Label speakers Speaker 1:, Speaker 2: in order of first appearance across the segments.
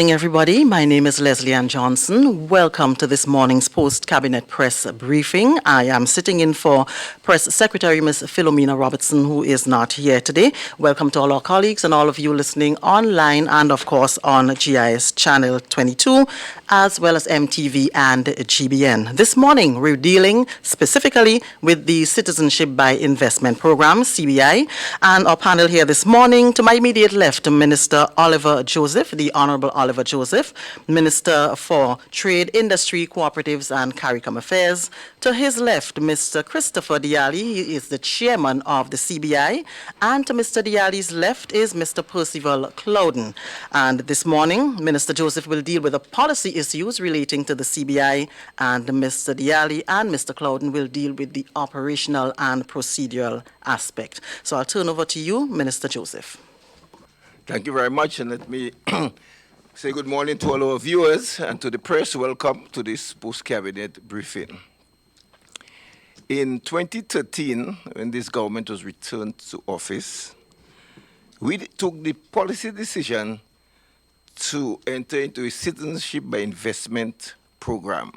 Speaker 1: morning, everybody. My name is Leslie Ann Johnson. Welcome to this morning's post-cabinet press briefing. I am sitting in for Press Secretary Ms. Philomena Robertson, who is not here today. Welcome to all our colleagues and all of you listening online and, of course, on GIS Channel 22, as well as MTV and GBN. This morning, we're dealing specifically with the Citizenship by Investment Program, CBI, and our panel here this morning, to my immediate left, Minister Oliver Joseph, the Honorable Oliver Joseph, Minister for Trade, Industry, Cooperatives and CARICOM Affairs. To his left, Mr. Christopher Diali, he is the Chairman of the CBI, and to Mr. Diali's left is Mr. Percival Clouden. And this morning, Minister Joseph will deal with the policy issues relating to the CBI, and Mr. Diali and Mr. Clouden will deal with the operational and procedural aspect. So I'll turn over to you, Minister Joseph.
Speaker 2: Thank you very much, and let me say good morning to all our viewers and to the press. Welcome to this post-cabinet briefing. In 2013, when this government was returned to office, we took the policy decision to enter into a citizenship by investment program.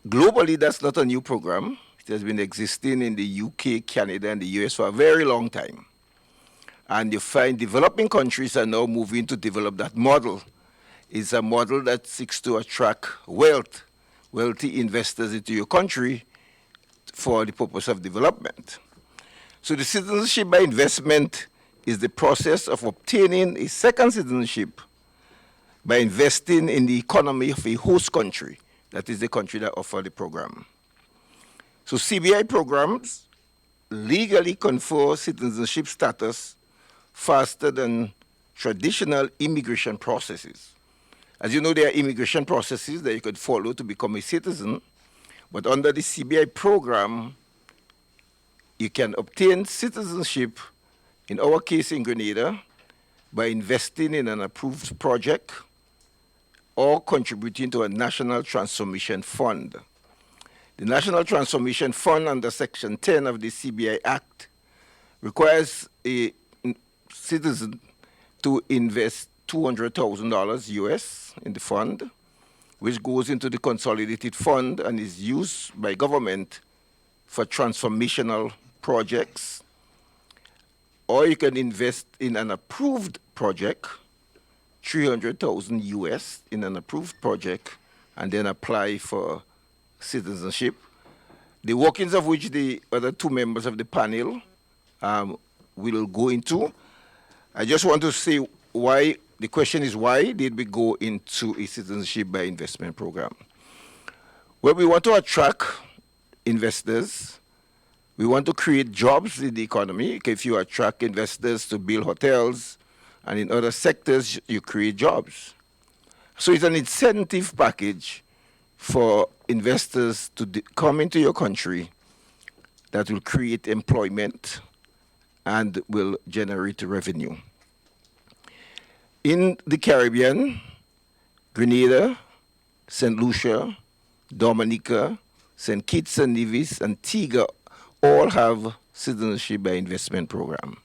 Speaker 2: Globally, that's not a new program. It has been existing in the UK, Canada, and the US for a very long time. And you find developing countries are now moving to develop that model. It's a model that seeks to attract wealthy investors into your country for the purpose of development. So the citizenship by investment is the process of obtaining a second citizenship by investing in the economy of a host country, that is the country that offers the program. So CBI programs legally confer citizenship status faster than traditional immigration processes. As you know, there are immigration processes that you could follow to become a citizen, but under the CBI program, you can obtain citizenship, in our case in Grenada, by investing in an approved project or contributing to a National Transformation Fund. The National Transformation Fund under Section 10 of the CBI Act requires a citizen to invest $200,000 US in the fund, which goes into the consolidated fund and is used by government for transformational projects. Or you can invest in an approved project, $300,000 US in an approved project, and then apply for citizenship, the workings of which the other two members of the panel will go into. I just want to say why, the question is why did we go into a citizenship by investment program? Well, we want to attract investors. We want to create jobs in the economy. If you attract investors to build hotels and in other sectors, you create jobs. So it's an incentive package for investors to come into your country that will create employment and will generate revenue. In the Caribbean, Grenada, St. Lucia, Dominica, St. Kitts and Nevis, and Antigua all have citizenship by investment program.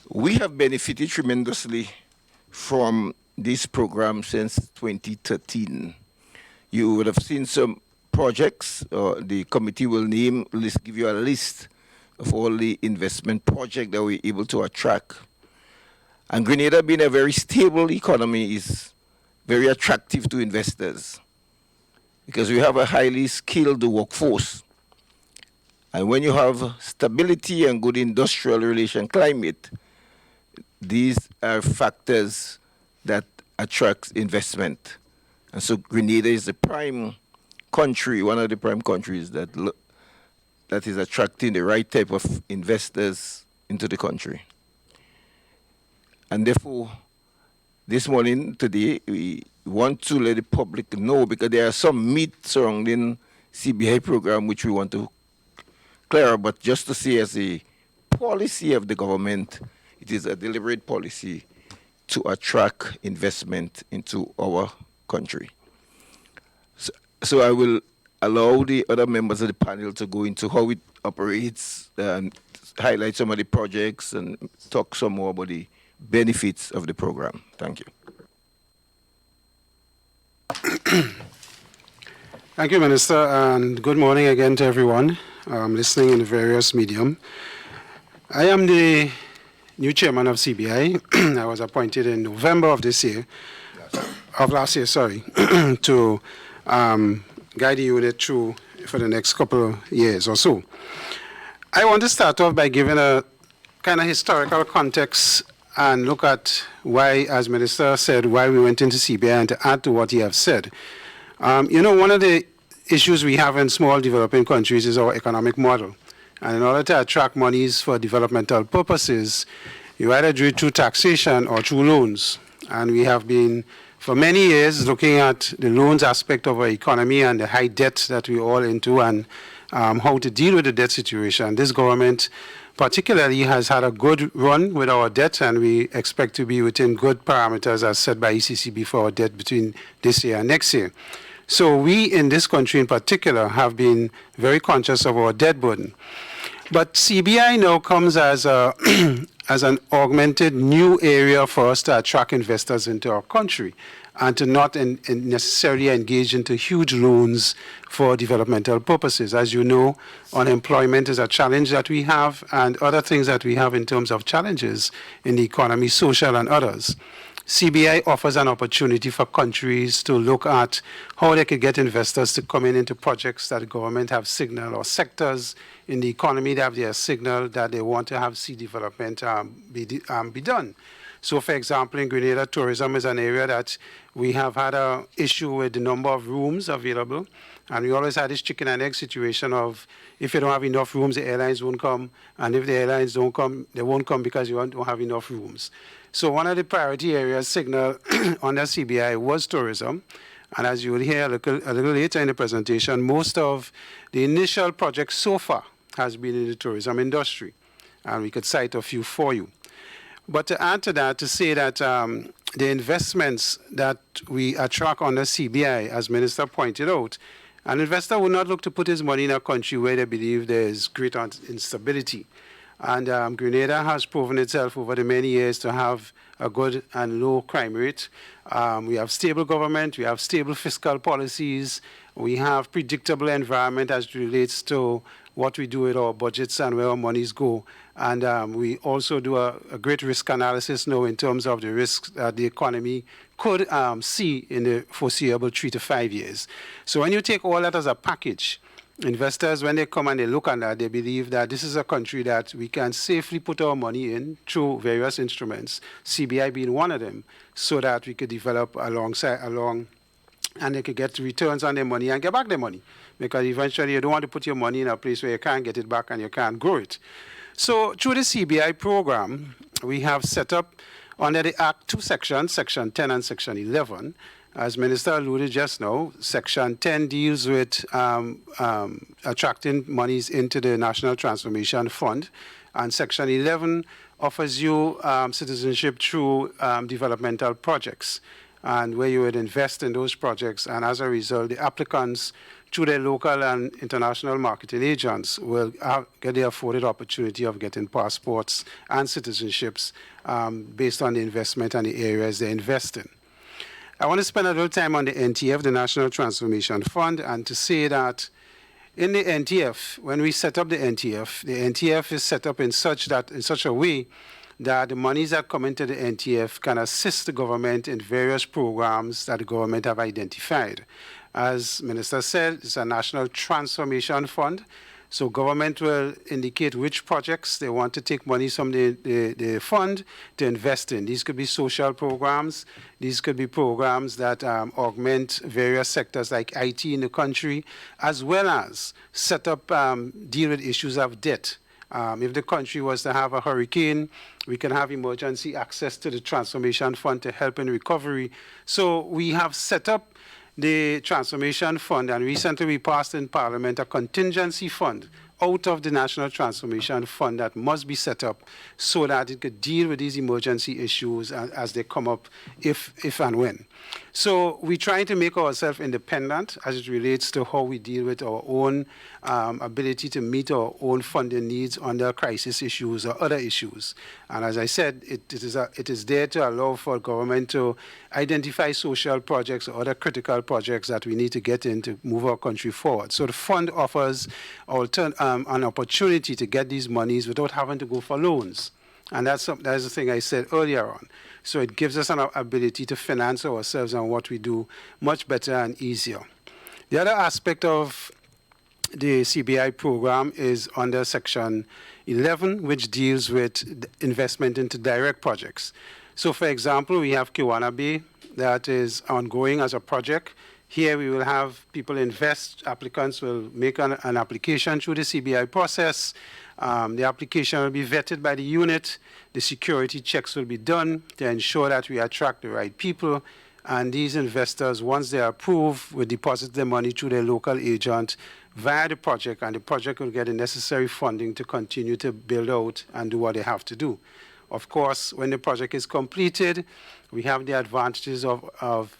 Speaker 2: We have benefited tremendously from this program since 2013. You would have seen some projects. The committee will give you a list of all the investment projects that we're able to attract. And Grenada, being a very stable economy, is very attractive to investors because we have a highly skilled workforce. And when you have stability and good industrial relation climate, these are factors that attract investment. And so Grenada is the prime country, one of the prime countries that is attracting the right type of investors into the country. And therefore, this morning, today, we want to let the public know, because there are some myths surrounding CBI program which we want to clear, but just to say as a policy of the government, it is a deliberate policy to attract investment into our country. So I will allow the other members of the panel to go into how it operates and highlight some of the projects and talk some more about the benefits of the program. Thank you.
Speaker 3: Thank you, Minister, and good morning again to everyone listening in the various medium. I am the new chairman of CBI. I was appointed in November of last year, to guide the unit through for the next couple of years or so. I want to start off by giving a kind of historical context and look at why, as Minister said, why we went into CBI, and to add to what he has said. One of the issues we have in small developing countries is our economic model. And in order to attract monies for developmental purposes, you either do it through taxation or through loans. And we have been, for many years, looking at the loans aspect of our economy and the high debt that we're all into, and how to deal with the debt situation. This government particularly has had a good run with our debt, and we expect to be within good parameters as set by ECCB for our debt between this year and next year. So we in this country in particular have been very conscious of our debt burden. But CBI now comes as as an augmented new area for us to attract investors into our country, and to not necessarily engage into huge loans for developmental purposes. As you know, unemployment is a challenge that we have, and other things that we have in terms of challenges in the economy, social and others. CBI offers an opportunity for countries to look at how they could get investors to come into projects that the government have signaled, or sectors in the economy that have their signal that they want to have sea development be done. So, for example, in Grenada, tourism is an area that we have had an issue with the number of rooms available. And we always had this chicken and egg situation of, if you don't have enough rooms, the airlines won't come. And if the airlines don't come, they won't come because you don't have enough rooms. So one of the priority areas signaled under CBI was tourism. And as you will hear a little later in the presentation, most of the initial projects so far has been in the tourism industry. And we could cite a few for you. But to add to that, to say that the investments that we attract under CBI, as Minister pointed out, an investor will not look to put his money in a country where they believe there is great instability. And Grenada has proven itself over the many years to have a good and low crime rate. We have stable government, we have stable fiscal policies, we have predictable environment as it relates to what we do with our budgets and where our monies go. And we also do a great risk analysis now in terms of the risks that the economy could see in the foreseeable 3 to 5 years. So when you take all that as a package, investors, when they come and they look at that, they believe that this is a country that we can safely put our money in through various instruments, CBI being one of them, so that we could develop along, and they could get returns on their money and get back their money. Because eventually you don't want to put your money in a place where you can't get it back and you can't grow it. So through the CBI program, we have set up under the Act 2 sections, Section 10 and Section 11. As Minister alluded just now, Section 10 deals with attracting monies into the National Transformation Fund, and Section 11 offers you citizenship through developmental projects, and where you would invest in those projects, and as a result, the applicants through their local and international marketing agents will get the afforded opportunity of getting passports and citizenships based on the investment and the areas they invest in. I want to spend a little time on the NTF, the National Transformation Fund, and to say that in the NTF, when we set up the NTF is set up in such a way that the monies that come into the NTF can assist the government in various programs that the government have identified. As Minister said, it's a National Transformation Fund. So government will indicate which projects they want to take money from the fund to invest in. These could be social programs. These could be programs that augment various sectors like IT in the country, as well as set up, deal with issues of debt. If the country was to have a hurricane, we can have emergency access to the Transformation Fund to help in recovery. So we have set up the Transformation Fund, and recently we passed in Parliament a contingency fund out of the National Transformation Fund that must be set up so that it could deal with these emergency issues as they come up, if and when. So we're trying to make ourselves independent as it relates to how we deal with our own ability to meet our own funding needs under crisis issues or other issues. And as I said, it is there to allow for government to identify social projects or other critical projects that we need to get in to move our country forward. So the fund offers an opportunity to get these monies without having to go for loans. And that's the thing I said earlier on. So it gives us an ability to finance ourselves and what we do much better and easier. The other aspect of the CBI program is under Section 11, which deals with investment into direct projects. So, for example, we have Kiwana Bay that is ongoing as a project. Here we will have people invest, applicants will make an application through the CBI process. The application will be vetted by the unit. The security checks will be done to ensure that we attract the right people. And these investors, once they are approved, will deposit their money through their local agent via the project, and the project will get the necessary funding to continue to build out and do what they have to do. Of course, when the project is completed, we have the advantages of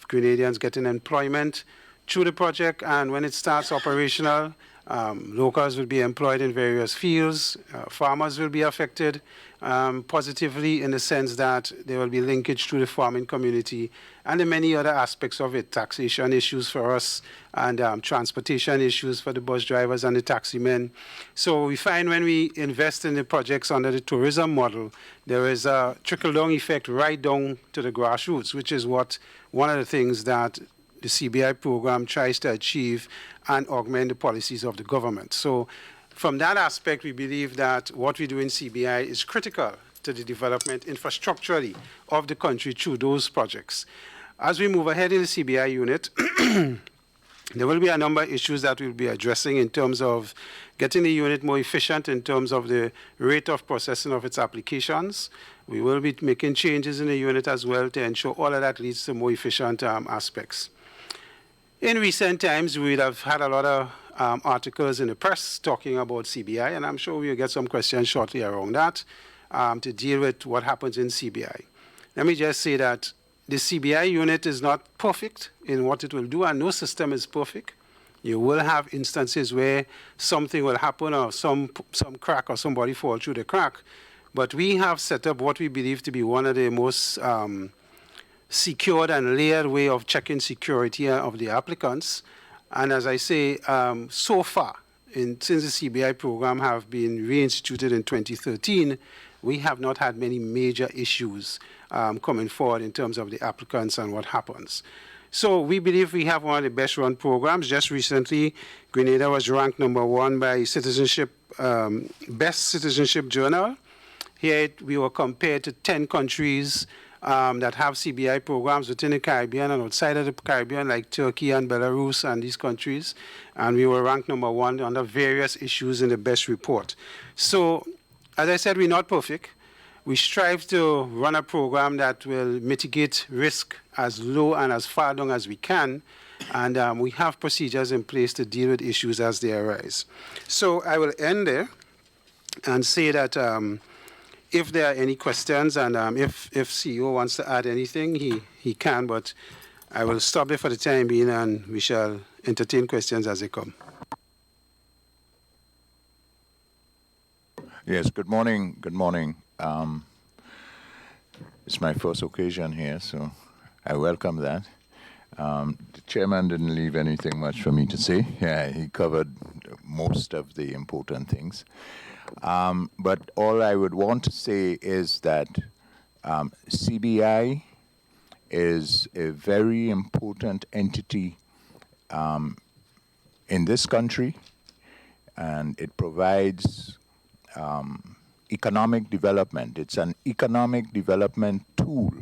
Speaker 3: Grenadians getting employment through the project, and when it starts operational, locals will be employed in various fields. Farmers will be affected positively in the sense that there will be linkage to the farming community and the many other aspects of it, taxation issues for us and transportation issues for the bus drivers and the taxi men. So we find when we invest in the projects under the tourism model, there is a trickle-down effect right down to the grassroots, which is one of the things that the CBI program tries to achieve and augment the policies of the government. So from that aspect, we believe that what we do in CBI is critical to the development infrastructurally of the country through those projects. As we move ahead in the CBI unit, there will be a number of issues that we'll be addressing in terms of getting the unit more efficient in terms of the rate of processing of its applications. We will be making changes in the unit as well to ensure all of that leads to more efficient aspects. In recent times, we have had a lot of articles in the press talking about CBI, and I'm sure we'll get some questions shortly around that to deal with what happens in CBI. Let me just say that the CBI unit is not perfect in what it will do, and no system is perfect. You will have instances where something will happen or some crack or somebody fall through the crack, but we have set up what we believe to be one of the most secured and layered way of checking security of the applicants. And as I say, so far, since the CBI program have been reinstituted in 2013, we have not had many major issues coming forward in terms of the applicants and what happens. So we believe we have one of the best run programs. Just recently, Grenada was ranked #1 by Best Citizenship Journal. Here we were compared to 10 countries that have CBI programs within the Caribbean and outside of the Caribbean, like Turkey and Belarus and these countries. And we were ranked #1 under various issues in the best report. So, as I said, we're not perfect. We strive to run a program that will mitigate risk as low and as far down as we can. And we have procedures in place to deal with issues as they arise. So I will end there and say that if there are any questions, and if CEO wants to add anything, he can, but I will stop there for the time being, and we shall entertain questions as they come.
Speaker 4: Yes, good morning. Good morning. It's my first occasion here, so I welcome that. The chairman didn't leave anything much for me to say. Yeah, he covered most of the important things. But all I would want to say is that CBI is a very important entity in this country, and it provides economic development. It's an economic development tool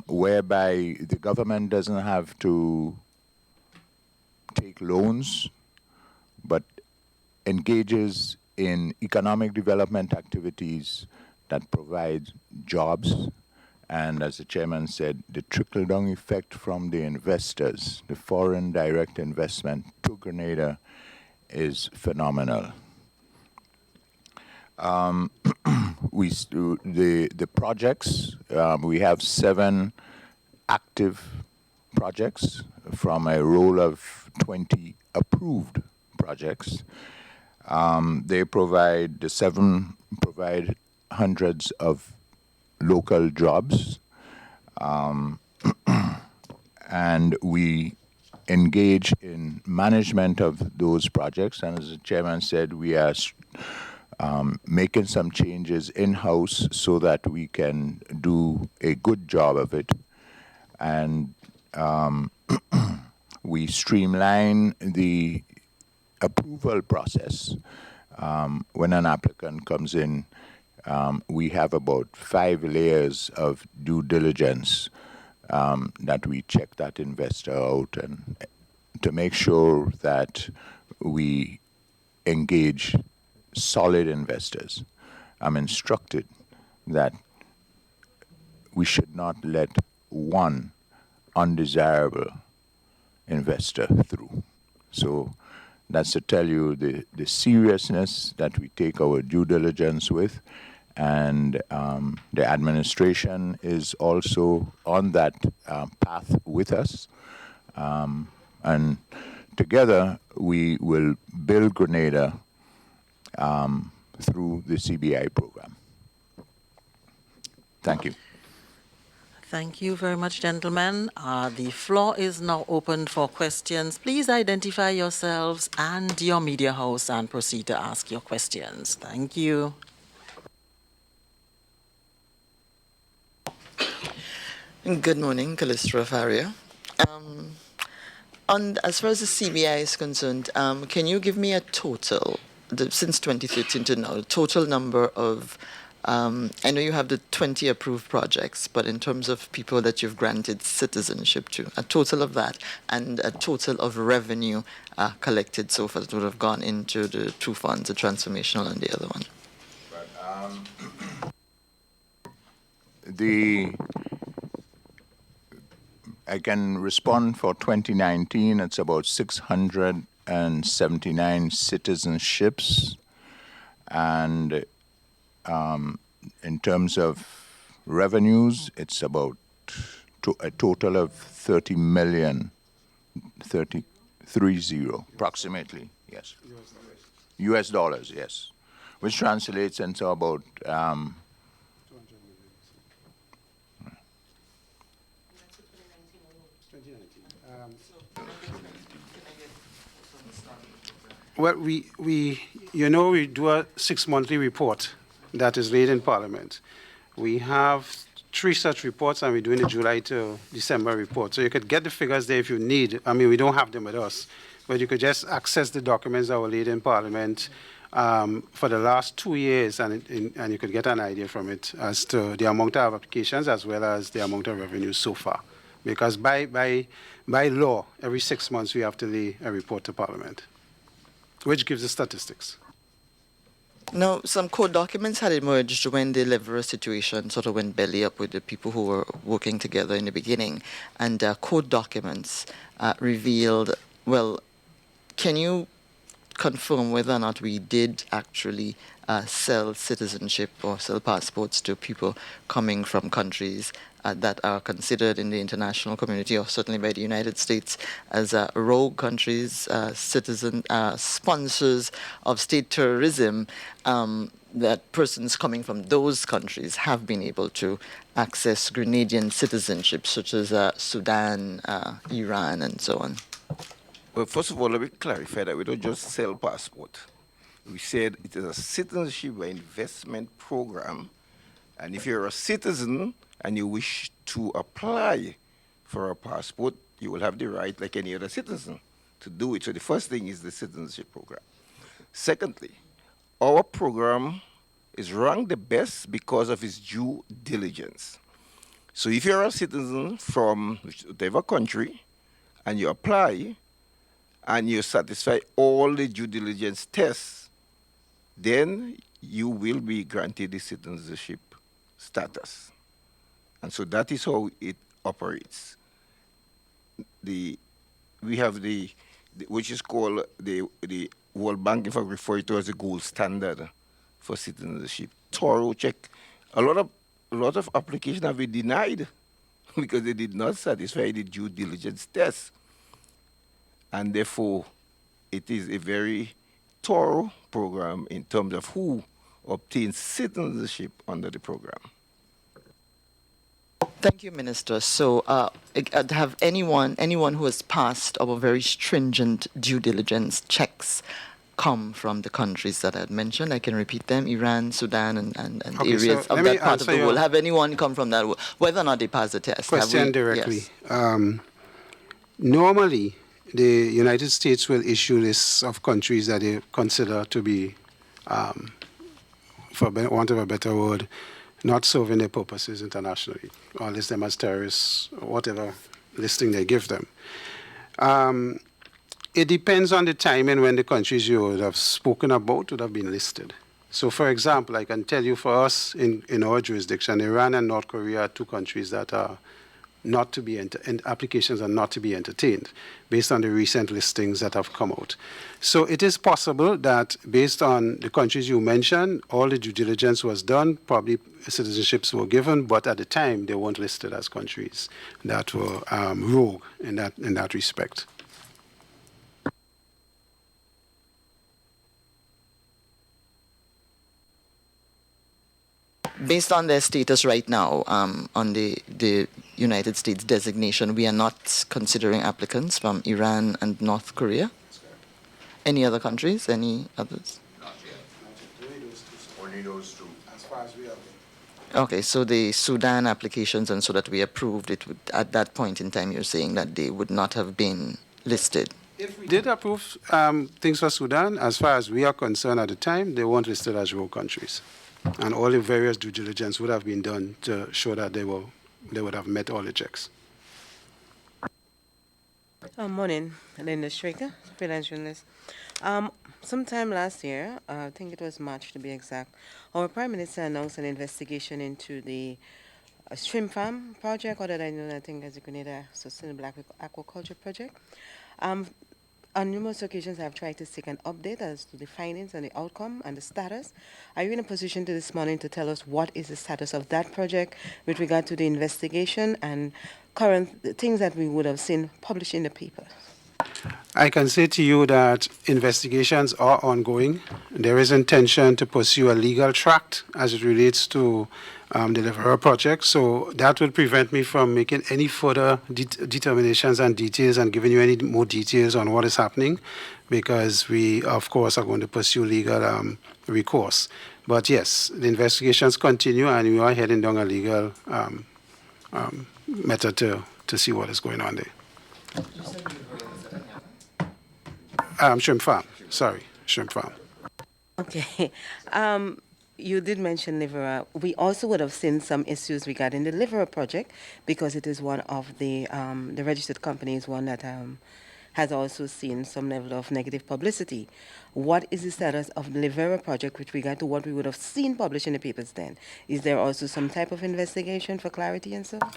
Speaker 4: whereby the government doesn't have to take loans, but engages in economic development activities that provide jobs. And as the chairman said, the trickle-down effect from the investors, the foreign direct investment to Grenada, is phenomenal. The projects, we have 7 active projects from a roll of 20 approved projects. The 7 provide hundreds of local jobs, and we engage in management of those projects. And as the chairman said, we are making some changes in-house so that we can do a good job of it. And we streamline the approval process. When an applicant comes in, we have about 5 layers of due diligence that we check that investor out and to make sure that we engage solid investors. I'm instructed that we should not let one undesirable investor through. So that's to tell you the seriousness that we take our due diligence with, and the administration is also on that path with us. And together we will build Grenada through the CBI program. Thank you.
Speaker 1: Thank you very much, gentlemen. The floor is now open for questions. Please identify yourselves and your media house and proceed to ask your questions. Thank you.
Speaker 5: Good morning, Callistra Faria. As far as the CBI is concerned, can you give me a total, since 2013 to now, the total number of, I know you have the 20 approved projects, but in terms of people that you've granted citizenship to, a total of that, and a total of revenue collected so far that would have gone into the 2 funds, the transformational and the other one?
Speaker 4: I can respond for 2019. It's about 679 citizenships, and in terms of revenues, it's about a total of 30 million, 30 approximately, yes. US dollars, yes, which translates into about
Speaker 3: Well, we do a 6-monthly report that is laid in Parliament. We have 3 such reports, and we're doing a July to December report. So you could get the figures there if you need. I mean, we don't have them with us, but you could just access the documents that were laid in Parliament for the last 2 years, and you could get an idea from it as to the amount of applications as well as the amount of revenue so far. Because by law, every 6 months we have to lay a report to Parliament, which gives the statistics.
Speaker 5: Now, some court documents had emerged when the Leverer situation sort of went belly up with the people who were working together in the beginning. And court documents revealed, well, can you confirm whether or not we did actually sell citizenship or sell passports to people coming from countries that are considered in the international community, or certainly by the United States, as rogue countries, sponsors of state terrorism, that persons coming from those countries have been able to access Grenadian citizenship, such as Sudan, Iran, and so on?
Speaker 2: Well, first of all, let me clarify that we don't just sell passport. We said it is a citizenship or investment program, and if you're a citizen and you wish to apply for a passport, you will have the right, like any other citizen, to do it. So the first thing is the citizenship program. Secondly, our program is ranked the best because of its due diligence. So if you're a citizen from whatever country and you apply and you satisfy all the due diligence tests, then you will be granted the citizenship status. And so that is how it operates. We have which is called the World Bank, in fact, refer to as the gold standard for citizenship. Thorough check. A lot of applications have been denied because they did not satisfy the due diligence test. And therefore, it is a very thorough program in terms of who obtains citizenship under the program.
Speaker 5: Thank you, Minister. So, have anyone who has passed our very stringent due diligence checks come from the countries that I had mentioned? I can repeat them: Iran, Sudan, and
Speaker 3: Okay,
Speaker 5: areas
Speaker 3: so
Speaker 5: of
Speaker 3: let me
Speaker 5: that part of the
Speaker 3: answer
Speaker 5: world.
Speaker 3: your
Speaker 5: Have anyone come from that world? Whether or not they pass the test?
Speaker 3: Question directly.
Speaker 5: Yes.
Speaker 3: Normally, the United States will issue lists of countries that they consider to be, for want of a better word, not serving their purposes internationally, or list them as terrorists, or whatever listing they give them. It depends on the timing when the countries you would have spoken about would have been listed. So, for example, I can tell you for us in our jurisdiction, Iran and North Korea are two countries that are not to be and applications are not to be entertained based on the recent listings that have come out. So it is possible that based on the countries you mentioned, all the due diligence was done, probably citizenships were given, but at the time they weren't listed as countries that were rogue in that respect.
Speaker 5: Based on their status right now, on the United States designation, we are not considering applicants from Iran and North Korea. Any other countries? Any others?
Speaker 4: Not yet. Only those two.
Speaker 3: As far as we are aware.
Speaker 5: Okay, so the Sudan applications, and so that we approved it, at that point in time, you're saying that they would not have been listed.
Speaker 3: If we did approve things for Sudan, as far as we are concerned at the time, they weren't listed as rogue countries. And all the various due diligence would have been done to show that they would have met all the checks.
Speaker 6: Morning, Linda Straker, freelance journalist. Sometime last year, I think it was March to be exact, our Prime Minister announced an investigation into the shrimp farm project, or that I know, I think as the Grenada Sustainable Aquaculture Project. On numerous occasions, I've tried to seek an update as to the findings and the outcome and the status. Are you in a position this morning to tell us what is the status of that project with regard to the investigation and current things that we would have seen published in the paper?
Speaker 3: I can say to you that investigations are ongoing. There is intention to pursue a legal track as it relates to the Livera project. So that would prevent me from making any further determinations and details and giving you any more details on what is happening, because we, of course, are going to pursue legal recourse. But yes, the investigations continue, and we are heading down a legal method to see what is going on there. Shrimp farm. Sorry, shrimp farm.
Speaker 6: Okay. You did mention Livera. We also would have seen some issues regarding the Livera project because it is one of the registered companies, one that has also seen some level of negative publicity. What is the status of the Livera project with regard to what we would have seen published in the papers then? Is there also some type of investigation for clarity and so on?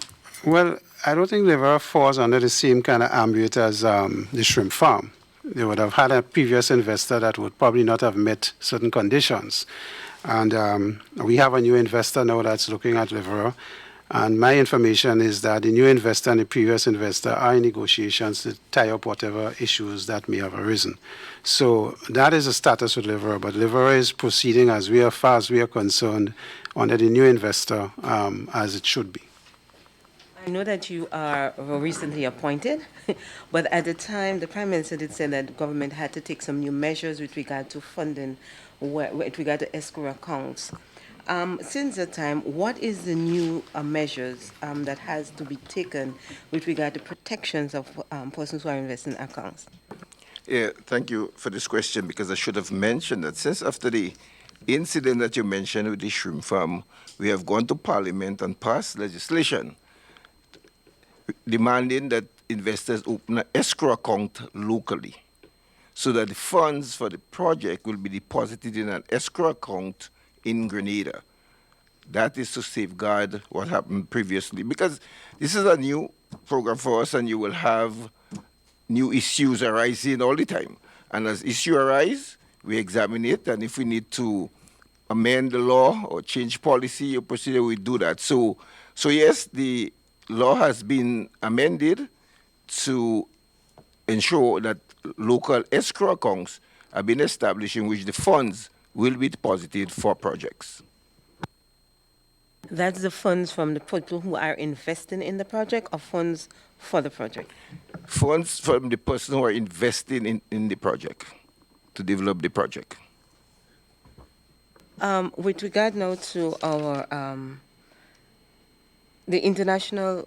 Speaker 3: Well, I don't think Livera falls under the same kind of ambit as the shrimp farm. They would have had a previous investor that would probably not have met certain conditions. And we have a new investor now that's looking at Livera. And my information is that the new investor and the previous investor are in negotiations to tie up whatever issues that may have arisen. So that is the status with Livera. But Livera is proceeding as far as we are concerned under the new investor as it should be.
Speaker 6: I know that you are recently appointed, but at the time, the Prime Minister did say that the government had to take some new measures with regard to funding, with regard to escrow accounts. Since that time, what is the new measures that has to be taken with regard to protections of persons who are investing accounts?
Speaker 2: Yeah, thank you for this question, because I should have mentioned that since after the incident that you mentioned with the shrimp farm, we have gone to Parliament and passed legislation demanding that investors open an escrow account locally so that the funds for the project will be deposited in an escrow account in Grenada. That is to safeguard what happened previously, because this is a new program for us and you will have new issues arising all the time. And as issue arise, we examine it, and if we need to amend the law or change policy or procedure, we do that. So yes, the law has been amended to ensure that local escrow accounts have been established in which the funds will be deposited for projects.
Speaker 6: That's the funds from the people who are investing in the project, or funds for the project?
Speaker 2: Funds from the person who are investing in the project to develop the project.
Speaker 6: With regard now to our the international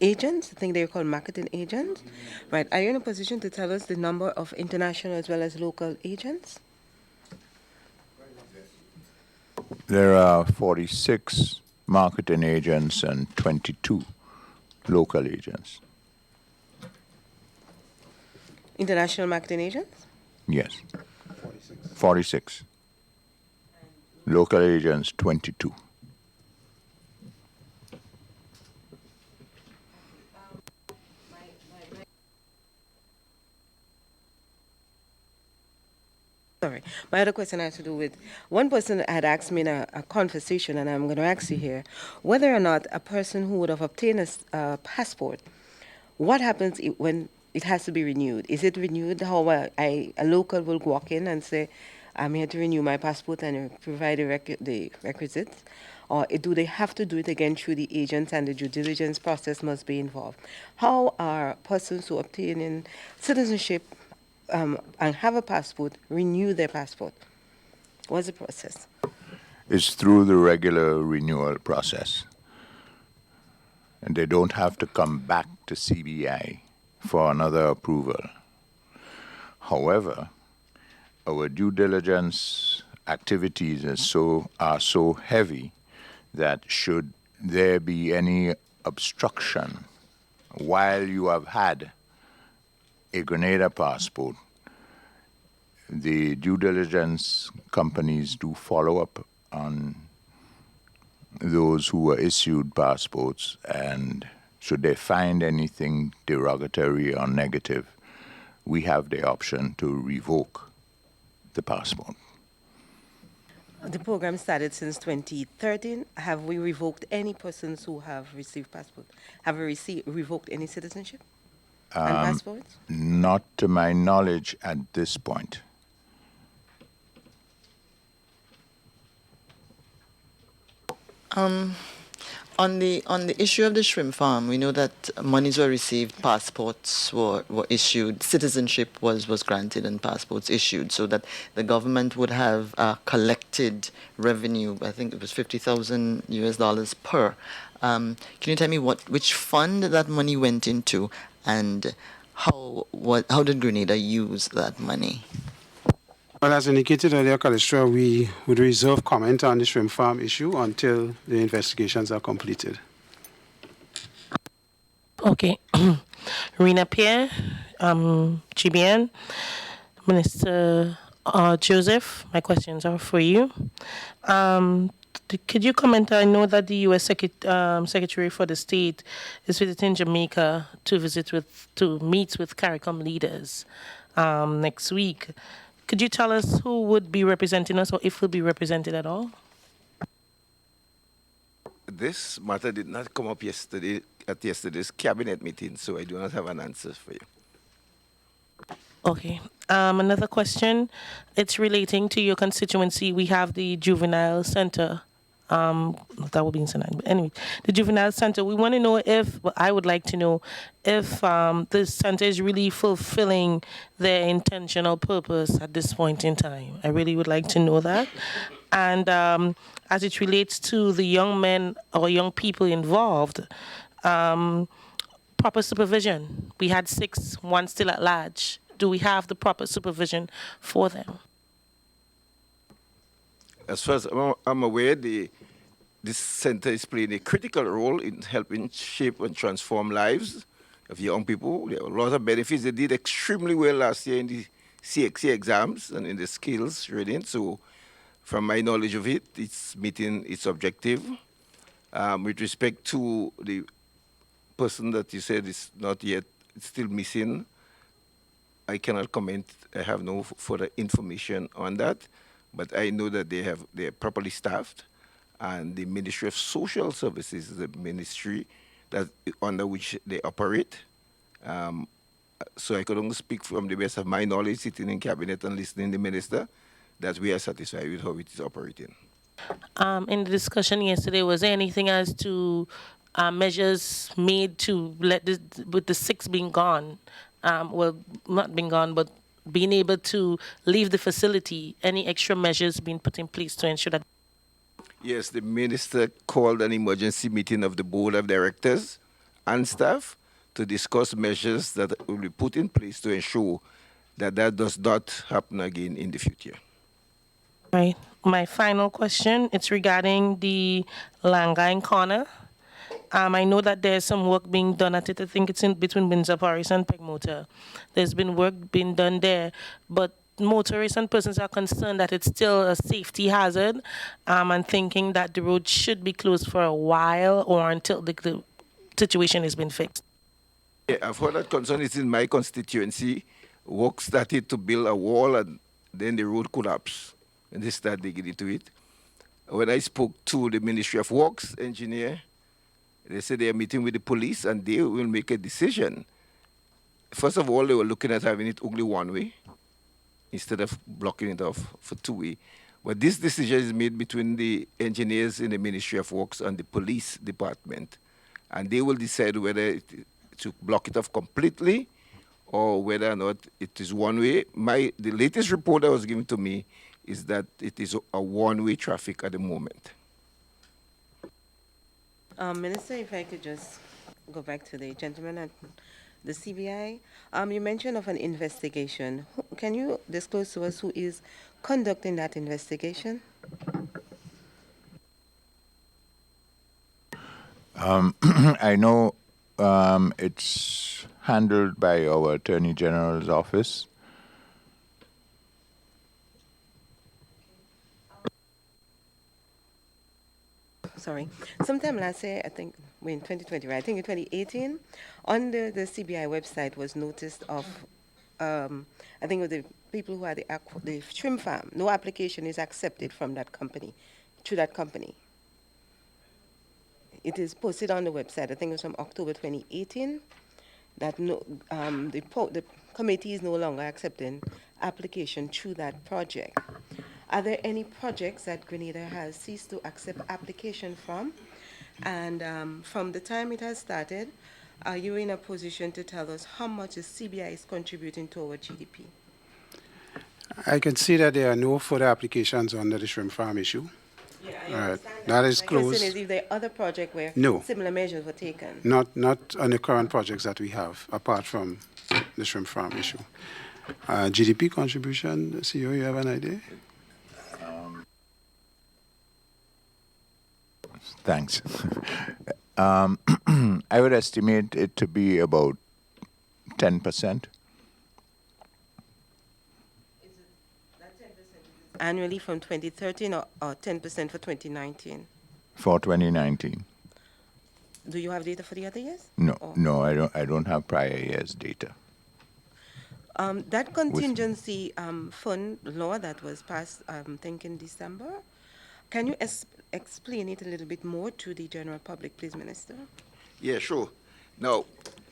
Speaker 6: agents, I think they're called marketing agents, right? Are you in a position to tell us the number of international as well as local agents?
Speaker 4: There are 46 marketing agents and 22 local agents.
Speaker 6: International marketing agents?
Speaker 4: Yes. 46. Local agents, 22.
Speaker 6: Sorry. My other question has to do with one person had asked me in a conversation, and I'm going to ask you here, whether or not a person who would have obtained a passport, what happens when it has to be renewed? Is it renewed how a local will walk in and say, I'm here to renew my passport and provide the requisites? Or do they have to do it again through the agents, and the due diligence process must be involved? How are persons who obtain in citizenship and have a passport renew their passport? What's the process?
Speaker 4: It's through the regular renewal process. And they don't have to come back to CBI for another approval. However, our due diligence activities are so heavy that should there be any obstruction while you have had a Grenada passport, the due diligence companies do follow up on those who were issued passports, and should they find anything derogatory or negative, we have the option to revoke the passport.
Speaker 6: The program started since 2013. Have we revoked any persons who have received passport? Have we revoked any citizenship and passports?
Speaker 4: Not to my knowledge at this point.
Speaker 5: On the issue of the shrimp farm, we know that monies were received, passports were issued, citizenship was granted, and passports issued, so that the government would have collected revenue. I think it was $50,000 per. Can you tell me which fund that money went into, and how did Grenada use that money?
Speaker 3: Well, as indicated earlier, Callistra, we would reserve comment on the shrimp farm issue until the investigations are completed.
Speaker 7: Okay. Rena Pierre, GBN, Minister Joseph, my questions are for you. Could you comment? I know that the U.S. Secretary for the State is visiting Jamaica to meet with CARICOM leaders next week. Could you tell us who would be representing us, or if we'll be represented at all?
Speaker 2: This matter did not come up at yesterday's cabinet meeting, so I do not have an answer for you.
Speaker 7: Okay. Another question. It's relating to your constituency. We have the Juvenile Center. That will be in Senate. But anyway, the Juvenile Center, we want to know I would like to know if the center is really fulfilling their intentional purpose at this point in time. I really would like to know that. And as it relates to the young men or young people involved, proper supervision. We had 6, 1 still at large. Do we have the proper supervision for them?
Speaker 2: As far as I'm aware, this center is playing a critical role in helping shape and transform lives of young people. There are a lot of benefits. They did extremely well last year in the CXC exams and in the skills reading. So from my knowledge of it, it's meeting its objective. With respect to the person that you said is not yet, it's still missing, I cannot comment. I have no further information on that, but I know that they're properly staffed, and the Ministry of Social Services is the ministry that under which they operate. So I could only speak from the best of my knowledge, sitting in cabinet and listening to the minister, that we are satisfied with how it is operating.
Speaker 7: In the discussion yesterday, was there anything as to measures made to let this, with the 6 being gone, well, not being gone, but being able to leave the facility, any extra measures being put in place to ensure that?
Speaker 2: Yes, the minister called an emergency meeting of the board of directors and staff to discuss measures that will be put in place to ensure that that does not happen again in the future.
Speaker 7: Right. My final question, it's regarding the Langine Corner. I know that there's some work being done at it. I think it's in between Windsor Paris and Pegmotor. There's been work being done there, but motorists and persons are concerned that it's still a safety hazard, and thinking that the road should be closed for a while or until the situation has been fixed.
Speaker 2: Yeah, I've heard that concern. It's in my constituency. Work started to build a wall, and then the road collapsed, and they started digging into it. When I spoke to the Ministry of Works engineer, they said they are meeting with the police and they will make a decision. First of all, they were looking at having it only one way instead of blocking it off for 2-way. But this decision is made between the engineers in the Ministry of Works and the police department. And they will decide whether to block it off completely or whether or not it is one way. The latest report that was given to me is that it is a one-way traffic at the moment.
Speaker 6: Minister, if I could just go back to the gentleman at the CBI. You mentioned of an investigation. Can you disclose to us who is conducting that investigation?
Speaker 4: I know it's handled by our Attorney General's office.
Speaker 6: Sorry. Sometime last year, I think, in 2020, right? I think in 2018, on the CBI website was noticed of, I think of the people who are the shrimp farm. No application is accepted from that company, to that company. It is posted on the website, I think it was from October 2018, that no, the committee is no longer accepting application to that project. Are there any projects that Grenada has ceased to accept application from? And from the time it has started, are you in a position to tell us how much the CBI is contributing to our GDP?
Speaker 3: I can see that there are no further applications under the shrimp farm issue.
Speaker 6: Yeah, I understand
Speaker 3: that is
Speaker 6: My
Speaker 3: closed.
Speaker 6: question is if there are other projects where
Speaker 3: No.
Speaker 6: similar measures were taken.
Speaker 3: Not on the current projects that we have, apart from the shrimp farm issue. GDP contribution, CEO, you have an idea?
Speaker 4: Thanks. I would estimate it to be about 10%.
Speaker 6: Annually from 2013 or 10% for 2019?
Speaker 4: For 2019.
Speaker 6: Do you have data for the other years?
Speaker 4: No,
Speaker 6: Or-
Speaker 4: no, I don't have prior years data.
Speaker 6: That contingency fund law that was passed, I think in December, can you explain it a little bit more to the general public, please, Minister?
Speaker 2: Yeah, sure. Now,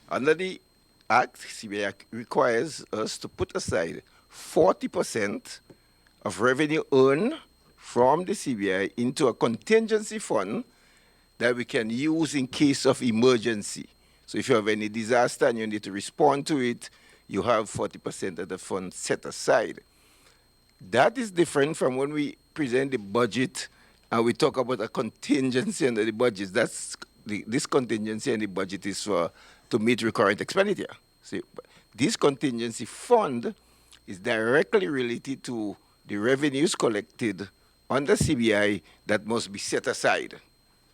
Speaker 2: under the Act, CBI requires us to put aside 40% of revenue earned from the CBI into a contingency fund that we can use in case of emergency. So if you have any disaster and you need to respond to it, you have 40% of the fund set aside. That is different from when we present the budget and we talk about a contingency under the budget. This contingency and the budget is to meet recurrent expenditure. See, this contingency fund is directly related to the revenues collected under CBI that must be set aside.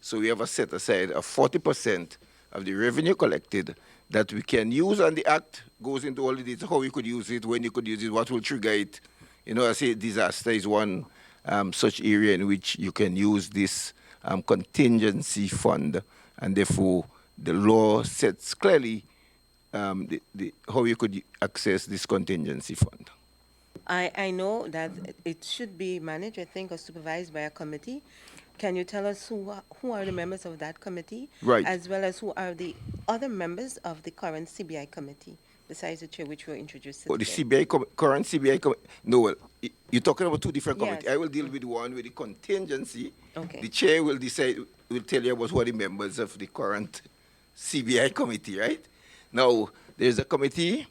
Speaker 2: So we have a set aside of 40% of the revenue collected that we can use, and the Act goes into all the details, how you could use it, when you could use it, what will trigger it. You know, I say disaster is one such area in which you can use this contingency fund, and therefore the law sets clearly how you could access this contingency fund.
Speaker 6: I know that it should be managed, I think, or supervised by a committee. Can you tell us who are the members of that committee?
Speaker 2: Right.
Speaker 6: As well as who are the other members of the current CBI committee, besides the chair, which were introduced
Speaker 2: Or the
Speaker 6: today?
Speaker 2: CBI, current CBI, no, well, you're talking about two different
Speaker 6: Yes.
Speaker 2: committees. I will deal with the one with the contingency.
Speaker 6: Okay.
Speaker 2: The chair will decide, will tell you about who are the members of the current CBI committee, right? Now, there's a committee.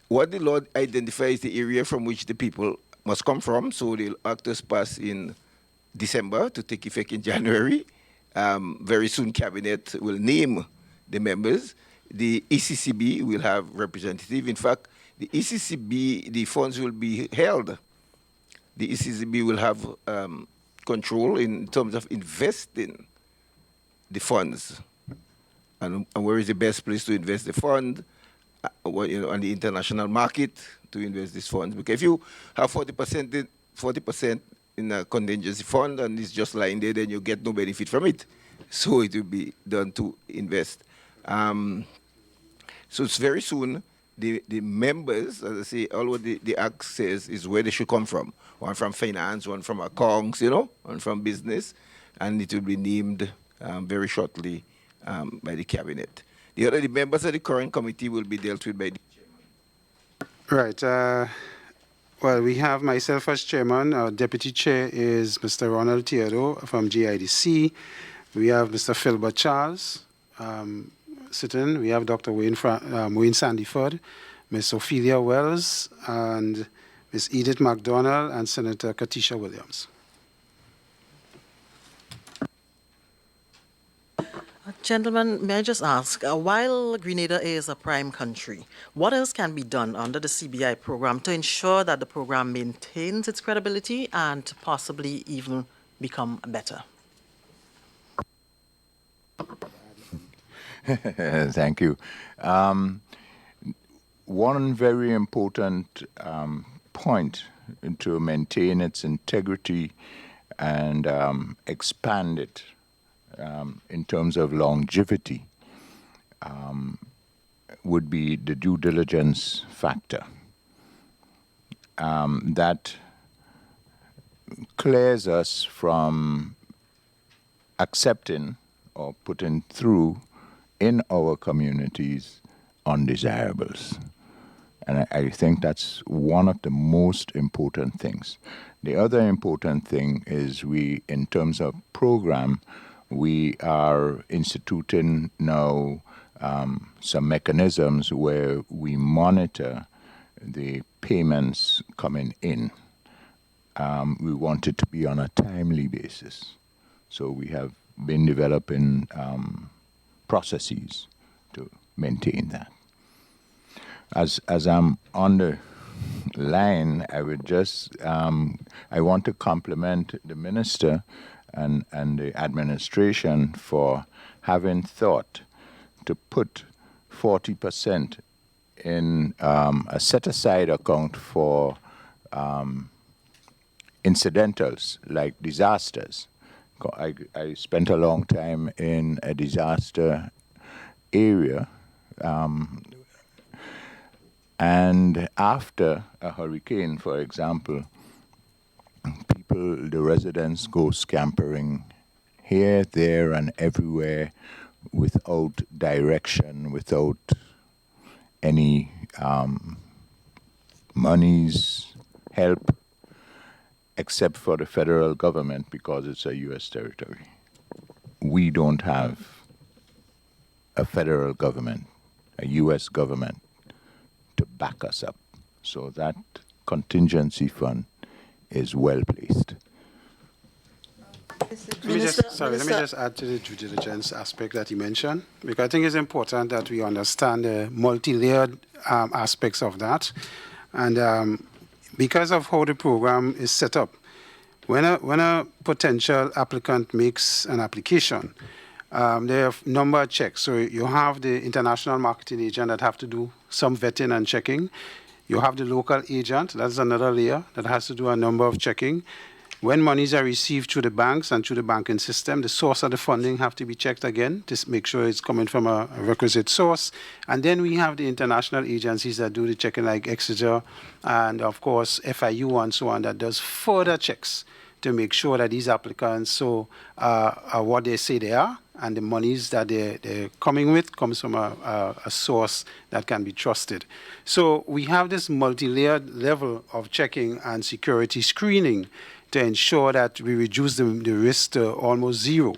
Speaker 2: What the law identifies the area from which the people must come from, so the actors pass in December to take effect in January. Very soon, Cabinet will name the members. The ECCB will have representative. In fact, the ECCB, the funds will be held. The ECCB will have control in terms of investing the funds. And where is the best place to invest the fund? On the international market to invest these funds. Because if you have 40% in a contingency fund and it's just lying there, then you get no benefit from it. So it will be done to invest. So it's very soon. The members, as I say, all what the Act says is where they should come from. One from finance, one from accounts, one from business, and it will be named very shortly by the Cabinet. The members of the current committee will be dealt with by the chairman.
Speaker 3: Right. Well, we have myself as chairman. Our deputy chair is Mr. Ronald Theodore from GIDC. We have Mr. Philbert Charles sitting. We have Dr. Wayne Sandyford, Ms. Ophelia Wells, and Ms. Edith McDonald, and Senator Katisha Williams.
Speaker 1: Gentlemen, may I just ask, while Grenada is a prime country, what else can be done under the CBI program to ensure that the program maintains its credibility and possibly even become better?
Speaker 4: Thank you. One very important point to maintain its integrity and expand it in terms of longevity would be the due diligence factor. That clears us from accepting or putting through in our communities undesirables. And I think that's one of the most important things. The other important thing is in terms of program, we are instituting now some mechanisms where we monitor the payments coming in. We want it to be on a timely basis. So we have been developing processes to maintain that. As I'm on the line, I would just, I want to compliment the minister and the administration for having thought to put 40% in a set-aside account for incidentals like disasters. I spent a long time in a disaster area, and after a hurricane, for example, the residents go scampering here, there, and everywhere without direction, without any monies, help, except for the federal government because it's a U.S. territory. We don't have a federal government, a U.S. government to back us up. So that contingency fund is well placed.
Speaker 3: Let me just add to the due diligence aspect that you mentioned, because I think it's important that we understand the multi-layered aspects of that. And because of how the program is set up, when a potential applicant makes an application, there are a number of checks. So you have the international marketing agent that have to do some vetting and checking. You have the local agent, that's another layer, that has to do a number of checking. When monies are received through the banks and through the banking system, the source of the funding have to be checked again to make sure it's coming from a requisite source. And then we have the international agencies that do the checking, like Exeter and, of course, FIU and so on, that does further checks to make sure that these applicants are what they say they are, and the monies that they're coming with comes from a source that can be trusted. So we have this multi-layered level of checking and security screening to ensure that we reduce the risk to almost zero,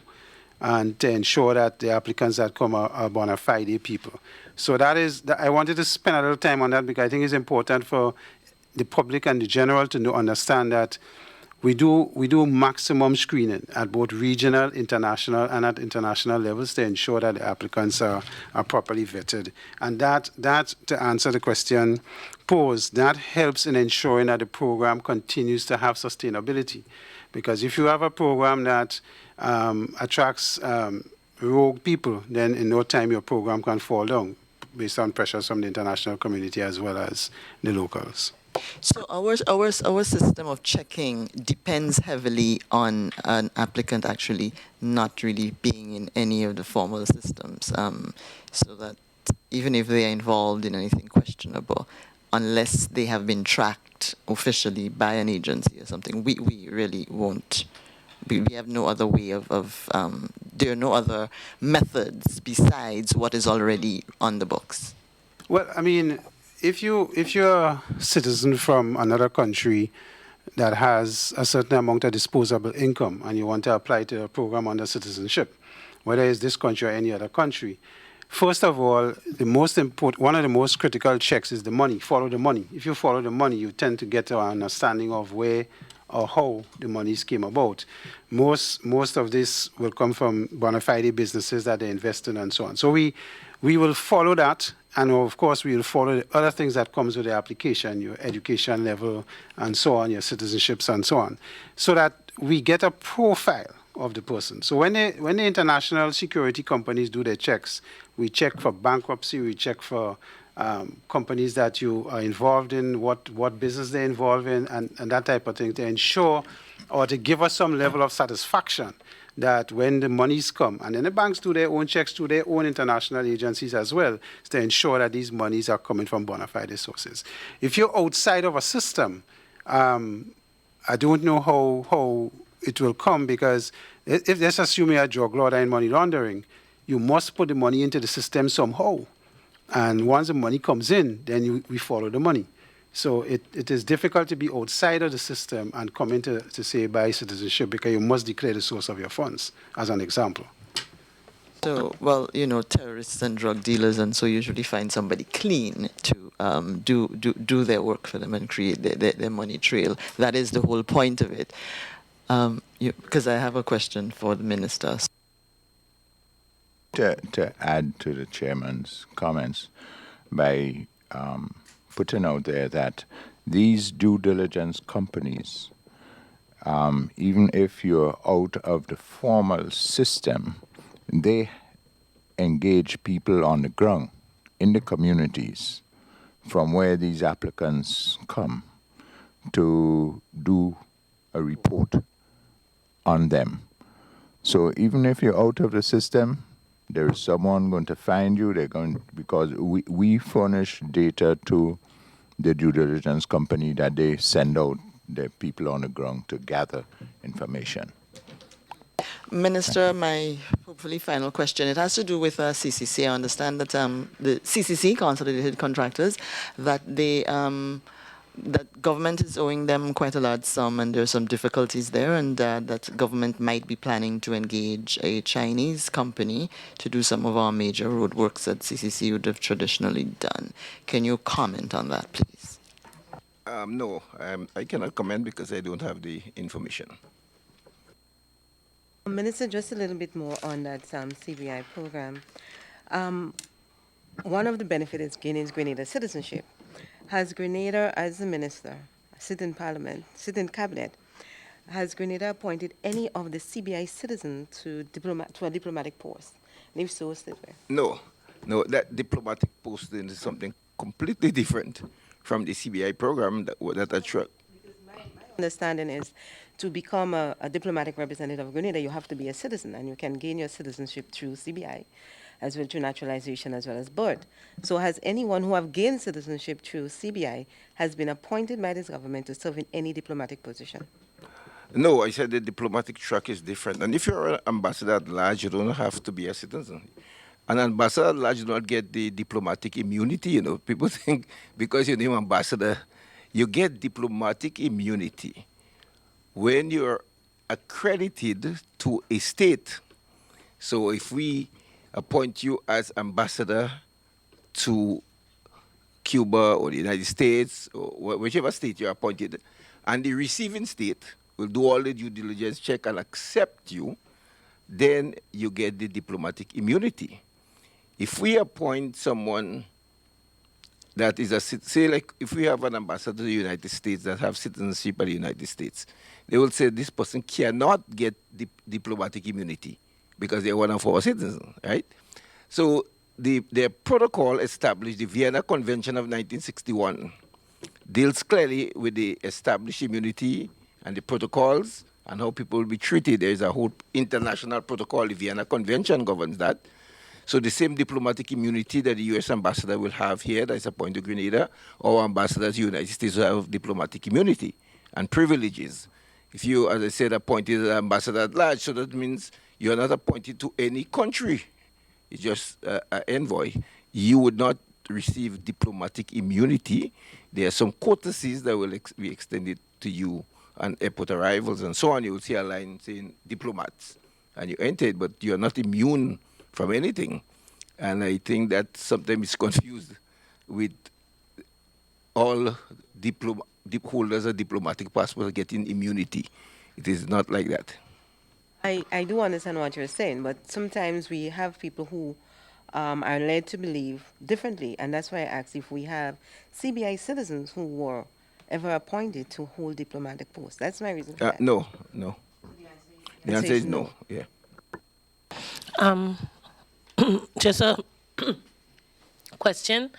Speaker 3: and to ensure that the applicants that come are bona fide people. So I wanted to spend a little time on that because I think it's important for the public and the general to understand that we do maximum screening at both regional, international, and at international levels to ensure that the applicants are properly vetted. And that, to answer the question posed, that helps in ensuring that the program continues to have sustainability. Because if you have a program that attracts rogue people, then in no time your program can fall down based on pressures from the international community as well as the locals.
Speaker 5: So our system of checking depends heavily on an applicant actually not really being in any of the formal systems, so that even if they are involved in anything questionable, unless they have been tracked officially by an agency or something, we really won't. We have no other way of there are no other methods besides what is already on the books.
Speaker 3: Well, I mean, if you're a citizen from another country that has a certain amount of disposable income and you want to apply to a program under citizenship, whether it's this country or any other country, first of all, one of the most critical checks is the money. Follow the money. If you follow the money, you tend to get an understanding of where or how the monies came about. Most of this will come from bona fide businesses that they invest in and so on. So we will follow that. And of course, we will follow the other things that comes with the application, your education level and so on, your citizenships and so on, so that we get a profile of the person. So when the international security companies do their checks, we check for bankruptcy, we check for companies that you are involved in, what business they're involved in, and that type of thing to ensure or to give us some level of satisfaction that when the monies come, and then the banks do their own checks to their own international agencies as well, to ensure that these monies are coming from bona fide sources. If you're outside of a system, I don't know how it will come, because if let's assume you're a drug lord and money laundering, you must put the money into the system somehow. And once the money comes in, then we follow the money. So it is difficult to be outside of the system and come in to say buy citizenship, because you must declare the source of your funds, as an example.
Speaker 5: So, well, terrorists and drug dealers and so usually find somebody clean to do their work for them and create their money trail. That is the whole point of it. Because I have a question for the minister.
Speaker 4: To add to the chairman's comments by putting out there that these due diligence companies, even if you're out of the formal system, they engage people on the ground in the communities from where these applicants come to do a report on them. So even if you're out of the system, there is someone going to find you. Because we furnish data to the due diligence company that they send out their people on the ground to gather information.
Speaker 5: Minister, my hopefully final question, it has to do with CCC. I understand that the CCC, Consolidated Contractors, that they that government is owing them quite a large sum, and there's some difficulties there, and that government might be planning to engage a Chinese company to do some of our major road works that CCC would have traditionally done. Can you comment on that, please?
Speaker 2: No, I cannot comment because I don't have the information.
Speaker 6: Minister, just a little bit more on that CBI program. One of the benefits is gaining Grenada citizenship. Has Grenada, as the minister, sit in Parliament, sit in Cabinet, has Grenada appointed any of the CBI citizens to a diplomatic post? And if so, sit where?
Speaker 2: No, that diplomatic posting is something completely different from the CBI program that attract.
Speaker 6: Because my Understanding is to become a diplomatic representative of Grenada, you have to be a citizen, and you can gain your citizenship through CBI, as well through naturalization as well as birth. So has anyone who have gained citizenship through CBI has been appointed by this government to serve in any diplomatic position?
Speaker 2: No, I said the diplomatic track is different. And if you're an ambassador at large, you don't have to be a citizen. An ambassador at large do not get the diplomatic immunity. You know, people think because you're an ambassador, you get diplomatic immunity when you're accredited to a state. So if we appoint you as ambassador to Cuba or the United States or whichever state you're appointed, and the receiving state will do all the due diligence check and accept you, then you get the diplomatic immunity. If we appoint someone that is say like if we have an ambassador to the United States that have citizenship of the United States, they will say this person cannot get diplomatic immunity because they're one of our citizens, right? So the protocol established, the Vienna Convention of 1961, deals clearly with the established immunity and the protocols and how people will be treated. There is a whole international protocol, the Vienna Convention governs that. So the same diplomatic immunity that the U.S. ambassador will have here that is appointed to Grenada, our ambassadors to the United States will have diplomatic immunity and privileges. If you, as I said, appointed as ambassador at large, so that means you're not appointed to any country. It's just an envoy. You would not receive diplomatic immunity. There are some courtesies that will be extended to you on airport arrivals and so on. You will see a line saying diplomats, and you enter it, but you're not immune from anything. And I think that sometimes it's confused with all holders of diplomatic passports getting immunity. It is not like that.
Speaker 6: I do understand what you're saying, but sometimes we have people who are led to believe differently, and that's why I asked if we have CBI citizens who were ever appointed to hold diplomatic posts. That's my reason for that.
Speaker 2: No. The answer is no. Yeah.
Speaker 7: Just a question.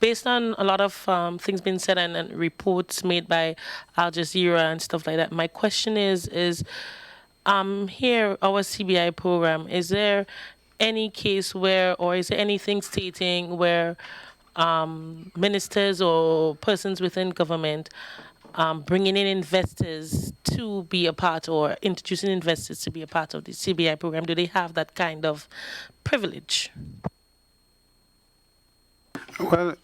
Speaker 7: Based on a lot of things being said and reports made by Al Jazeera and stuff like that, my question is here, our CBI program, is there any case where, or is there anything stating where ministers or persons within government bringing in investors to be a part, or introducing investors to be a part of the CBI program? Do they have that kind of privilege?
Speaker 3: Well,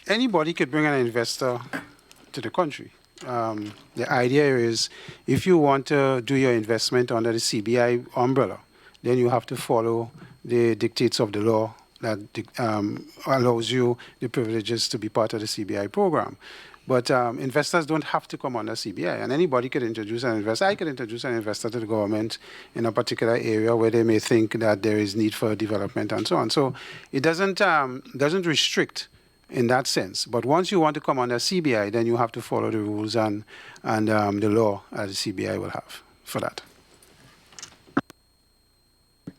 Speaker 3: anybody could bring an investor to the country. The idea is if you want to do your investment under the CBI umbrella, then you have to follow the dictates of the law that allows you the privileges to be part of the CBI program. But investors don't have to come under CBI, and anybody could introduce an investor. I could introduce an investor to the government in a particular area where they may think that there is need for development and so on. So it doesn't restrict in that sense. But once you want to come under CBI, then you have to follow the rules and the law as the CBI will have for that.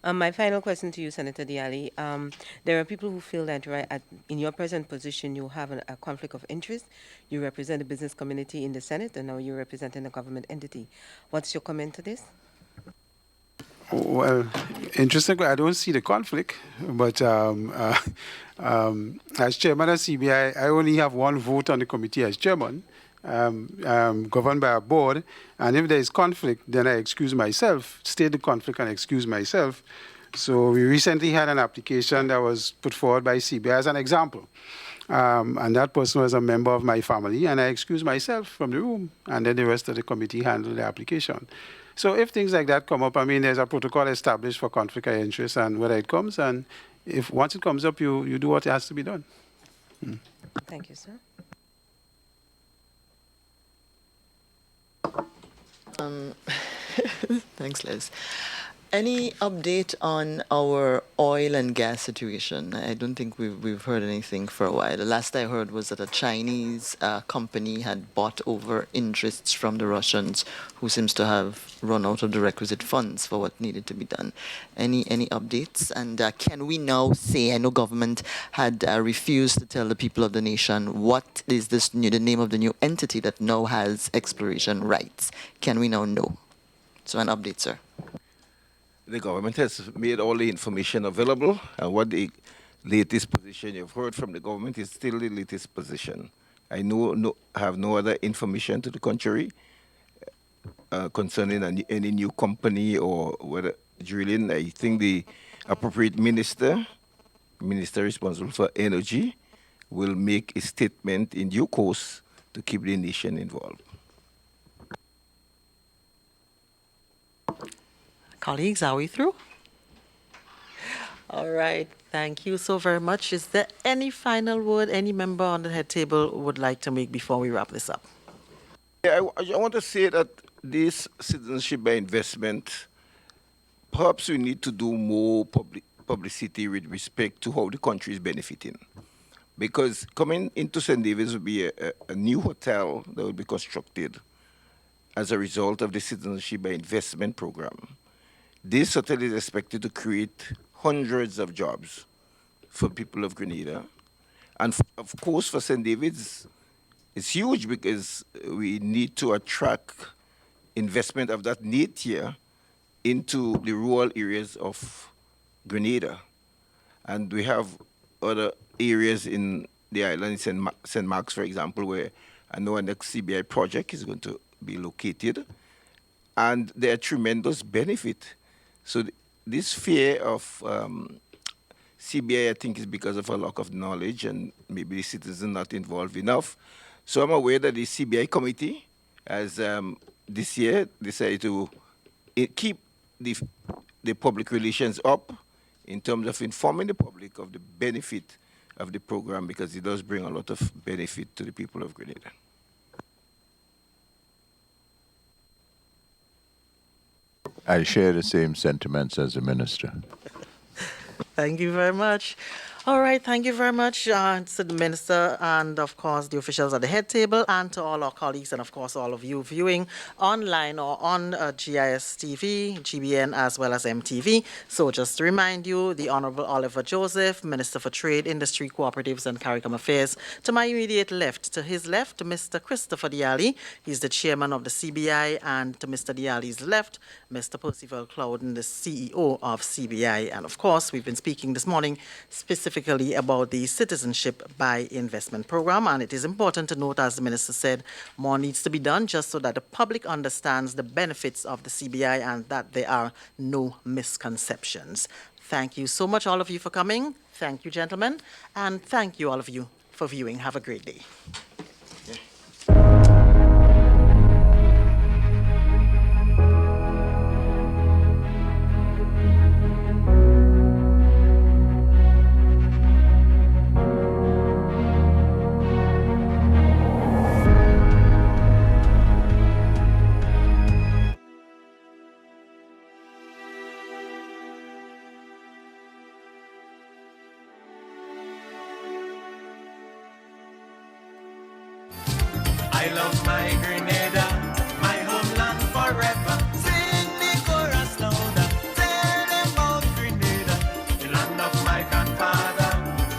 Speaker 6: My final question to you, Senator Diali. There are people who feel that in your present position, you have a conflict of interest. You represent the business community in the Senate, and now you're representing a government entity. What's your comment to this?
Speaker 3: Well, interestingly, I don't see the conflict, but as chairman of CBI, I only have one vote on the committee as chairman, governed by a board, and if there is conflict, then I excuse myself, state the conflict and excuse myself. So we recently had an application that was put forward by CBI as an example, and that person was a member of my family, and I excused myself from the room, and then the rest of the committee handled the application. So if things like that come up, I mean, there's a protocol established for conflict of interest, and whether it comes, and if once it comes up, you do what has to be done.
Speaker 6: Thank you, sir.
Speaker 5: Thanks, Liz. Any update on our oil and gas situation? I don't think we've heard anything for a while. The last I heard was that a Chinese company had bought over interests from the Russians, who seems to have run out of the requisite funds for what needed to be done. Any updates? And can we now say, I know government had refused to tell the people of the nation what is the name of the new entity that now has exploration rights. Can we now know? So an update, sir.
Speaker 2: The government has made all the information available, and what the latest position you've heard from the government is still the latest position. I have no other information to the contrary concerning any new company or whether drilling. I think the appropriate minister responsible for energy, will make a statement in due course to keep the nation involved.
Speaker 1: Colleagues, are we through? All right, thank you so very much. Is there any final word any member on the head table would like to make before we wrap this up?
Speaker 2: Yeah, I want to say that this citizenship by investment, perhaps we need to do more publicity with respect to how the country is benefiting. Because coming into St. David's will be a new hotel that will be constructed as a result of the citizenship by investment program. This hotel is expected to create hundreds of jobs for people of Grenada. And of course, for St. David's, it's huge because we need to attract investment of that nature into the rural areas of Grenada. And we have other areas in the island, St. Mark's, for example, where I know a next CBI project is going to be located. And there are tremendous benefit. So this fear of CBI, I think, is because of a lack of knowledge and maybe the citizens not involved enough. So I'm aware that the CBI committee has this year decided to keep the public relations up in terms of informing the public of the benefit of the program, because it does bring a lot of benefit to the people of Grenada.
Speaker 4: I share the same sentiments as the minister.
Speaker 1: Thank you very much. All right, thank you very much to the minister and, of course, the officials at the head table, and to all our colleagues and, of course, all of you viewing online or on GIS TV, GBN, as well as MTV. So just to remind you, the Honorable Oliver Joseph, Minister for Trade, Industry, Cooperatives and CARICOM Affairs. To my immediate left, to his left, Mr. Christopher Diali. He's the chairman of the CBI, and to Mr. Diali's left, Mr. Percival Clouden, the CEO of CBI. And, of course, we've been speaking this morning specifically about the citizenship by investment program, and it is important to note, as the minister said, more needs to be done just so that the public understands the benefits of the CBI and that there are no misconceptions. Thank you so much, all of you, for coming. Thank you, gentlemen, and thank you, all of you, for viewing. Have a great day.
Speaker 8: I love my Grenada, my homeland forever. Sing the chorus louder, tell them about Grenada, the land of my grandfather.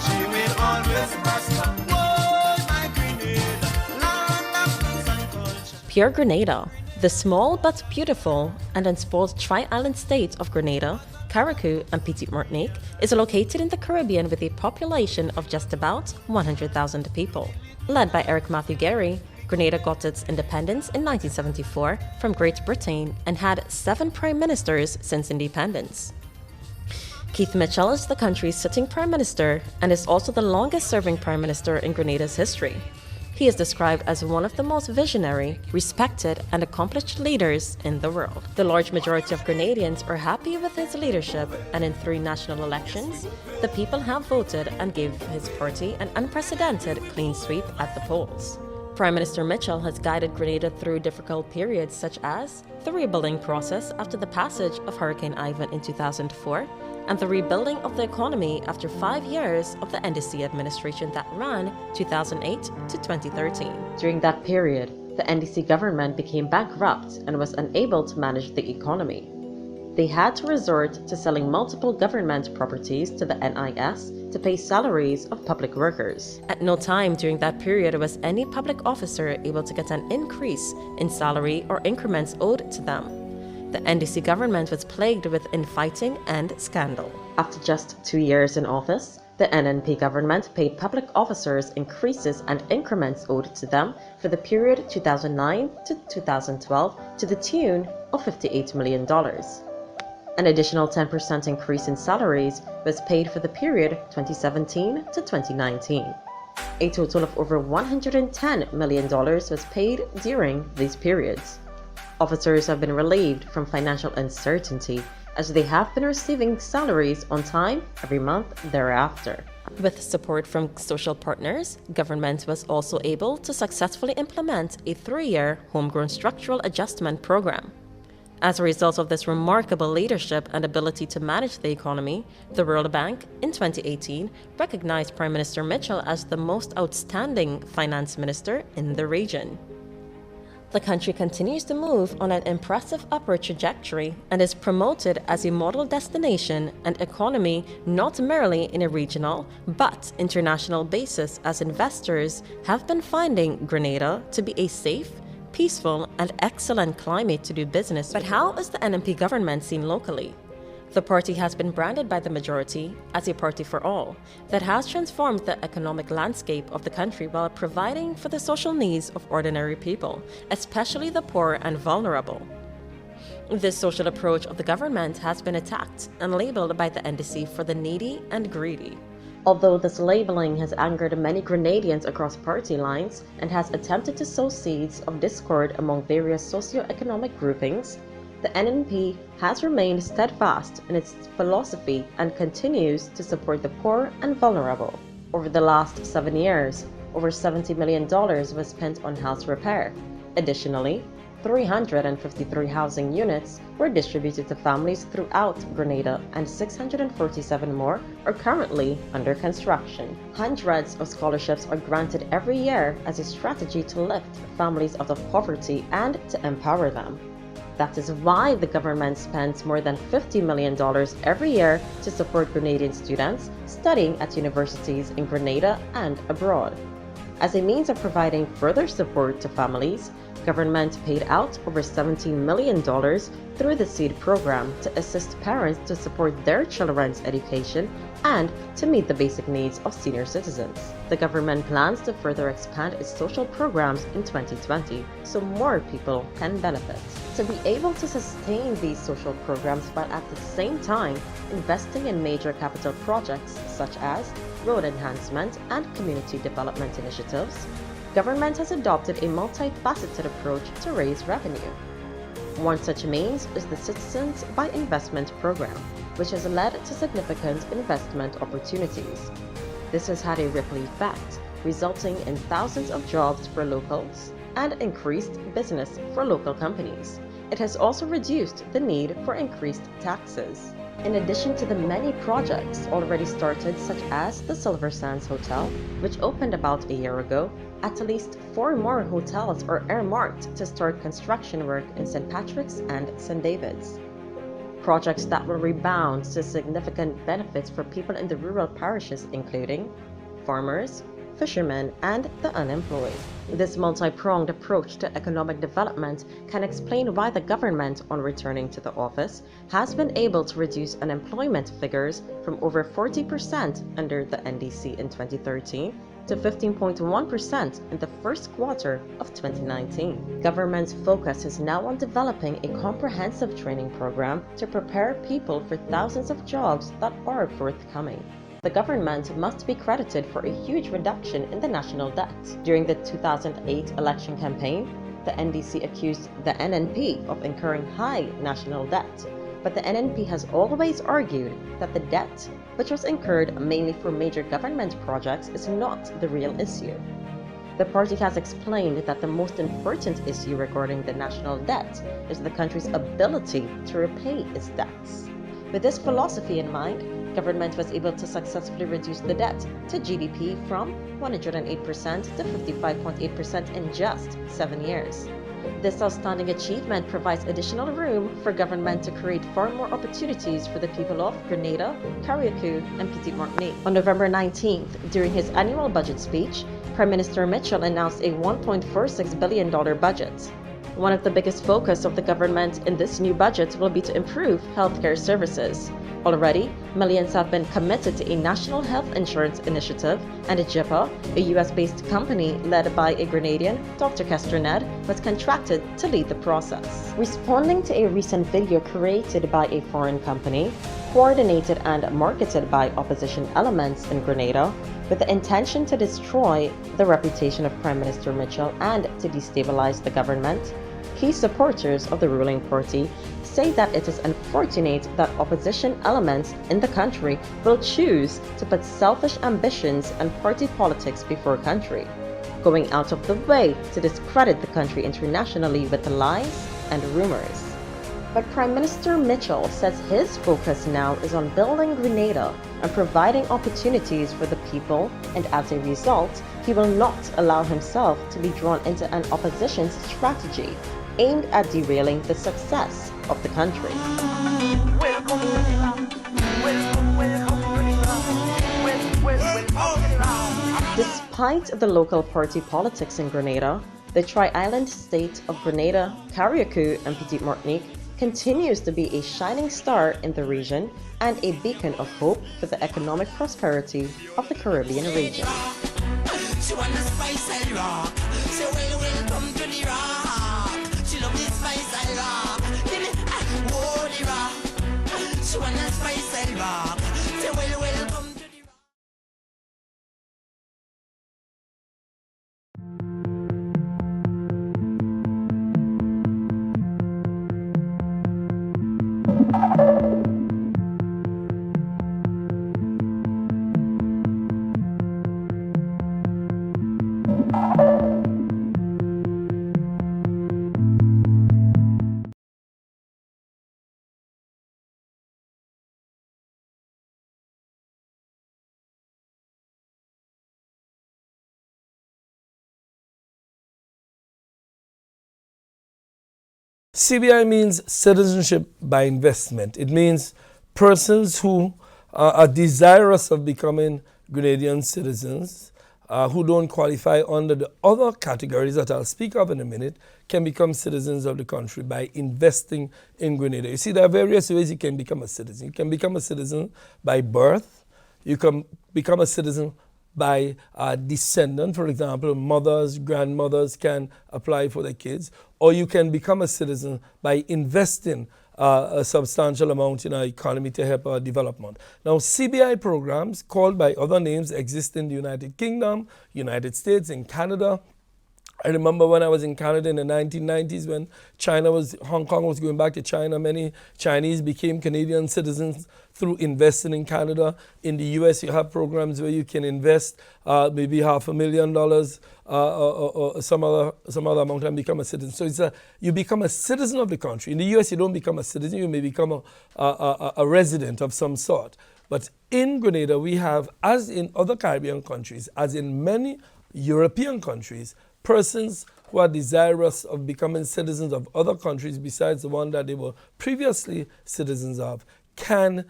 Speaker 8: She will always prosper. Whoa, my Grenada, land of peace and culture.
Speaker 9: Pure Grenada, the small but beautiful and unspoiled tri-island state of Grenada, Carriacou and Petite Martinique, is located in the Caribbean with a population of just about 100,000 people. Led by Eric Matthew Gary, Grenada got its independence in 1974 from Great Britain and had 7 prime ministers since independence. Keith Mitchell is the country's sitting prime minister and is also the longest-serving prime minister in Grenada's history. He is described as one of the most visionary, respected, and accomplished leaders in the world. The large majority of Grenadians are happy with his leadership, and in 3 national elections, the people have voted and gave his party an unprecedented clean sweep at the polls. Prime Minister Mitchell has guided Grenada through difficult periods such as the rebuilding process after the passage of Hurricane Ivan in 2004 and the rebuilding of the economy after 5 years of the NDC administration that ran 2008 to 2013. During that period, the NDC government became bankrupt and was unable to manage the economy. They had to resort to selling multiple government properties to the NIS to pay salaries of public workers. At no time during that period was any public officer able to get an increase in salary or increments owed to them. The NDC government was plagued with infighting and scandal. After just 2 years in office, the NNP government paid public officers increases and increments owed to them for the period 2009 to 2012 to the tune of $58 million. An additional 10% increase in salaries was paid for the period 2017 to 2019. A total of over $110 million was paid during these periods. Officers have been relieved from financial uncertainty as they have been receiving salaries on time every month thereafter. With support from social partners, government was also able to successfully implement a 3-year homegrown structural adjustment program. As a result of this remarkable leadership and ability to manage the economy, the World Bank, in 2018, recognized Prime Minister Mitchell as the most outstanding finance minister in the region. The country continues to move on an impressive upward trajectory and is promoted as a model destination and economy not merely in a regional but international basis, as investors have been finding Grenada to be a safe, peaceful and excellent climate to do business. But how is the NNP government seen locally? The party has been branded by the majority as a party for all that has transformed the economic landscape of the country while providing for the social needs of ordinary people, especially the poor and vulnerable. This social approach of the government has been attacked and labeled by the NDC for the needy and greedy. Although this labeling has angered many Grenadians across party lines and has attempted to sow seeds of discord among various socio-economic groupings, the NNP has remained steadfast in its philosophy and continues to support the poor and vulnerable. Over the last 7 years, over $70 million was spent on house repair. Additionally, 353 housing units were distributed to families throughout Grenada, and 647 more are currently under construction. Hundreds of scholarships are granted every year as a strategy to lift families out of poverty and to empower them. That is why the government spends more than $50 million every year to support Grenadian students studying at universities in Grenada and abroad. As a means of providing further support to families, government paid out over $17 million through the SEED program to assist parents to support their children's education and to meet the basic needs of senior citizens. The government plans to further expand its social programs in 2020 so more people can benefit. To be able to sustain these social programs while at the same time investing in major capital projects such as road enhancement and community development initiatives, government has adopted a multifaceted approach to raise revenue. One such means is the Citizens by Investment program, which has led to significant investment opportunities. This has had a ripple effect, resulting in thousands of jobs for locals and increased business for local companies. It has also reduced the need for increased taxes. In addition to the many projects already started, such as the Silver Sands Hotel, which opened about a year ago, at least 4 more hotels are earmarked to start construction work in St. Patrick's and St. David's. Projects that will rebound to significant benefits for people in the rural parishes, including farmers, fishermen, and the unemployed. This multi-pronged approach to economic development can explain why the government, on returning to the office, has been able to reduce unemployment figures from over 40% under the NDC in 2013 to 15.1% in the first quarter of 2019. Government's focus is now on developing a comprehensive training program to prepare people for thousands of jobs that are forthcoming. The government must be credited for a huge reduction in the national debt. During the 2008 election campaign, the NDC accused the NNP of incurring high national debt, but the NNP has always argued that the debt, which was incurred mainly for major government projects, is not the real issue. The party has explained that the most important issue regarding the national debt is the country's ability to repay its debts. With this philosophy in mind, government was able to successfully reduce the debt to GDP from 108% to 55.8% in just 7 years. This outstanding achievement provides additional room for government to create far more opportunities for the people of Grenada, Carriacou, and Petite-Martinique. On November 19th, during his annual budget speech, Prime Minister Mitchell announced a $1.46 billion budget. One of the biggest focus of the government in this new budget will be to improve healthcare services. Already, millions have been committed to a national health insurance initiative, and JIPA, a US-based company led by a Grenadian, Dr. Castroned, was contracted to lead the process. Responding to a recent video created by a foreign company, coordinated and marketed by opposition elements in Grenada, with the intention to destroy the reputation of Prime Minister Mitchell and to destabilize the government, key supporters of the ruling party say that it is unfortunate that opposition elements in the country will choose to put selfish ambitions and party politics before country, going out of the way to discredit the country internationally with lies and rumors. But Prime Minister Mitchell says his focus now is on building Grenada and providing opportunities for the people, and as a result, he will not allow himself to be drawn into an opposition's strategy aimed at derailing the success of the country. Despite the local party politics in Grenada, the tri-island state of Grenada, Carriacou, and Petite-Martinique continues to be a shining star in the region and a beacon of hope for the economic prosperity of the Caribbean region.
Speaker 10: She want the spice and rock. Say welcome to the rock. She love the spice and rock. Give me the rock. She want the spice and rock. Say welcome to the rock.
Speaker 11: CBI means citizenship by investment. It means persons who are desirous of becoming Grenadian citizens, who don't qualify under the other categories that I'll speak of in a minute, can become citizens of the country by investing in Grenada. You see, there are various ways you can become a citizen. You can become a citizen by birth. You can become a citizen by descendant. For example, mothers, grandmothers can apply for their kids. Or you can become a citizen by investing a substantial amount in our economy to help our development. Now, CBI programs, called by other names, exist in the United Kingdom, United States, in Canada. I remember when I was in Canada in the 1990s when Hong Kong was going back to China, many Chinese became Canadian citizens through investing in Canada. In the US, you have programs where you can invest maybe $500,000 or some other amount and become a citizen. So you become a citizen of the country. In the US, you don't become a citizen, you may become a resident of some sort. But in Grenada, we have, as in other Caribbean countries, as in many European countries, persons who are desirous of becoming citizens of other countries besides the one that they were previously citizens of can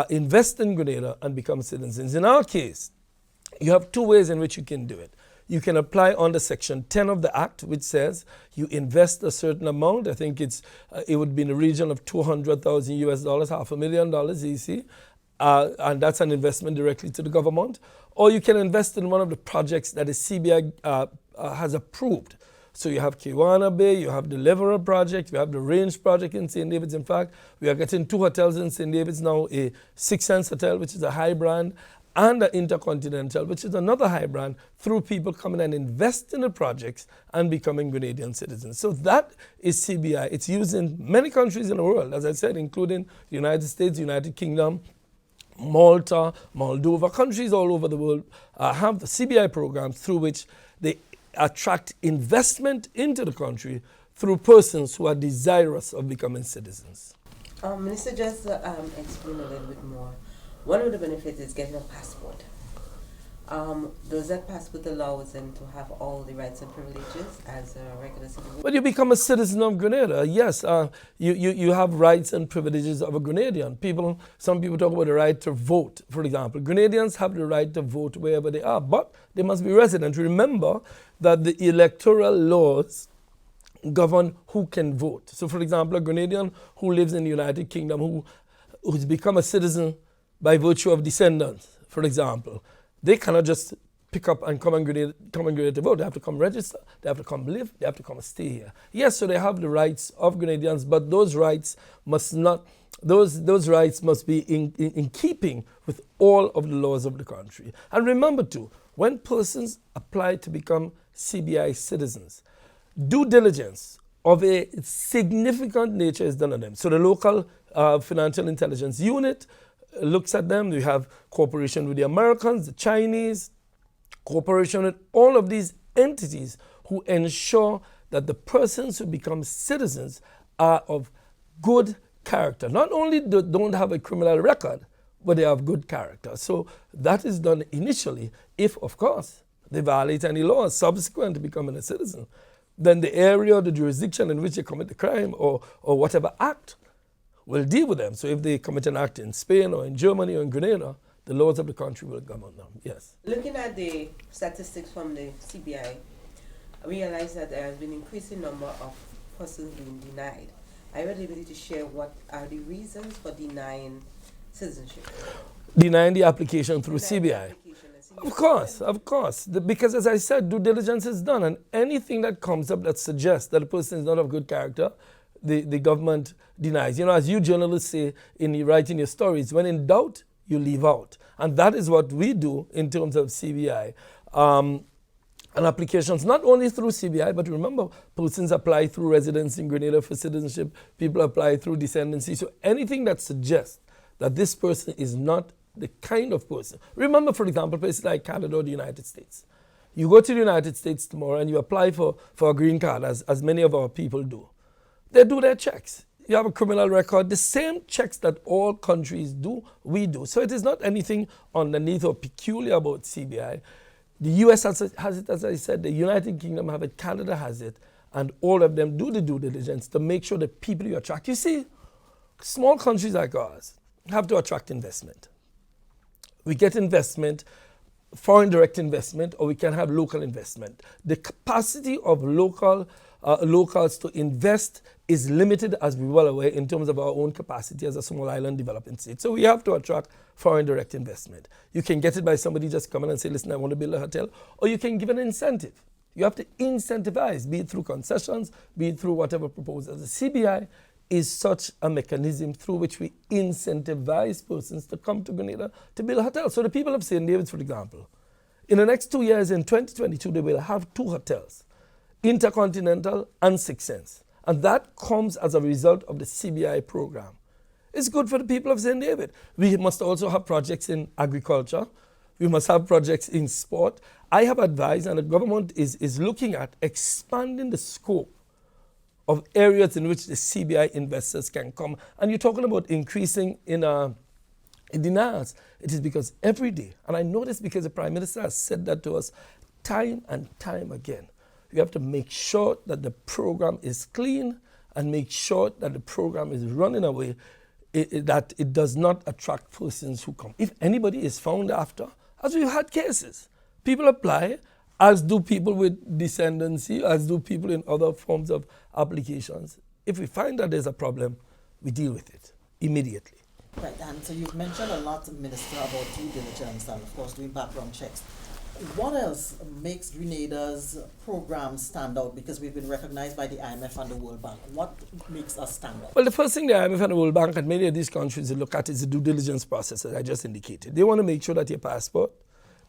Speaker 11: invest in Grenada and become citizens. In our case, you have two ways in which you can do it. You can apply under Section 10 of the Act, which says you invest a certain amount. I think it would be in the region of $200,000 US, $500,000 EC, and that's an investment directly to the government. Or you can invest in one of the projects that the CBI has approved. So you have Kiwana Bay, you have the Leverer project, you have the Range project in St. David's. In fact, we are getting 2 hotels in St. David's now, a Six Sense Hotel, which is a high brand, and the Intercontinental, which is another high brand, through people coming and invest in the projects and becoming Grenadian citizens. So that is CBI. It's used in many countries in the world, as I said, including the United States, United Kingdom, Malta, Moldova. Countries all over the world have the CBI programs through which they attract investment into the country through persons who are desirous of becoming citizens.
Speaker 6: Minister, just explain a little bit more. One of the benefits is getting a passport. Does that passport allow them to have all the rights and privileges as a regular citizen?
Speaker 11: When you become a citizen of Grenada, yes, you have rights and privileges of a Grenadian. Some people talk about the right to vote, for example. Grenadians have the right to vote wherever they are, but they must be resident. Remember that the electoral laws govern who can vote. So, for example, a Grenadian who lives in the United Kingdom, who's become a citizen by virtue of descendants, for example, they cannot just pick up and come and Grenada to vote. They have to come register, they have to come live, they have to come stay here. Yes, so they have the rights of Grenadians, but those rights must be in keeping with all of the laws of the country. And remember too, when persons apply to become CBI citizens, due diligence of a significant nature is done on them. So the local financial intelligence unit looks at them. We have cooperation with the Americans, the Chinese, cooperation with all of these entities who ensure that the persons who become citizens are of good character. Not only don't have a criminal record, but they have good character. So that is done initially if, of course, they violate any laws subsequent to becoming a citizen. Then the area or the jurisdiction in which they commit the crime or whatever act will deal with them. So if they commit an act in Spain or in Germany or in Grenada, the laws of the country will govern them, yes.
Speaker 6: Looking at the statistics from the CBI, I realize that there has been an increasing number of persons being denied. Are you able to share what are the reasons for denying citizenship?
Speaker 11: Denying the application through CBI? Of course. Because as I said, due diligence is done, and anything that comes up that suggests that a person is not of good character, the government denies. You know, as you journalists say in writing your stories, when in doubt, you leave out. And that is what we do in terms of CBI. And applications, not only through CBI, but remember, persons apply through residence in Grenada for citizenship, people apply through descendancy. So anything that suggests that this person is not the kind of person. Remember, for example, places like Canada or the United States. You go to the United States tomorrow and you apply for a green card, as many of our people do. They do their checks. You have a criminal record. The same checks that all countries do, we do. So it is not anything underneath or peculiar about CBI. The US has it, as I said, the United Kingdom have it, Canada has it, and all of them do the due diligence to make sure the people you attract. You see, small countries like ours have to attract investment. We get investment, foreign direct investment, or we can have local investment. The capacity of locals to invest is limited, as we're well aware, in terms of our own capacity as a small island developing state. So we have to attract foreign direct investment. You can get it by somebody just coming and say, listen, I want to build a hotel, or you can give an incentive. You have to incentivize, be it through concessions, be it through whatever proposals. The CBI is such a mechanism through which we incentivize persons to come to Grenada to build a hotel. So the people of St. David's, for example, in the next 2 years, in 2022, they will have 2 hotels, Intercontinental and Six Sense. And that comes as a result of the CBI program. It's good for the people of St. David. We must also have projects in agriculture. We must have projects in sport. I have advised, and the government is looking at expanding the scope of areas in which the CBI investors can come. And you're talking about increasing in denials. It is because every day, and I know this because the Prime Minister has said that to us time and time again, you have to make sure that the program is clean and make sure that the program is run in a way that it does not attract persons who come. If anybody is found after, as we've had cases, people apply, as do people with descendancy, as do people in other forms of applications. If we find that there's a problem, we deal with it immediately.
Speaker 1: Right, and so you've mentioned a lot, Minister, about due diligence and, of course, doing background checks. What else makes Grenada's program stand out? Because we've been recognized by the IMF and the World Bank. What makes us stand out?
Speaker 11: Well, the first thing the IMF and the World Bank and many of these countries look at is the due diligence process, as I just indicated. They want to make sure that your passport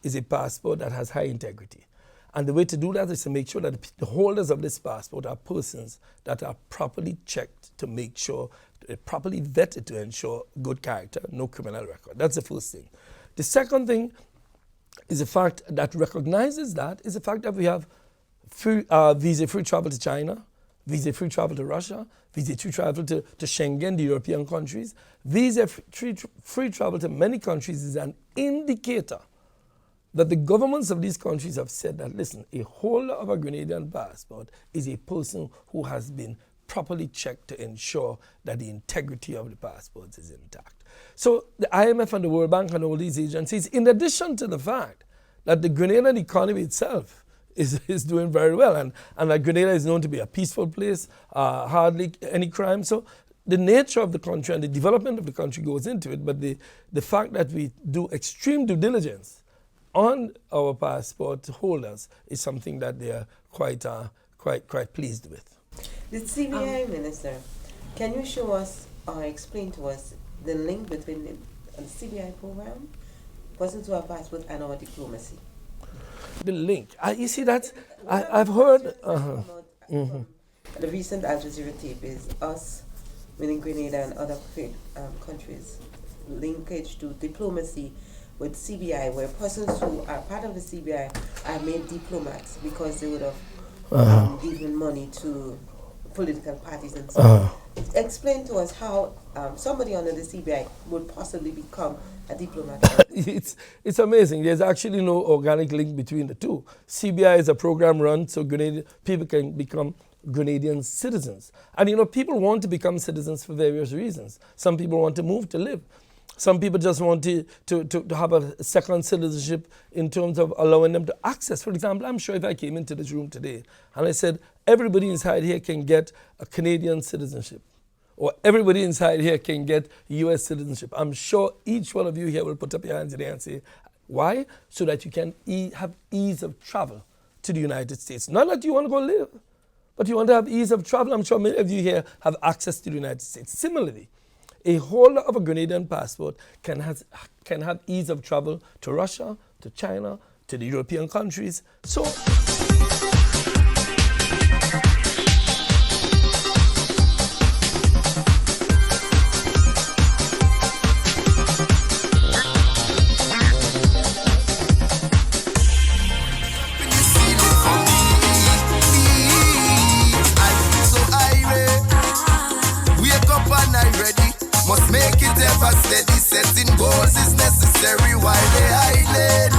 Speaker 11: is a passport that has high integrity. And the way to do that is to make sure that the holders of this passport are persons that are properly checked to make sure, properly vetted to ensure good character, no criminal record. That's the first thing. The second thing is the fact that recognizes that is the fact that we have visa-free travel to China, visa-free travel to Russia, visa-free travel to Schengen, the European countries. Visa-free travel to many countries is an indicator that the governments of these countries have said that, listen, a holder of a Grenadian passport is a person who has been properly checked to ensure that the integrity of the passports is intact. So the IMF and the World Bank and all these agencies, in addition to the fact that the Grenadian economy itself is doing very well, and that Grenada is known to be a peaceful place, hardly any crime. So the nature of the country and the development of the country goes into it, but the fact that we do extreme due diligence on our passport holders is something that they are quite pleased with.
Speaker 6: The CBI Minister, can you show us or explain to us the link between the CBI program, persons who have passport, and our diplomacy?
Speaker 11: The link. You see that? I've heard.
Speaker 6: The recent Al Jazeera tape is us, meaning Grenada and other countries, linkage to diplomacy with CBI, where persons who are part of the CBI are made diplomats because they would have given money to political parties and so on. Explain to us how somebody under the CBI would possibly become a diplomat.
Speaker 11: It's amazing. There's actually no organic link between the two. CBI is a program run so people can become Grenadian citizens. And people want to become citizens for various reasons. Some people want to move to live. Some people just want to have a second citizenship in terms of allowing them to access. For example, I'm sure if I came into this room today and I said, everybody inside here can get a Canadian citizenship, or everybody inside here can get U.S. citizenship, I'm sure each one of you here will put up your hands in the air and say, why? So that you can have ease of travel to the United States. Not that you want to go live, but you want to have ease of travel. I'm sure many of you here have access to the United States. Similarly, a holder of a Grenadian passport can have ease of travel to Russia, to China, to the European countries. So
Speaker 10: must make it ever steady. Setting goals is necessary while they hiding.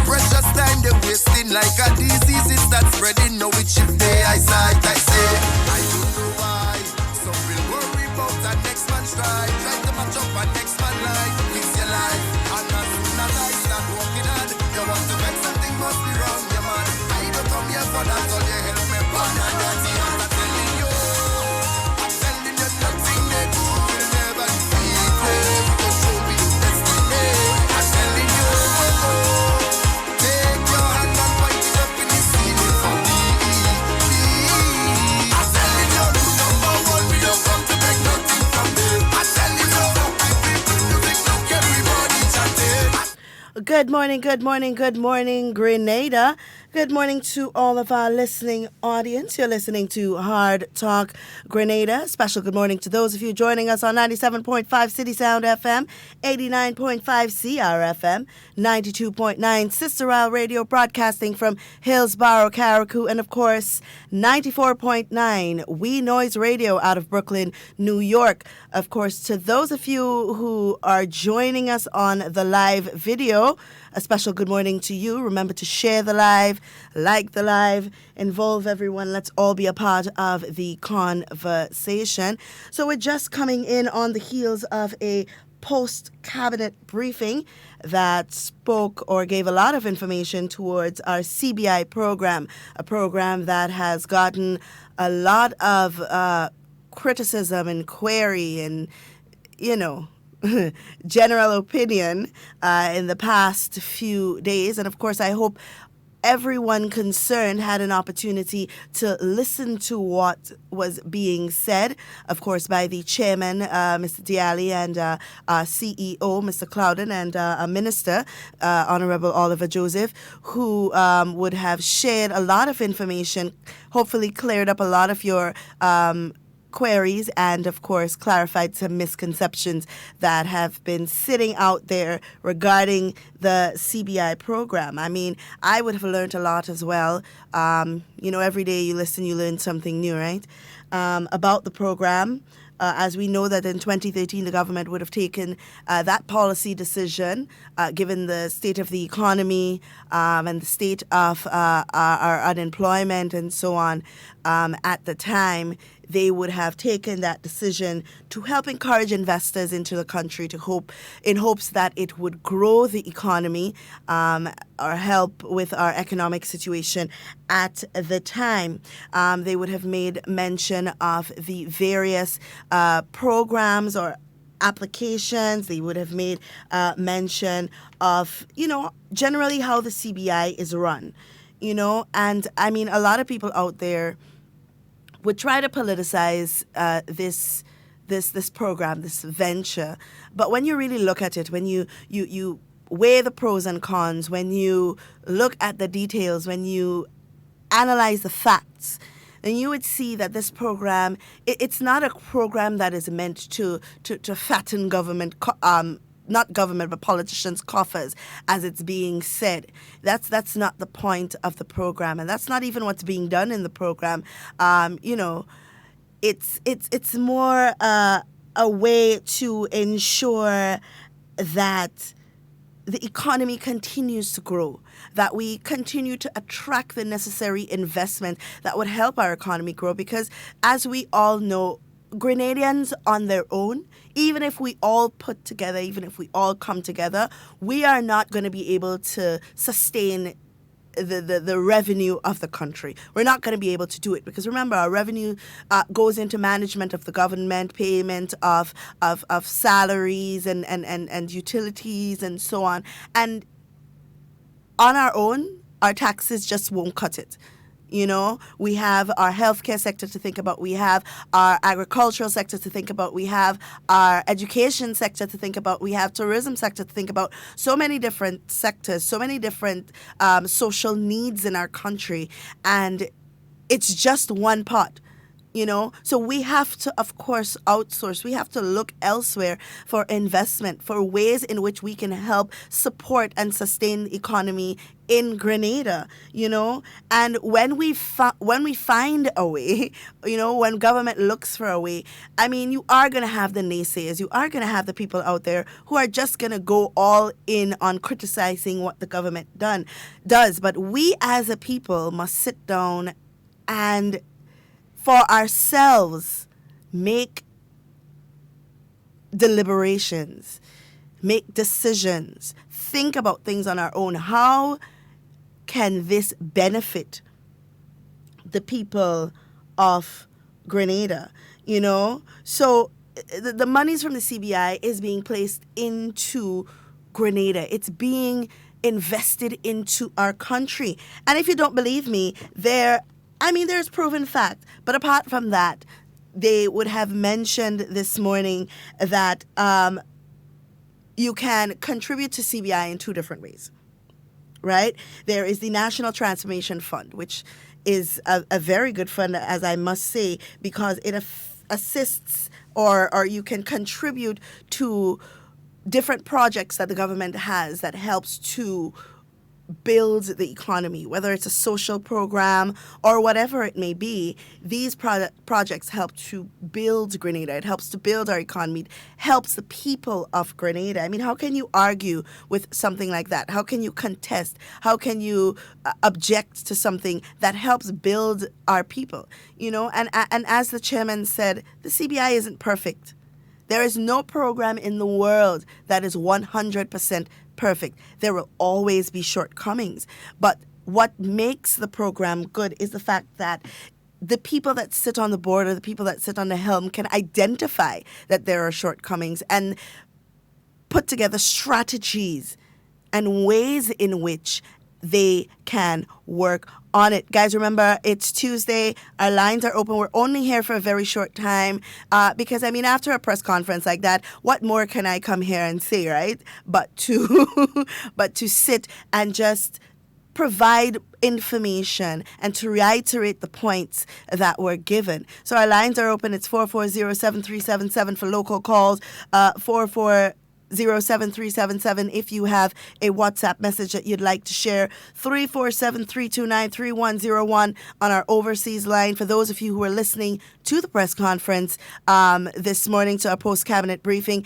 Speaker 10: Precious time they wasting like a disease. It starts spreading. Now it shift their eyesight. I say, I don't know why. Some will worry about that next man's stride. Try to match up a next man's life. It's your life. And as soon as I start walking on, you want to make something must be wrong, yeah man. I don't come here for that, so you help me burn and dirty. I'm telling you, nothing they do.
Speaker 12: Good morning, Grenada. Good morning to all of our listening audience. You're listening to Hard Talk Grenada. Special good morning to those of you joining us on 97.5 City Sound FM, 89.5 CRFM, 92.9 Sister Isle Radio, broadcasting from Hillsborough, Carriacou, and of course 94.9 We Noise Radio out of Brooklyn, New York. Of course, to those of you who are joining us on the live video, a special good morning to you. Remember to share the live, like the live, involve everyone. Let's all be a part of the conversation. So we're just coming in on the heels of a post-cabinet briefing that spoke or gave a lot of information towards our CBI program, a program that has gotten a lot of criticism and query and, general opinion in the past few days. And of course, I hope everyone concerned had an opportunity to listen to what was being said, of course, by the chairman, Mr. Diali, and our CEO, Mr. Clouden, and a minister, Honorable Oliver Joseph, who would have shared a lot of information, hopefully cleared up a lot of your queries and, of course, clarified some misconceptions that have been sitting out there regarding the CBI program. I mean, I would have learned a lot as well. Every day you listen, you learn something new, right? About the program. As we know that in 2013, the government would have taken that policy decision, given the state of the economy and the state of our unemployment and so on at the time. They would have taken that decision to help encourage investors into the country in hopes that it would grow the economy or help with our economic situation at the time. They would have made mention of the various programs or applications. They would have made mention of, generally how the CBI is run, and I mean, a lot of people out there would try to politicize this program, this venture. But when you really look at it, when you weigh the pros and cons, when you look at the details, when you analyze the facts, then you would see that this program, it's not a program that is meant to fatten government, not government, but politicians' coffers, as it's being said. That's not the point of the program, and that's not even what's being done in the program. It's more a way to ensure that the economy continues to grow, that we continue to attract the necessary investment that would help our economy grow, because as we all know, Grenadians on their own, even if we all put together, even if we all come together, we are not going to be able to sustain the revenue of the country. We're not going to be able to do it because remember, our revenue goes into management of the government, payment of salaries and utilities and so on. And on our own, our taxes just won't cut it. We have our healthcare sector to think about. We have our agricultural sector to think about. We have our education sector to think about. We have tourism sector to think about. So many different sectors, so many different social needs in our country. And it's just one pot. So we have to, of course, outsource. We have to look elsewhere for investment, for ways in which we can help support and sustain the economy in Grenada, and when we find a way, when government looks for a way, I mean, you are going to have the naysayers. You are going to have the people out there who are just going to go all in on criticizing what the government does. But we as a people must sit down and for ourselves make deliberations, make decisions, think about things on our own. How can this benefit the people of Grenada? So the monies from the CBI is being placed into Grenada. It's being invested into our country. And if you don't believe me, there's proven fact. But apart from that, they would have mentioned this morning that you can contribute to CBI in two different ways, right? There is the National Transformation Fund, which is a very good fund, as I must say, because it assists or you can contribute to different projects that the government has that helps to build the economy, whether it's a social program or whatever it may be. These projects help to build Grenada. It helps to build our economy. It helps the people of Grenada. I mean, how can you argue with something like that? How can you contest? How can you object to something that helps build our people? And as the chairman said, the CBI isn't perfect. There is no program in the world that is 100% perfect. There will always be shortcomings. But what makes the program good is the fact that the people that sit on the board or the people that sit on the helm can identify that there are shortcomings and put together strategies and ways in which they can work on it. Guys, remember, it's Tuesday. Our lines are open. We're only here for a very short time because, after a press conference like that, what more can I come here and say, right? But to sit and just provide information and to reiterate the points that were given. So our lines are open. It's 440-7377 for local calls, 440-7377 if you have a WhatsApp message that you'd like to share, 347-329-3101 on our overseas line. For those of you who are listening to the press conference this morning, to our post-cabinet briefing,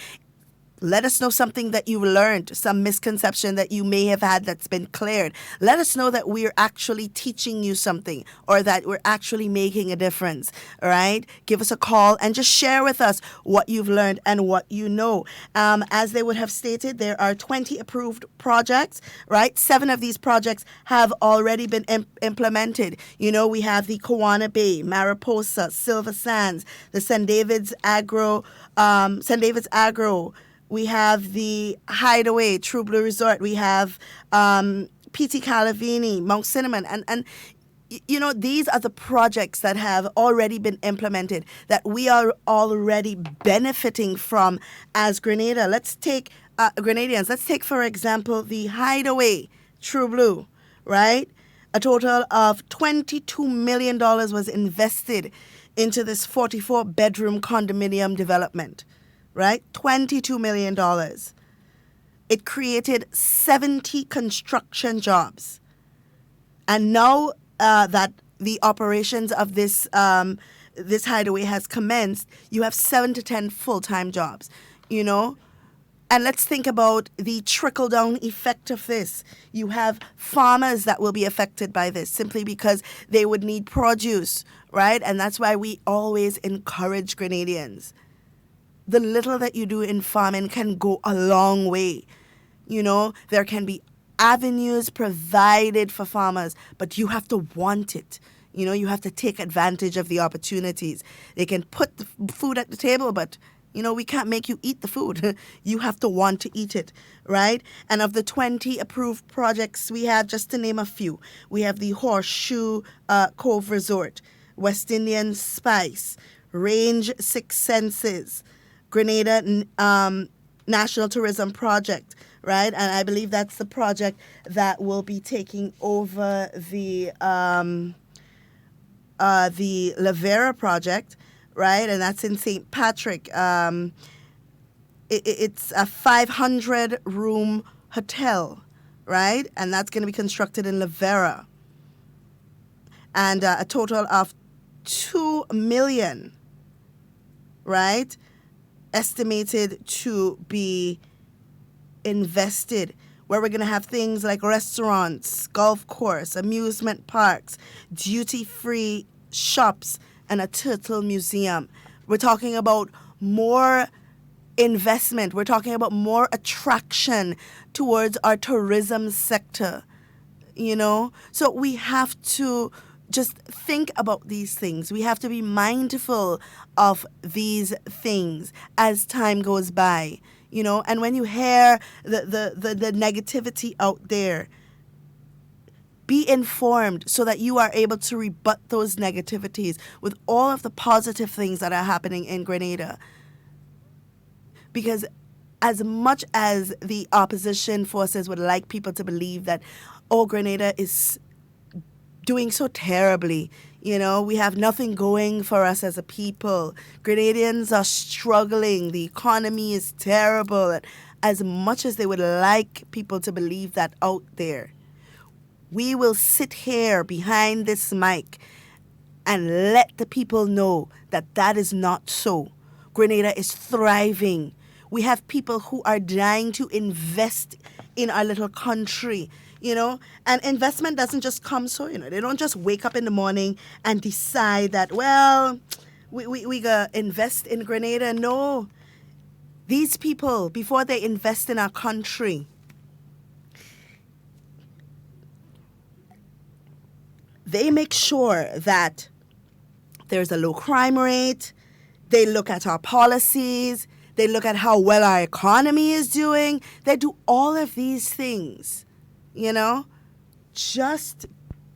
Speaker 12: let us know something that you learned, some misconception that you may have had that's been cleared. Let us know that we're actually teaching you something or that we're actually making a difference, all right? Give us a call and just share with us what you've learned and what you know. As they would have stated, there are 20 approved projects, right? 7 of these projects have already been implemented. You know, we have the Kawana Bay, Mariposa, Silver Sands, the St. David's Agro, we have the Hideaway, True Blue Resort. We have P.T. Calavini, Mount Cinnamon. And you know, these are the projects that have already been implemented that we are already benefiting from as Grenada. Let's take Grenadians. Let's take, for example, the Hideaway, True Blue, right? A total of $22 million was invested into this 44-bedroom condominium development. Right? $22 million. It created 70 construction jobs. And now that the operations of this hideaway has commenced, you have 7 to 10 full-time jobs, you know? And let's think about the trickle-down effect of this. You have farmers that will be affected by this simply because they would need produce, right? And that's why we always encourage Grenadians. The little that you do in farming can go a long way. You know, there can be avenues provided for farmers, but you have to want it. You know, you have to take advantage of the opportunities. They can put the food at the table, but, you know, we can't make you eat the food. You have to want to eat it, right? And of the 20 approved projects we have, just to name a few, we have the Horseshoe Cove Resort, West Indian Spice, Range Six Senses, Grenada National Tourism Project, right? And I believe that's the project that will be taking over the Lavera project, right? And that's in St. Patrick. It's a 500-room hotel, right? And that's going to be constructed in Lavera. And a total of $2 million, right? Estimated to be invested, where we're going to have things like restaurants, golf course, amusement parks, duty-free shops, and a turtle museum. We're talking about more investment. We're talking about more attraction towards our tourism sector, you know? So we have to just think about these things. We have to be mindful of these things as time goes by, you know. And when you hear the negativity out there, be informed so that you are able to rebut those negativities with all of the positive things that are happening in Grenada. Because as much as the opposition forces would like people to believe that, oh, Grenada is doing so terribly. You know, we have nothing going for us as a people. Grenadians are struggling. The economy is terrible. As much as they would like people to believe that out there, we will sit here behind this mic and let the people know that that is not so. Grenada is thriving. We have people who are dying to invest in our little country. You know, and investment doesn't just come so, you know, they don't just wake up in the morning and decide that, well, we gonna invest in Grenada. No. These people, before they invest in our country, they make sure that there's a low crime rate. They look at our policies. They look at how well our economy is doing. They do all of these things, you know, just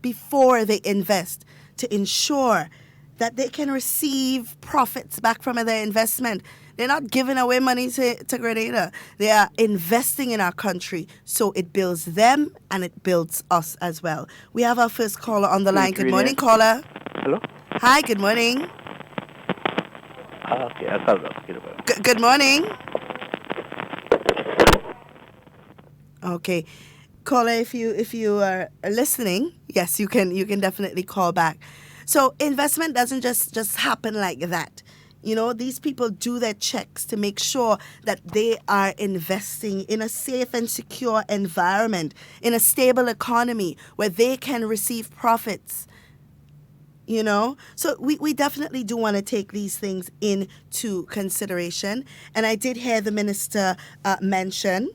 Speaker 12: before they invest, to ensure that they can receive profits back from their investment. They're not giving away money to Grenada. They are investing in our country. So it builds them and it builds us as well. We have our first caller on the line. Good morning, caller.
Speaker 13: Hello?
Speaker 12: Hi, good morning.
Speaker 13: Okay, I'll call back.
Speaker 12: Good morning. Okay. Caller, if you are listening, yes, you can definitely call back. So investment doesn't just happen like that. You know, these people do their checks to make sure that they are investing in a safe and secure environment, in a stable economy where they can receive profits. You know, so we definitely do want to take these things into consideration. And I did hear the minister mention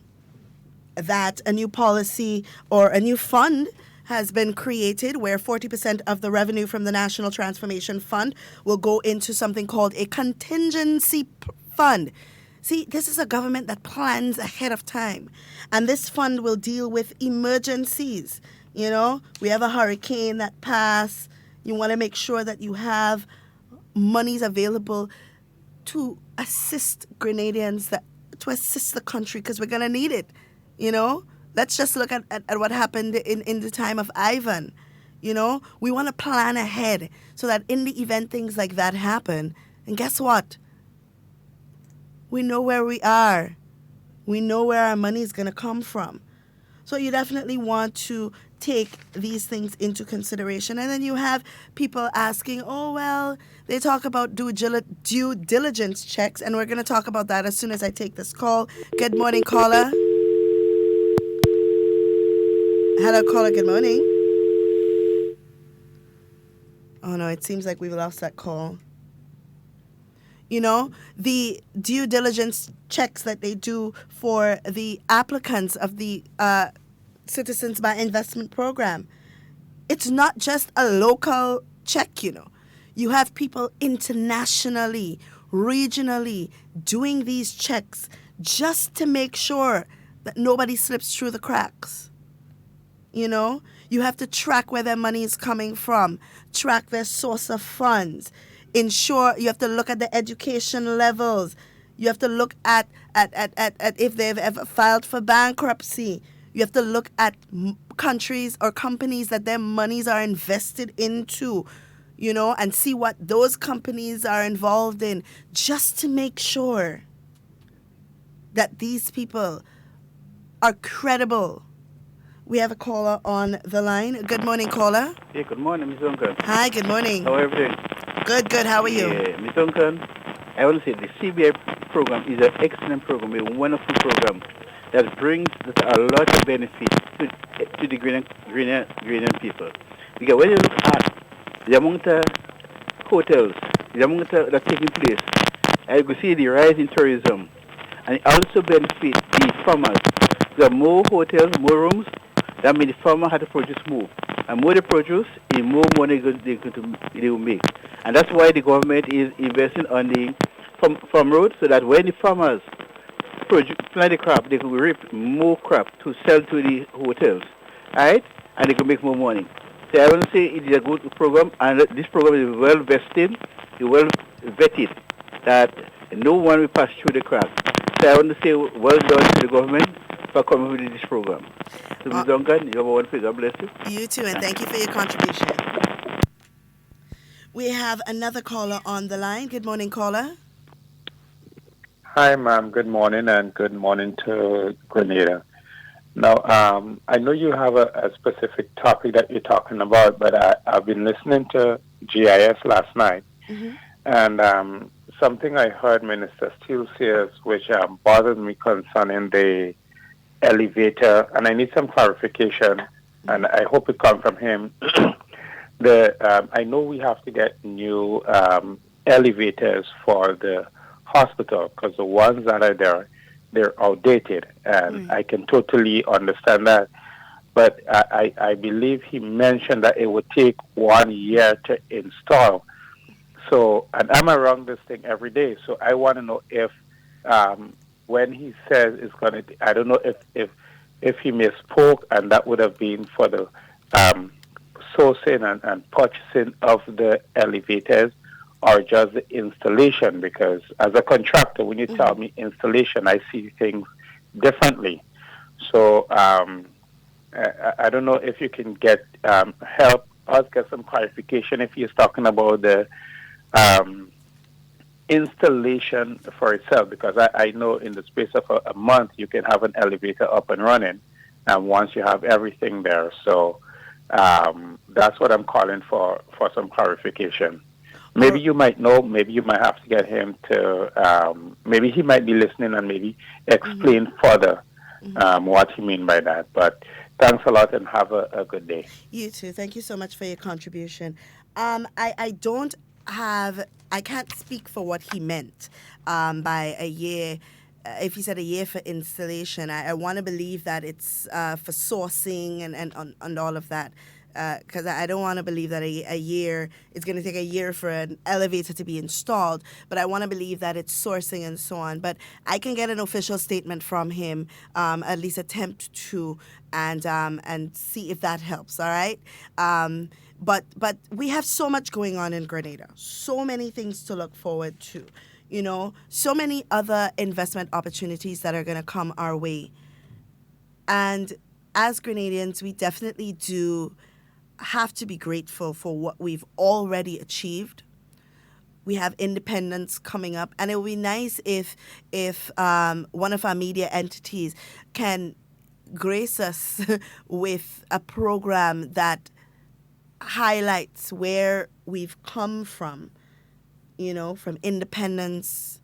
Speaker 12: that a new policy or a new fund has been created where 40% of the revenue from the National Transformation Fund will go into something called a contingency fund. See, this is a government that plans ahead of time. And this fund will deal with emergencies. You know, we have a hurricane that passed. You want to make sure that you have monies available to assist Grenadians, to assist the country, because we're going to need it. You know, let's just look at what happened in the time of Ivan. You know, we want to plan ahead so that in the event things like that happen, and guess what? We know where we are. We know where our money is going to come from. So you definitely want to take these things into consideration. And then you have people asking, oh, well, they talk about due diligence checks, and we're going to talk about that as soon as I take this call. Good morning, caller. Hello, caller. Good morning. Oh, no, it seems like we've lost that call. You know, the due diligence checks that they do for the applicants of the Citizens by Investment Program. It's not just a local check, you know. You have people internationally, regionally doing these checks just to make sure that nobody slips through the cracks. You know, you have to track where their money is coming from, track their source of funds, ensure you have to look at the education levels. You have to look at if they've ever filed for bankruptcy. You have to look at countries or companies that their monies are invested into, you know, and see what those companies are involved in, just to make sure that these people are credible. We have a caller on the line. Good morning, caller.
Speaker 13: Yeah, good morning, Ms. Duncan.
Speaker 12: Hi, good morning.
Speaker 13: How are you doing?
Speaker 12: Good. How are you?
Speaker 13: Yeah, Ms. Duncan, I want to say the CBI program is an excellent program, a wonderful program that brings a lot of benefit to the Grenadian people. Because when you look at the amount of hotels, the amount that are taking place, you can see the rise in tourism, and it also benefits the farmers. There are more hotels, more rooms. That means the farmer had to produce more. And more they produce, the more money they will make. And that's why the government is investing on the farm road, so that when the farmers plant the crop, they can reap more crop to sell to the hotels. Right? And they can make more money. So I want to say it is a good program, and this program is well vested, well vetted, that no one will pass through the cracks. So I want to say well done to the government for coming with this program. So, Ms. Duncan, you have a wonderful. God bless you.
Speaker 12: You too, and thank you for your contribution. We have another caller on the line. Good morning, caller.
Speaker 14: Hi, ma'am. Good morning, and good morning to Grenada. Now, I know you have a specific topic that you're talking about, but I've been listening to GIS last night, and something I heard Minister Steele says, which bothered me concerning the elevator, and I need some clarification, and I hope it comes from him. I know we have to get new elevators for the hospital, because the ones that are there, they're outdated, and I can totally understand that. But I believe he mentioned that it would take 1 year to install. So, and I'm around this thing every day, so I want to know if when he says it's going to, I don't know if he misspoke, and that would have been for the sourcing and purchasing of the elevators or just the installation? Because as a contractor, when you tell me installation, I see things differently. So I don't know if you can get help us get some clarification if he's talking about the installation for itself, because I know in the space of a month you can have an elevator up and running, and once you have everything there. So that's what I'm calling for some clarification. Maybe you might know, maybe you might have to get him to, maybe he might be listening and maybe explain further what he mean by that. But thanks a lot and have a good day.
Speaker 12: You too. Thank you so much for your contribution. I can't speak for what he meant by a year. If he said a year for installation, I want to believe that it's for sourcing and all of that. Because I don't want to believe that a year, it's going to take a year for an elevator to be installed, but I want to believe that it's sourcing and so on. But I can get an official statement from him, at least attempt to, and see if that helps, all right? But we have so much going on in Grenada, so many things to look forward to, you know, so many other investment opportunities that are going to come our way. And as Grenadians, we definitely do have to be grateful for what we've already achieved. We have independence coming up, and it would be nice if one of our media entities can grace us with a program that highlights where we've come from, you know, from independence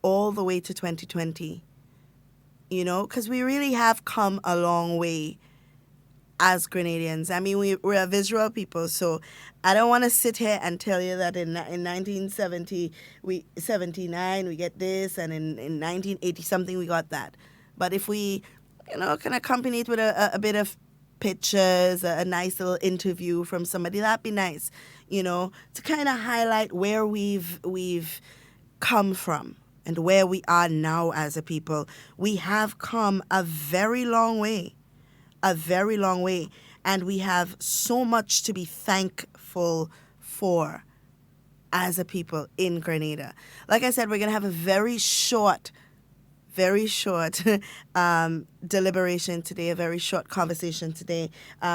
Speaker 12: all the way to 2020, you know, because we really have come a long way as Grenadians. I mean, we're a visual people, so I don't want to sit here and tell you that in 1979 we get this, and in 1980 something we got that. But if we, you know, can accompany it with a bit of pictures, a nice little interview from somebody, that'd be nice, you know, to kind of highlight where we've come from and where we are now as a people. We have come a very long way. A very long way, and we have so much to be thankful for as a people in Grenada. Like I said, we're going to have a very short deliberation today, a very short conversation today,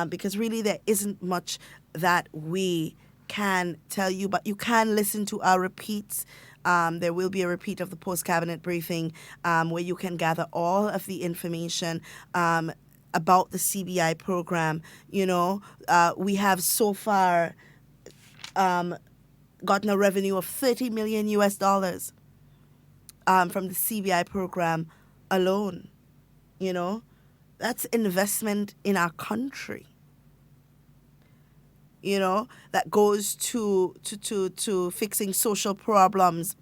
Speaker 12: because really there isn't much that we can tell you, but you can listen to our repeats. There will be a repeat of the post-cabinet briefing where you can gather all of the information about the CBI program. You know, we have so far gotten a revenue of $30 million from the CBI program alone. You know, that's investment in our country. You know, that goes to fixing social problems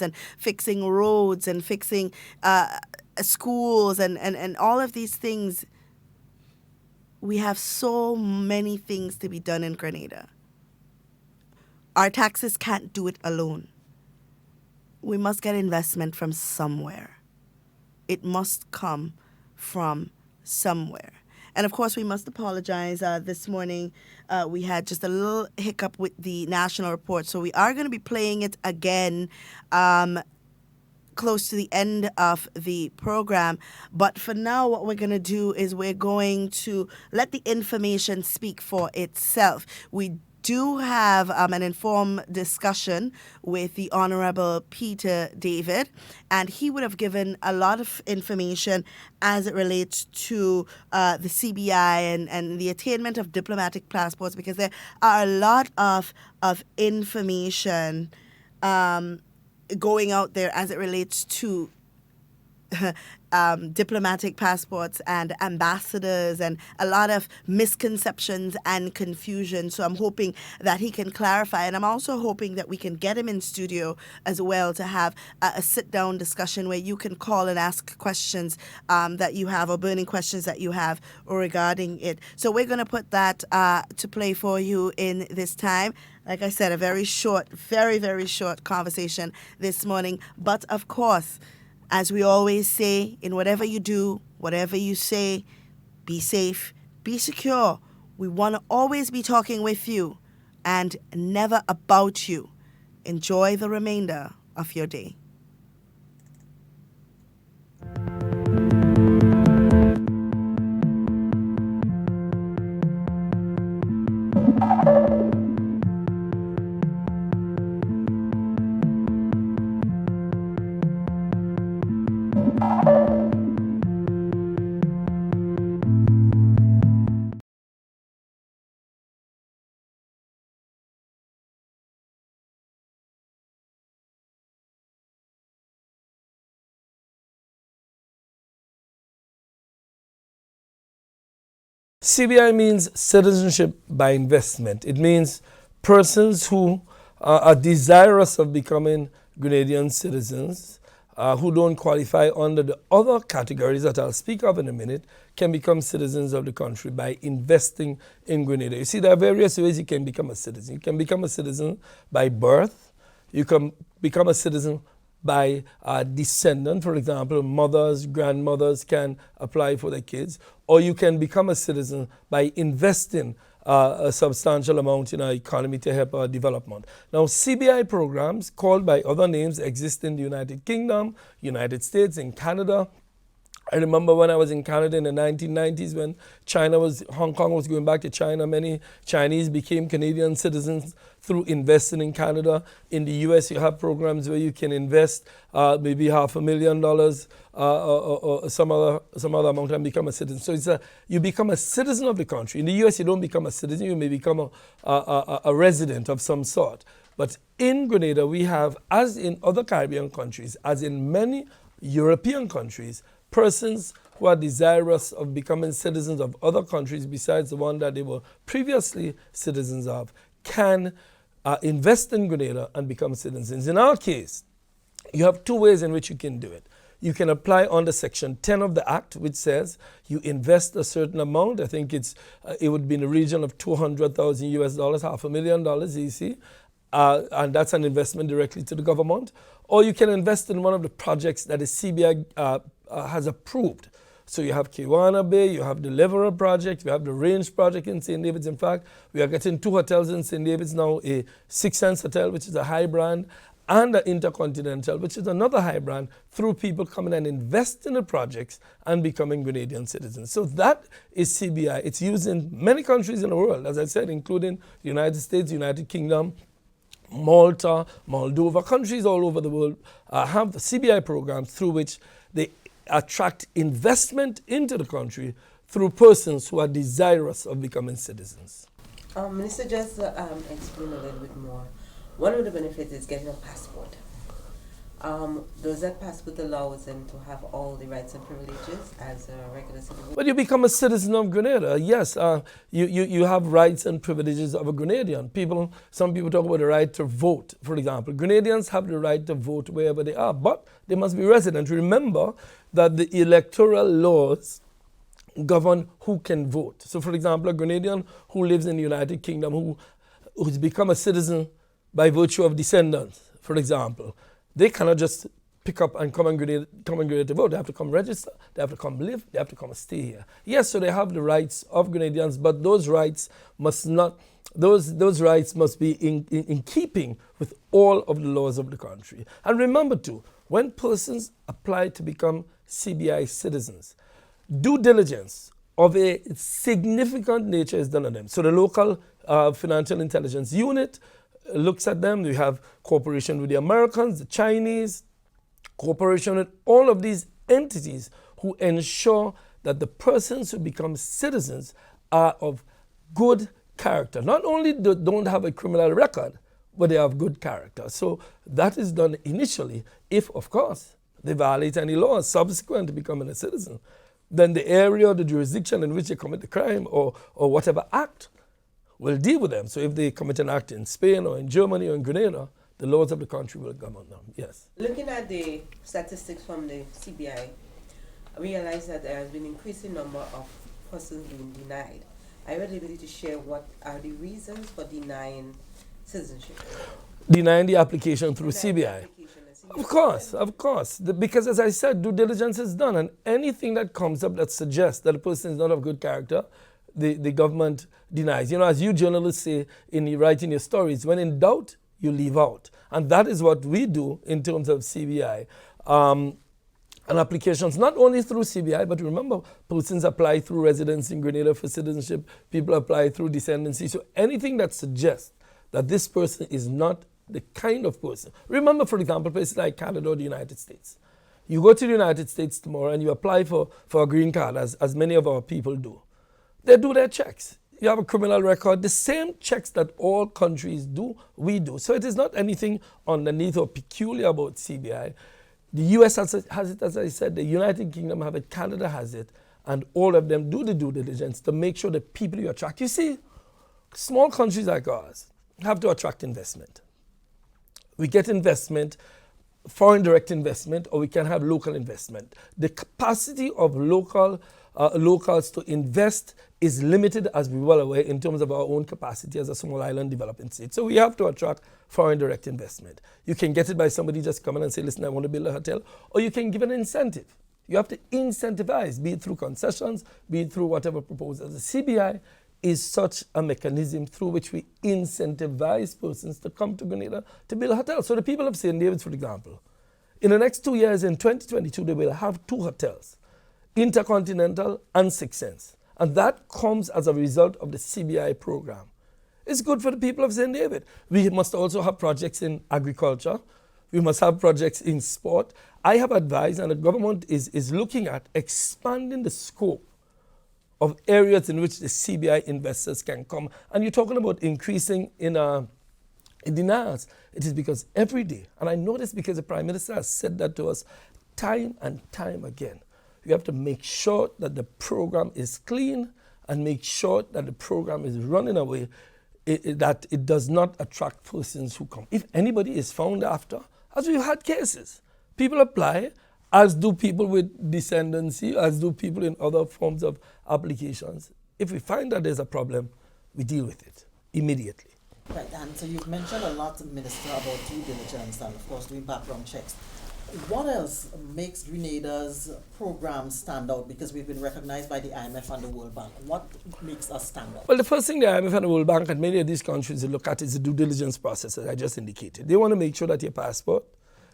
Speaker 12: and fixing roads and fixing schools and all of these things. We have so many things to be done in Grenada. Our taxes can't do it alone. We must get investment from somewhere. It must come from somewhere. And of course, we must apologize. This morning, we had just a little hiccup with the national report. So we are going to be playing it again close to the end of the program. But for now, what we're going to do is we're going to let the information speak for itself. We do have an informed discussion with the Honorable Peter David, and he would have given a lot of information as it relates to the CBI and the attainment of diplomatic passports, because there are a lot of information going out there as it relates to diplomatic passports and ambassadors, and a lot of misconceptions and confusion. So I'm hoping that he can clarify, and I'm also hoping that we can get him in studio as well to have a sit-down discussion where you can call and ask questions that you have, or burning questions that you have regarding it. So we're going to put that to play for you in this time. Like I said, a very short, very, very short conversation this morning. But of course, as we always say, in whatever you do, whatever you say, be safe, be secure. We want to always be talking with you and never about you. Enjoy the remainder of your day.
Speaker 11: CBI means citizenship by investment. It means persons who are desirous of becoming Grenadian citizens, who don't qualify under the other categories that I'll speak of in a minute, can become citizens of the country by investing in Grenada. You see, there are various ways you can become a citizen. You can become a citizen by birth. You can become a citizen by descendant. For example, mothers, grandmothers can apply for their kids. Or you can become a citizen by investing a substantial amount in our economy to help our development. Now, CBI programs, called by other names, exist in the United Kingdom, United States, and Canada. I remember when I was in Canada in the 1990s when Hong Kong was going back to China, many Chinese became Canadian citizens through investing in Canada. In the US, you have programs where you can invest maybe $500,000 or some other amount and become a citizen. So you become a citizen of the country. In the US, you don't become a citizen, you may become a resident of some sort. But in Grenada, we have, as in other Caribbean countries, as in many European countries, persons who are desirous of becoming citizens of other countries besides the one that they were previously citizens of can invest in Grenada and become citizens. In our case, you have two ways in which you can do it. You can apply under Section 10 of the Act, which says you invest a certain amount. I think it would be in the region of $200,000 US, $500,000 EC. And that's an investment directly to the government. Or you can invest in one of the projects that the CBI has approved. So you have Kiwana Bay, you have the Leverer project, you have the Range project in St. David's. In fact, we are getting 2 hotels in St. David's now, a Six Sense Hotel, which is a high brand, and an Intercontinental, which is another high brand, through people coming and invest in the projects and becoming Grenadian citizens. So that is CBI. It's used in many countries in the world, as I said, including the United States, United Kingdom, Malta, Moldova. Countries all over the world have the CBI programs through which they attract investment into the country through persons who are desirous of becoming citizens.
Speaker 6: Minister, just explain a little bit more. One of the benefits is getting a passport. Does that passport allow them to have all the rights and privileges as a regular citizen?
Speaker 11: When you become a citizen of Grenada, yes, you have rights and privileges of a Grenadian. Some people talk about the right to vote, for example. Grenadians have the right to vote wherever they are, but they must be resident. Remember that the electoral laws govern who can vote. So, for example, a Grenadian who lives in the United Kingdom, who's become a citizen by virtue of descendants, for example, they cannot just pick up and come in Grenada to vote. They have to come register, they have to come live, they have to come stay here. Yes, so they have the rights of Grenadians, but those rights must not, those rights must be in keeping with all of the laws of the country. And remember too, when persons apply to become CBI citizens, due diligence of a significant nature is done on them. So the local financial intelligence unit looks at them. We have cooperation with the Americans, the Chinese, cooperation with all of these entities who ensure that the persons who become citizens are of good character. Not only don't have a criminal record, but they have good character. So that is done initially if, of course, they violate any laws subsequent to becoming a citizen. Then the area or the jurisdiction in which they commit the crime or whatever act will deal with them. So if they commit an act in Spain or in Germany or in Grenada, the laws of the country will govern them, yes.
Speaker 6: Looking at the statistics from the CBI, I realize that there has been an increasing number of persons being denied. Are you able to share what are the reasons for denying citizenship?
Speaker 11: Denying the application through CBI? Of course. Because as I said, due diligence is done, and anything that comes up that suggests that a person is not of good character, the government denies. You know, as you journalists say in writing your stories, when in doubt, you leave out. And that is what we do in terms of CBI. And applications, not only through CBI, but remember, persons apply through residence in Grenada for citizenship, people apply through descendancy. So anything that suggests that this person is not the kind of person. Remember, for example, places like Canada or the United States. You go to the United States tomorrow and you apply for a green card, as many of our people do. They do their checks. You have a criminal record. The same checks that all countries do, we do. So it is not anything underneath or peculiar about CBI. The US has it, as I said, the United Kingdom have it, Canada has it, and all of them do the due diligence to make sure the people you attract. You see, small countries like ours have to attract investment. We get investment, foreign direct investment, or we can have local investment. The capacity of locals to invest is limited, as we well aware, in terms of our own capacity as a small island developing state. So we have to attract foreign direct investment. You can get it by somebody just coming and say, listen, I want to build a hotel, or you can give an incentive. You have to incentivize, be it through concessions, be it through whatever proposals. The CBI is such a mechanism through which we incentivize persons to come to Grenada to build a hotel. So the people of St. David's, for example, in the next 2 years, in 2022, they will have 2 hotels, Intercontinental and Six Sense. And that comes as a result of the CBI program. It's good for the people of St. David. We must also have projects in agriculture. We must have projects in sport. I have advised, and the government is looking at expanding the scope of areas in which the CBI investors can come. And you're talking about increasing in denials. It is because every day, and I know this because the Prime Minister has said that to us time and time again, you have to make sure that the program is clean and make sure that the program is running away, that it does not attract persons who come. If anybody is found after, as we've had cases, people apply, as do people with descendancy, as do people in other forms of applications. If we find that there's a problem, we deal with it immediately.
Speaker 1: Right, and so you've mentioned a lot, Minister, about due diligence and, of course, doing background checks. What else makes Grenada's program stand out? Because we've been recognized by the IMF and the World Bank. What makes us stand out?
Speaker 11: Well, the first thing the IMF and the World Bank and many of these countries look at is the due diligence process, as I just indicated. They want to make sure that your passport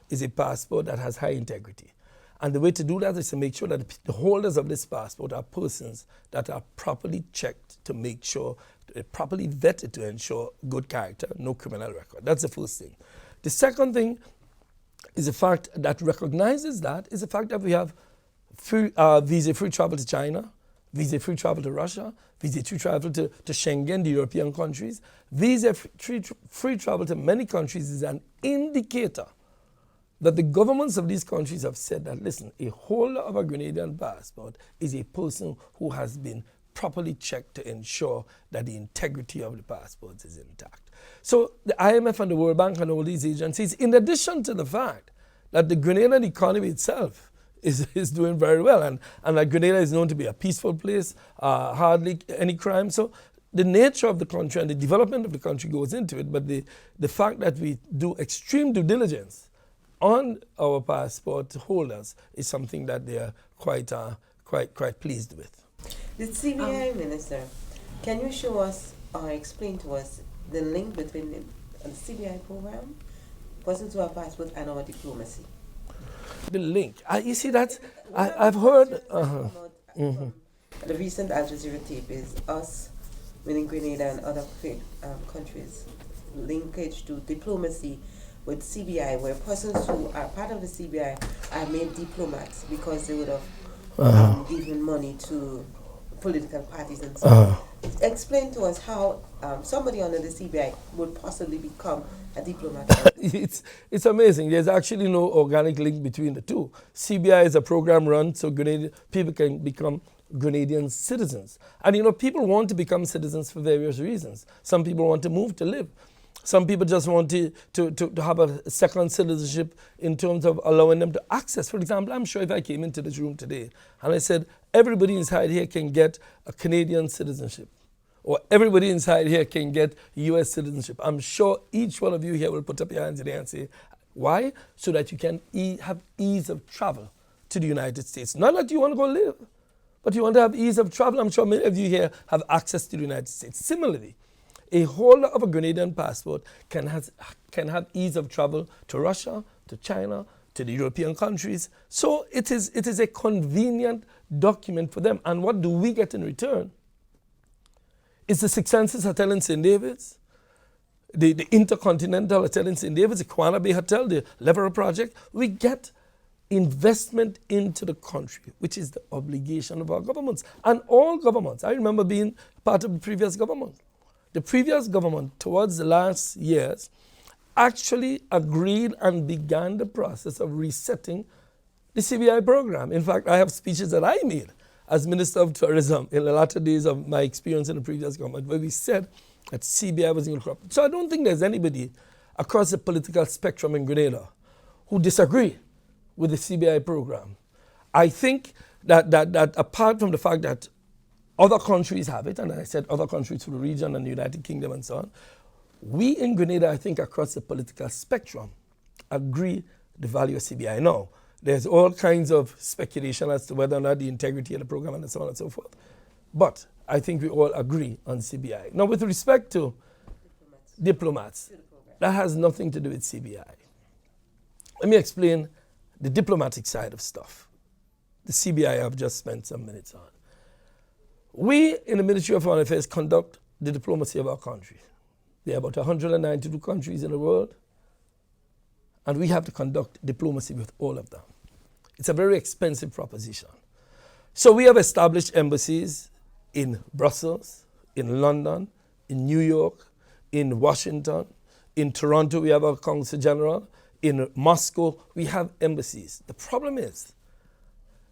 Speaker 11: is a passport that has high integrity. And the way to do that is to make sure that the holders of this passport are persons that are properly checked to make sure, properly vetted to ensure good character, no criminal record. That's the first thing. The second thing is the fact that recognizes that is the fact that we have visa-free travel to China, visa-free travel to Russia, visa-free travel to Schengen, the European countries. Visa-free travel to many countries is an indicator that the governments of these countries have said that, listen, a holder of a Grenadian passport is a person who has been properly checked to ensure that the integrity of the passports is intact. So the IMF and the World Bank and all these agencies, in addition to the fact that the Grenadian economy itself is doing very well, and that Grenada is known to be a peaceful place, hardly any crime. So the nature of the country and the development of the country goes into it, but the fact that we do extreme due diligence on our passport holders is something that they are quite pleased with.
Speaker 6: The CBI Minister, can you show us or explain to us the link between the CBI program, persons who have passports, and our diplomacy?
Speaker 11: The link. You see that? I've heard.
Speaker 6: The recent Al Jazeera tape is us, meaning Grenada and other countries, linkage to diplomacy with CBI, where persons who are part of the CBI are made diplomats because they would have given money to political parties and so on. Explain to us how somebody under the CBI would possibly become a diplomat.
Speaker 11: It's amazing. There's actually no organic link between the two. CBI is a program run so people can become Grenadian citizens. And you know, people want to become citizens for various reasons. Some people want to move to live. Some people just want to have a second citizenship in terms of allowing them to access. For example, I'm sure if I came into this room today and I said, everybody inside here can get a Canadian citizenship, or everybody inside here can get U.S. citizenship, I'm sure each one of you here will put up your hands in the air and say, why? So that you can have ease of travel to the United States. Not that you want to go live, But you want to have ease of travel. I'm sure many of you here have access to the United States. Similarly, a holder of a Grenadian passport can have ease of travel to Russia, to China, to the European countries. So it is a convenient document for them. And what do we get in return? It's the Six Senses Hotel in St. David's, the Intercontinental Hotel in St. David's, the Kwana Bay Hotel, the Leverer Project. We get investment into the country, which is the obligation of our governments. And all governments. I remember being part of the previous government. The previous government, towards the last years, actually agreed and began the process of resetting the CBI program. In fact, I have speeches that I made as Minister of Tourism in the latter days of my experience in the previous government, where we said that CBI was incorrupt. So I don't think there's anybody across the political spectrum in Grenada who disagree with the CBI program. I think that apart from the fact that other countries have it, and I said other countries through the region and the United Kingdom and so on, we in Grenada, I think across the political spectrum, agree the value of CBI. Now, there's all kinds of speculation as to whether or not the integrity of the program and so on and so forth. But I think we all agree on CBI. Now, with respect to diplomats, that has nothing to do with CBI. Let me explain the diplomatic side of stuff. The CBI I've just spent some minutes on. We in the Ministry of Foreign Affairs conduct the diplomacy of our country. There are about 192 countries in the world, and we have to conduct diplomacy with all of them. It's a very expensive proposition. So we have established embassies in Brussels, in London, in New York, in Washington, in Toronto we have our Consul General, in Moscow we have embassies. The problem is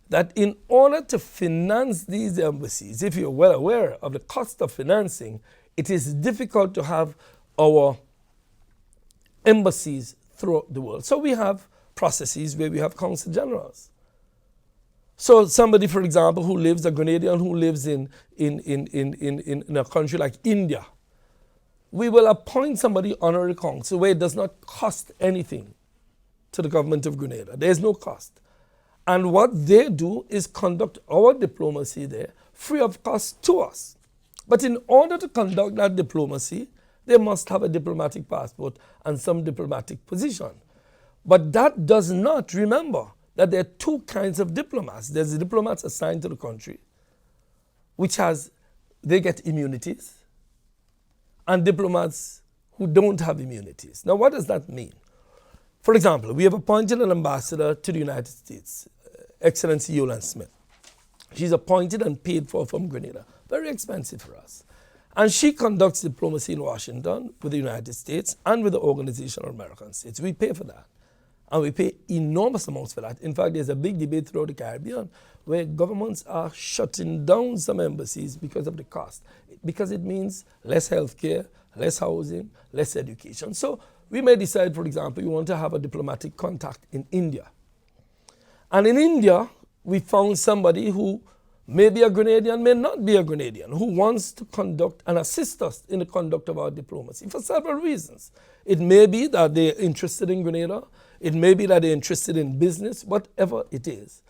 Speaker 11: that in order to finance these embassies, if you're well aware of the cost of financing, it is difficult to have our embassies throughout the world. So we have processes where we have consul generals. So somebody, for example, a Grenadian who lives in a country like India, we will appoint somebody honorary consul where it does not cost anything to the government of Grenada. There's no cost. And what they do is conduct our diplomacy there free of cost to us. But in order to conduct that diplomacy, they must have a diplomatic passport and some diplomatic position. But that does not, remember, that there are two kinds of diplomats. There's the diplomats assigned to the country, they get immunities, and diplomats who don't have immunities. Now, what does that mean? For example, we have appointed an ambassador to the United States, Excellency Yolan Smith. She's appointed and paid for from Grenada. Very expensive for us. And she conducts diplomacy in Washington with the United States and with the Organization of American States. We pay for that. And we pay enormous amounts for that. In fact, there's a big debate throughout the Caribbean where governments are shutting down some embassies because of the cost. Because it means less healthcare, less housing, less education. So we may decide, for example, we want to have a diplomatic contact in India. And in India, we found somebody who may be a Grenadian, may not be a Grenadian, who wants to conduct and assist us in the conduct of our diplomacy for several reasons. It may be that they're interested in Grenada. It may be that they're interested in business, whatever it is.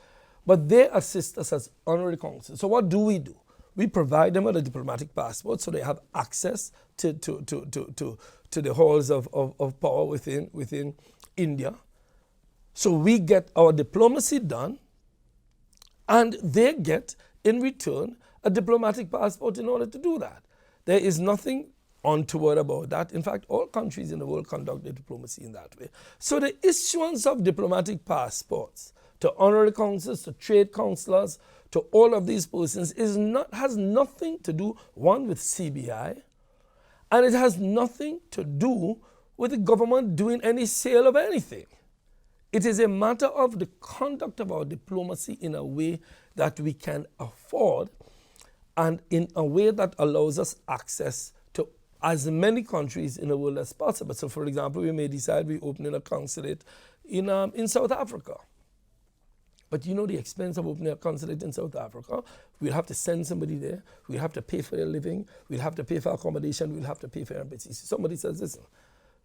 Speaker 11: But they assist us as honorary consuls. So what do? We provide them with a diplomatic passport so they have access to the halls of power within India. So we get our diplomacy done, and they get, in return, a diplomatic passport in order to do that. There is nothing untoward about that. In fact, all countries in the world conduct their diplomacy in that way. So the issuance of diplomatic passports to honorary consuls, to trade consulars, to all of these persons has nothing to do, one, with CBI, and it has nothing to do with the government doing any sale of anything. It is a matter of the conduct of our diplomacy in a way that we can afford and in a way that allows us access to as many countries in the world as possible. So, for example, we may decide we're opening a consulate in South Africa. But you know the expense of opening a consulate in South Africa? We'll have to send somebody there. We'll have to pay for their living. We'll have to pay for accommodation. We'll have to pay for embassies. Somebody says, listen,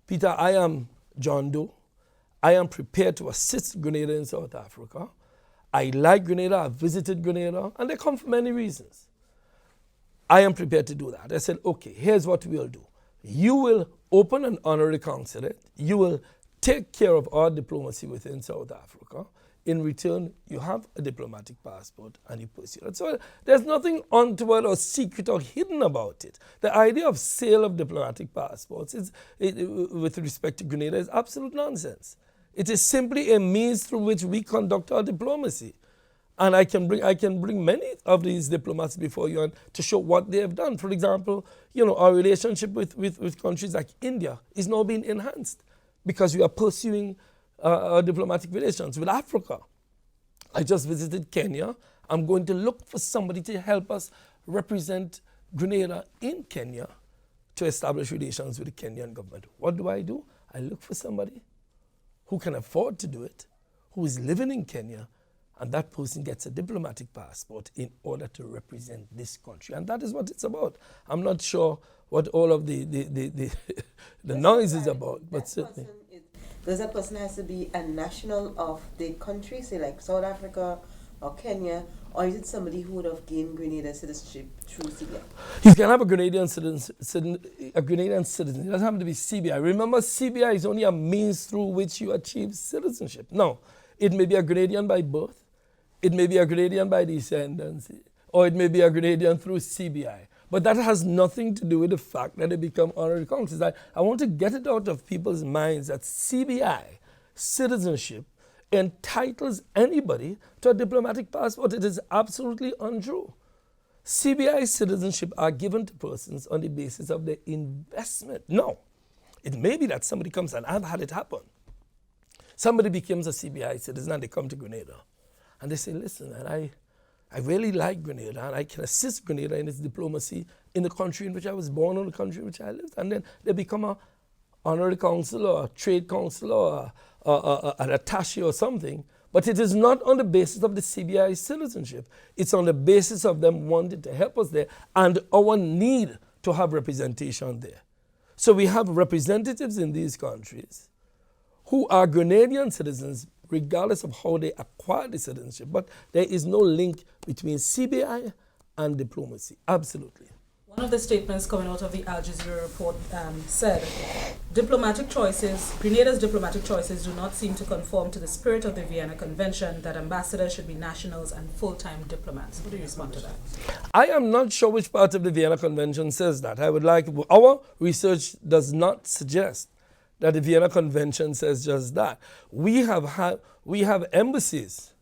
Speaker 11: Peter, I am John Doe. I am prepared to assist Grenada in South Africa. I like Grenada, I've visited Grenada, and they come for many reasons. I am prepared to do that. I said, okay, here's what we'll do. You will open an honorary consulate. You will take care of our diplomacy within South Africa. In return, you have a diplomatic passport and you pursue it. So there's nothing untoward or secret or hidden about it. The idea of sale of diplomatic passports with respect to Grenada is absolute nonsense. It is simply a means through which we conduct our diplomacy. And I can bring many of these diplomats before you and to show what they have done. For example, our relationship with countries like India is now being enhanced because we are pursuing our diplomatic relations with Africa. I just visited Kenya. I'm going to look for somebody to help us represent Grenada in Kenya to establish relations with the Kenyan government. What do? I look for somebody who can afford to do it, who is living in Kenya, and that person gets a diplomatic passport in order to represent this country. And that is what it's about. I'm not sure what all of the noise is about, but certainly.
Speaker 6: Does that person has to be a national of the country, say like South Africa or Kenya, or is it somebody who would have gained Grenada citizenship through CBI?
Speaker 11: You can have a Grenadian citizen. It doesn't have to be CBI. Remember, CBI is only a means through which you achieve citizenship. No, it may be a Grenadian by birth, it may be a Grenadian by descendancy, or it may be a Grenadian through CBI. But that has nothing to do with the fact that they become honorary consuls. I want to get it out of people's minds that CBI citizenship entitles anybody to a diplomatic passport. It is absolutely untrue. CBI citizenship are given to persons on the basis of their investment. No, it may be that somebody comes, and I've had it happen. Somebody becomes a CBI citizen and they come to Grenada. And they say, listen, and I really like Grenada, and I can assist Grenada in its diplomacy in the country in which I was born or the country in which I lived. And then they become an honorary consul or a trade consul or an attaché or something. But it is not on the basis of the CBI citizenship. It's on the basis of them wanting to help us there and our need to have representation there. So we have representatives in these countries who are Grenadian citizens regardless of how they acquire the citizenship. But there is no link between CBI and diplomacy. Absolutely.
Speaker 15: One of the statements coming out of the Al Jazeera report said, Grenada's diplomatic choices do not seem to conform to the spirit of the Vienna Convention that ambassadors should be nationals and full-time diplomats. What do you respond to that?
Speaker 11: I am not sure which part of the Vienna Convention says that. Our research does not suggest that the Vienna Convention says just that. We have embassies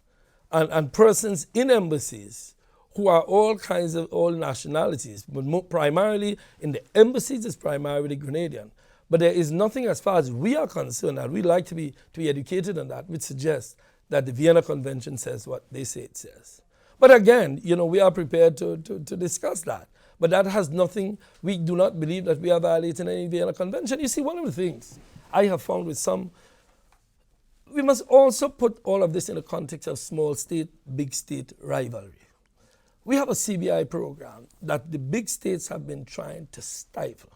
Speaker 11: and persons in embassies who are all nationalities, but primarily in the embassies is primarily Grenadian. But there is nothing as far as we are concerned, and we like to be educated on that, which suggests that the Vienna Convention says what they say it says. But again, we are prepared to discuss that. But that has nothing, we do not believe that we are violating any Vienna Convention. You see, one of the things I have found with we must also put all of this in the context of small state, big state rivalry. We have a CBI program that the big states have been trying to stifle.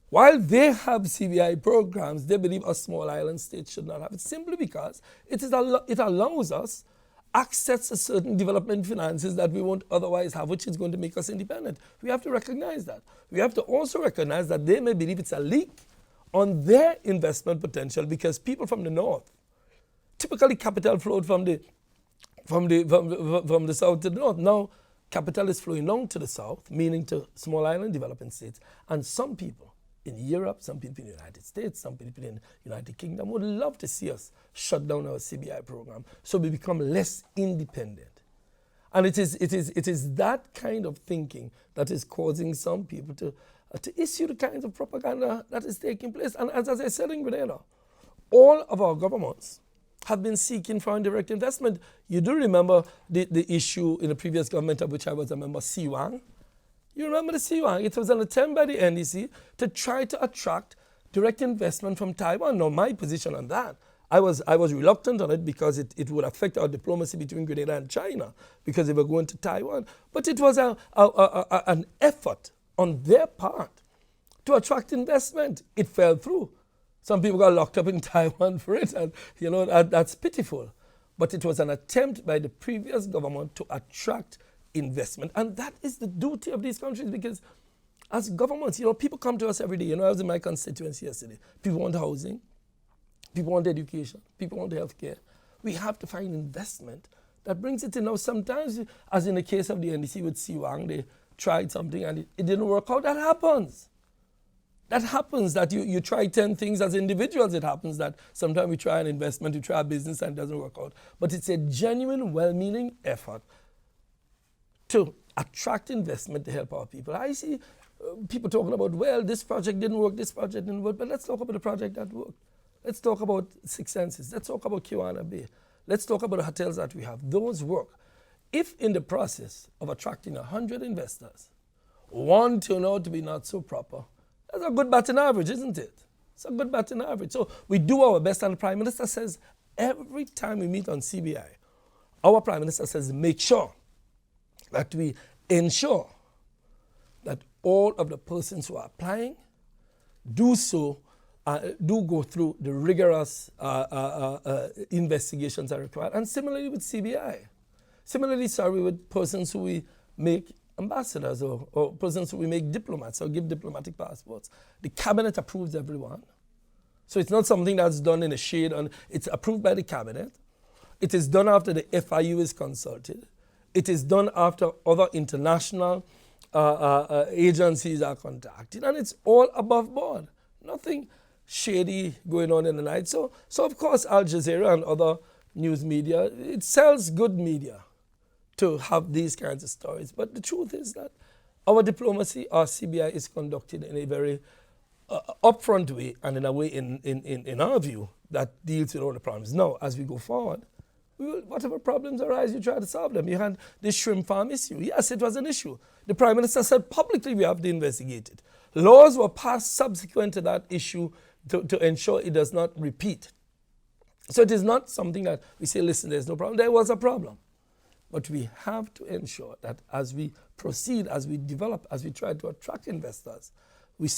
Speaker 11: While they have CBI programs, they believe a small island state should not have it, simply because it allows us access to certain development finances that we won't otherwise have, which is going to make us independent. We have to recognize that. We have to also recognize that they may believe it's a leak on their investment potential because people from the north, typically capital flowed from the south to the north. Now capital is flowing down to the south, meaning to small island developing states. And some people in Europe, some people in the United States, some people in the United Kingdom would love to see us shut down our CBI program so we become less independent. And it is that kind of thinking that is causing some people to issue the kinds of propaganda that is taking place. And as I said in Grenada, all of our governments have been seeking foreign direct investment. You do remember the issue in the previous government of which I was a member, CWANG. You remember the CWANG? It was an attempt by the NDC to try to attract direct investment from Taiwan. Now, my position on that, I was reluctant on it because it would affect our diplomacy between Grenada and China because they were going to Taiwan. But it was an effort on their part to attract investment. It fell through. Some people got locked up in Taiwan for it, and that's pitiful. but it was an attempt by the previous government to attract investment. And that is the duty of these countries, because as governments, people come to us every day. I was in my constituency yesterday. People want housing, people want education, people want healthcare. We have to find investment that brings it in. Now, sometimes, as in the case of the NDC with Siwang, they tried something and it didn't work out. That happens. That happens, that you try 10 things as individuals. It happens that sometimes we try an investment, we try a business and it doesn't work out. But it's a genuine, well-meaning effort to attract investment to help our people. I see people talking about, well, this project didn't work, but let's talk about the project that worked. Let's talk about Six Senses. Let's talk about Kiwana Bay. Let's talk about the hotels that we have. Those work. If in the process of attracting 100 investors, one turn out to be not so proper, that's a good batting average, isn't it? It's a good batting average. So we do our best, and the Prime Minister says every time we meet on CBI, our Prime Minister says make sure that we ensure that all of the persons who are applying do go through the rigorous investigations that are required. And similarly with CBI. Similarly, with persons who we make ambassadors or persons who we make diplomats or give diplomatic passports. The cabinet approves everyone. So it's not something that's done in a shade. It's approved by the cabinet. It is done after the FIU is consulted. It is done after other international agencies are contacted. And it's all above board. Nothing shady going on in the night. So of course, Al Jazeera and other news media, it sells good media to have these kinds of stories. But the truth is that our diplomacy, our CBI, is conducted in a very upfront way and in a way, in our view, that deals with all the problems. Now, as we go forward, whatever problems arise, you try to solve them. You had the shrimp farm issue. Yes, it was an issue. The Prime Minister said publicly we have to investigate it. Laws were passed subsequent to that issue to ensure it does not repeat. So it is not something that we say, listen, there's no problem. There was a problem. But we have to ensure that as we proceed, as we develop, as we try to attract investors, we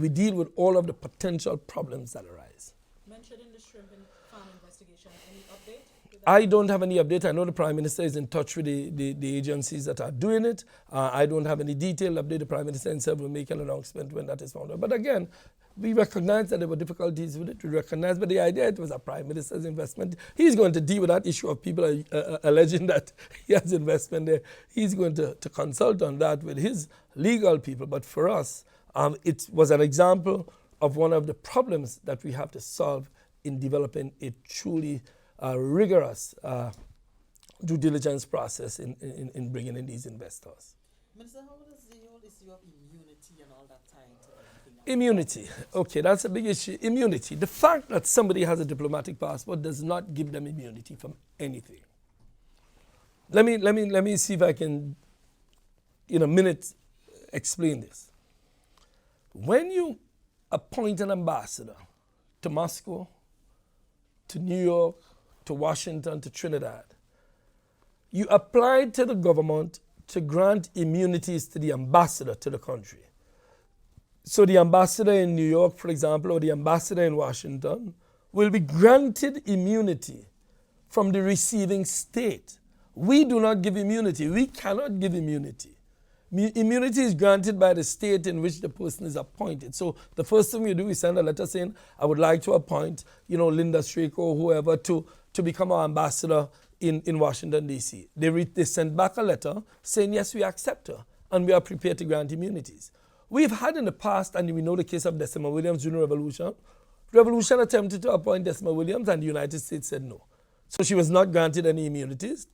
Speaker 11: deal with all of the potential problems that arise.
Speaker 15: Mentioned in the shrimp and farm investigation, any update?
Speaker 11: I don't have any update. I know the Prime Minister is in touch with the agencies that are doing it. I don't have any detailed update. The Prime Minister himself will make an announcement when that is found out. But again, we recognize that there were difficulties with it. We recognize, but the idea it was a Prime Minister's investment. He's going to deal with that issue of people alleging that he has investment there. He's going to consult on that with his legal people. But for us, it was an example of one of the problems that we have to solve in developing a truly rigorous due diligence process in bringing in these investors.
Speaker 1: Minister, how does the whole issue of immunity and all that tie into everything?
Speaker 11: Immunity. Okay, that's a big issue. Immunity. The fact that somebody has a diplomatic passport does not give them immunity from anything. Let me see if I can, in a minute, explain this. When you appoint an ambassador to Moscow, to New York, to Washington, to Trinidad, you applied to the government to grant immunities to the ambassador to the country. So the ambassador in New York, for example, or the ambassador in Washington will be granted immunity from the receiving state. We do not give immunity. We cannot give immunity. Immunity is granted by the state in which the person is appointed. So the first thing we do is send a letter saying, I would like to appoint, Linda Strako or whoever to become our ambassador in Washington, D.C. They sent back a letter saying, yes, we accept her, and we are prepared to grant immunities. We've had in the past, and we know the case of Decima Williams during Revolution. Revolution attempted to appoint Decima Williams, and the United States said no. So she was not granted any immunities.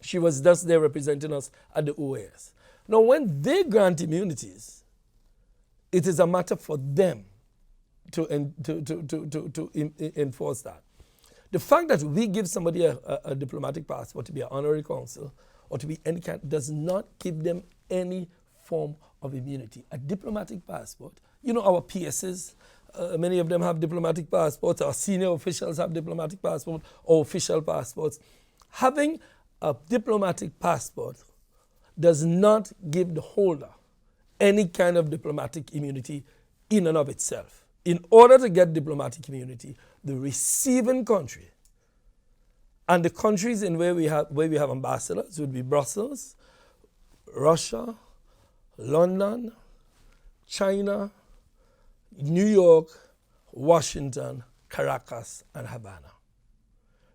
Speaker 11: She was thus there representing us at the OAS. Now, when they grant immunities, it is a matter for them to enforce that. The fact that we give somebody a diplomatic passport to be an honorary consul or to be any kind does not give them any form of immunity. A diplomatic passport, our PSs, many of them have diplomatic passports, our senior officials have diplomatic passports or official passports. Having a diplomatic passport does not give the holder any kind of diplomatic immunity in and of itself. In order to get diplomatic immunity, the receiving country And the countries in where we have ambassadors would be Brussels, Russia, London, China, New York, Washington, Caracas, and Havana.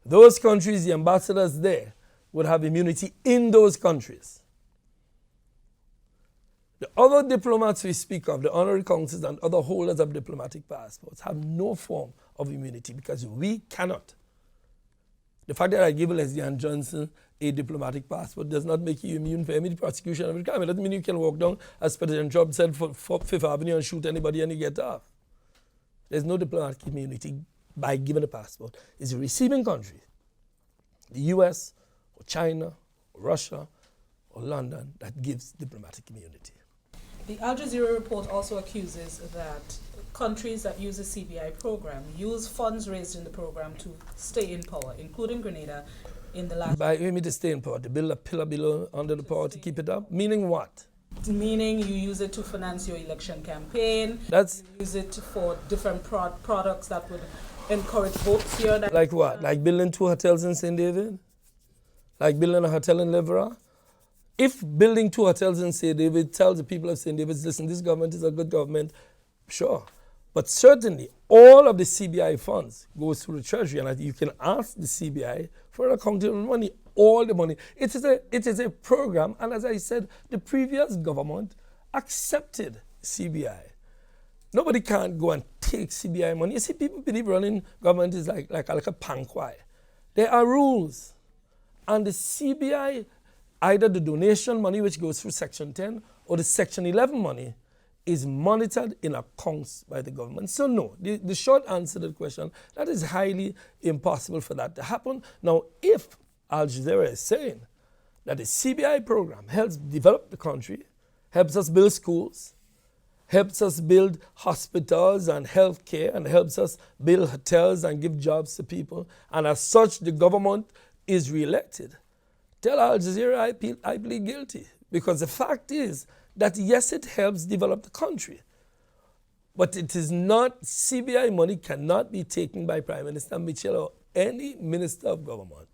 Speaker 11: Those countries, the ambassadors there would have immunity in those countries. The other diplomats we speak of, the honorary consuls and other holders of diplomatic passports, have no form of immunity because we cannot. The fact that I give Leslie Ann Johnson a diplomatic passport does not make you immune for any prosecution of a crime. It doesn't mean you can walk down, as President Trump said, for Fifth Avenue and shoot anybody and you get off. There's no diplomatic immunity by giving a passport. It's a receiving country, the US or China or Russia or London, that gives diplomatic immunity.
Speaker 15: The Al Jazeera report also accuses that countries that use the CBI program use funds raised in the program to stay in power, including Grenada, in the last...
Speaker 11: By you mean to stay in power, to build a pillar below under the power to keep it up? Meaning what?
Speaker 15: Meaning you use it to finance your election campaign. You use it for different products that would encourage votes here.
Speaker 11: Like what? Like building 2 hotels in St. David? Like building a hotel in Livra? If building 2 hotels in St. David tells the people of St. David, listen, this government is a good government, sure. But certainly, all of the CBI funds goes through the Treasury, and you can ask the CBI for an accounting of money, all the money. It is a program, and as I said, the previous government accepted CBI. Nobody can go and take CBI money. You see, people believe running government is like a pankwai. There are rules, and the CBI, either the donation money, which goes through Section 10, or the Section 11 money, is monitored in accounts by the government. So no, the short answer to the question, that is highly impossible for that to happen. Now, if Al Jazeera is saying that the CBI program helps develop the country, helps us build schools, helps us build hospitals and healthcare, and helps us build hotels and give jobs to people, and as such the government is re-elected, tell Al Jazeera I plead guilty. Because the fact is that yes, it helps develop the country, but it is not, CBI money cannot be taken by Prime Minister Mitchell or any minister of government,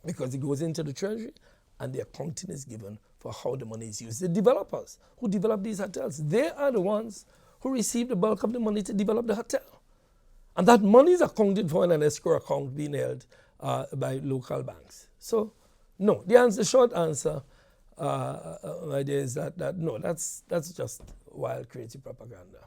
Speaker 11: because it goes into the Treasury and the accounting is given for how the money is used. The developers who develop these hotels, they are the ones who receive the bulk of the money to develop the hotel. And that money is accounted for in an escrow account being held by local banks. So, no, the short answer, my dear, is that no, that's just wild, crazy propaganda.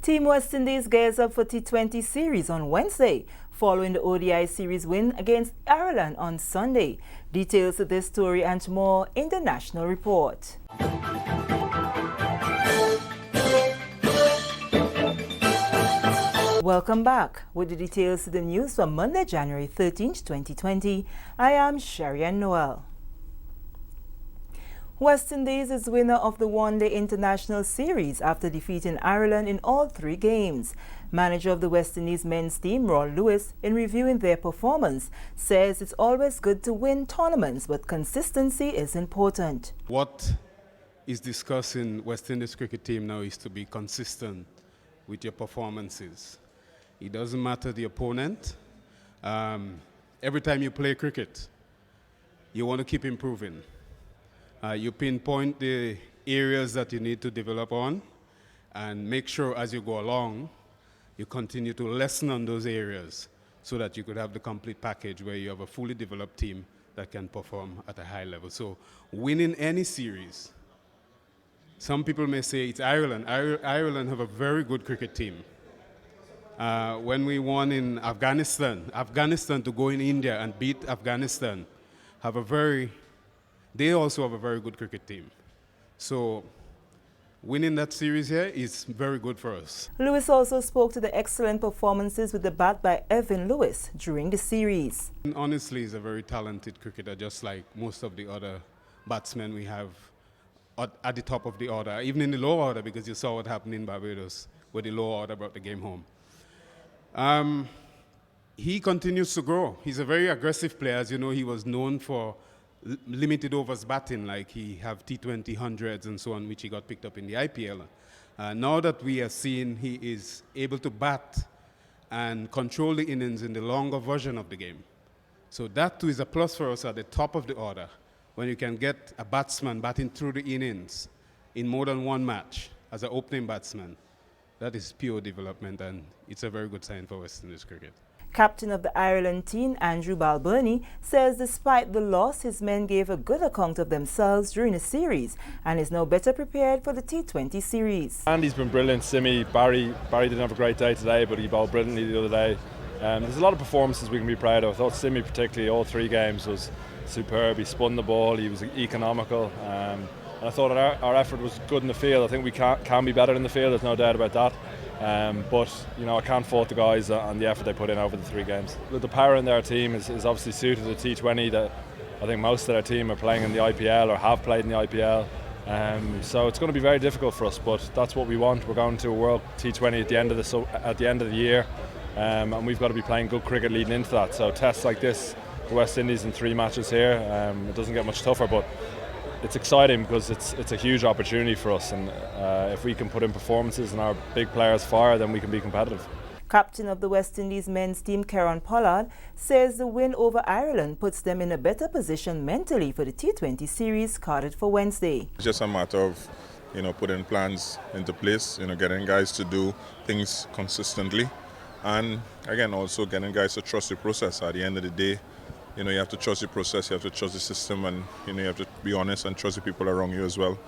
Speaker 16: Team West Indies gears up for T20 series on Wednesday, following the ODI series win against Ireland on Sunday. Details of this story and more in the National Report. Welcome back. With the details of the news for Monday, January 13th, 2020, I am Sherry-Ann Noel. West Indies is winner of the one-day international series after defeating Ireland in all 3 games. Manager of the West Indies men's team, Ron Lewis, in reviewing their performance, says it's always good to win tournaments, but consistency is important.
Speaker 17: What is discussed in West Indies cricket team now is to be consistent with your performances. It doesn't matter the opponent. Every time you play cricket, you want to keep improving. You pinpoint the areas that you need to develop on and make sure as you go along, you continue to lessen on those areas so that you could have the complete package where you have a fully developed team that can perform at a high level. So winning any series, some people may say it's Ireland. Ireland have a very good cricket team. When we won in Afghanistan to go in India and beat Afghanistan, they also have a very good cricket team. So winning that series here is very good for us.
Speaker 16: Lewis also spoke to the excellent performances with the bat by Evan Lewis during the series.
Speaker 17: And honestly, he's a very talented cricketer, just like most of the other batsmen we have at the top of the order, even in the low order, because you saw what happened in Barbados, where the low order brought the game home. He continues to grow. He's a very aggressive player. As you know, he was known for limited overs batting, like he have T20 hundreds and so on, which he got picked up in the IPL. Now that we are seeing he is able to bat and control the innings in the longer version of the game. So that too is a plus for us at the top of the order, when you can get a batsman batting through the innings in more than one match as an opening batsman. That is pure development, and it's a very good sign for West Indies cricket.
Speaker 16: Captain of the Ireland team, Andrew Balbirnie, says despite the loss, his men gave a good account of themselves during the series and is now better prepared for the T20 series.
Speaker 18: Andy's been brilliant. Simi, Barry didn't have a great day today, but he bowled brilliantly the other day. There's a lot of performances we can be proud of. I thought Simi, particularly all three games, was superb. He spun the ball, he was economical. And I thought our effort was good in the field. I think we can be better in the field, there's no doubt about that. But you know, I can't fault the guys on the effort they put in over the three games. The power in their team is obviously suited to the T20. That I think most of their team are playing in the IPL or have played in the IPL. So it's going to be very difficult for us, but that's what we want. We're going to a World T20 at the end of the year, and we've got to be playing good cricket leading into that. So tests like this, the West Indies in 3 matches here, it doesn't get much tougher, but it's exciting because it's a huge opportunity for us, and if we can put in performances and our big players fire, then we can be competitive.
Speaker 16: Captain of the West Indies men's team, Kieran Pollard, says the win over Ireland puts them in a better position mentally for the T20 series carded for Wednesday.
Speaker 19: It's just a matter of, putting plans into place, getting guys to do things consistently, and again also getting guys to trust the process. At the end of the day, you have to trust the process, you have to trust the system, and you have to be honest and trust the people around you as well,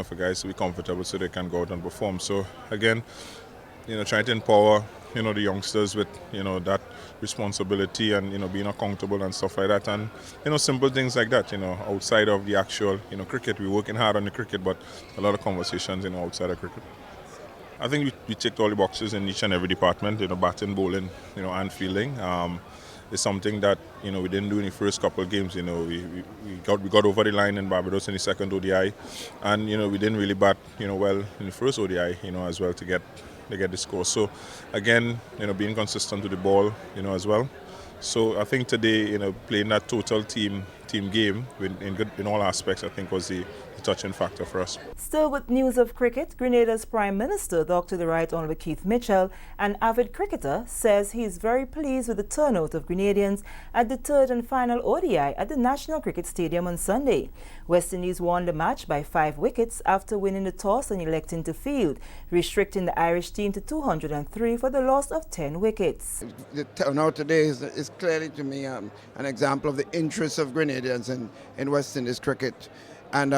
Speaker 19: for guys to be comfortable so they can go out and perform. So again, trying to empower the youngsters with that responsibility and being accountable and stuff like that, and simple things like that, outside of the actual cricket. We're working hard on the cricket, but a lot of conversations outside of cricket. I think we ticked all the boxes in each and every department, batting, bowling, and fielding. It's something that we didn't do in the first couple of games. We got over the line in Barbados in the second ODI, and we didn't really bat well in the first ODI as well to get the score. So again, being consistent with the ball as well. So I think today playing that total team game in all aspects, I think was the touching factor for us.
Speaker 16: Still with news of cricket, Grenada's Prime Minister, Dr. the Right Honourable Keith Mitchell, an avid cricketer, says he is very pleased with the turnout of Grenadians at the third and final ODI at the National Cricket Stadium on Sunday. West Indies won the match by 5 wickets after winning the toss and electing to field, restricting the Irish team to 203 for the loss of 10 wickets.
Speaker 20: The turnout today is clearly to me an example of the interest of Grenadians in West Indies cricket. And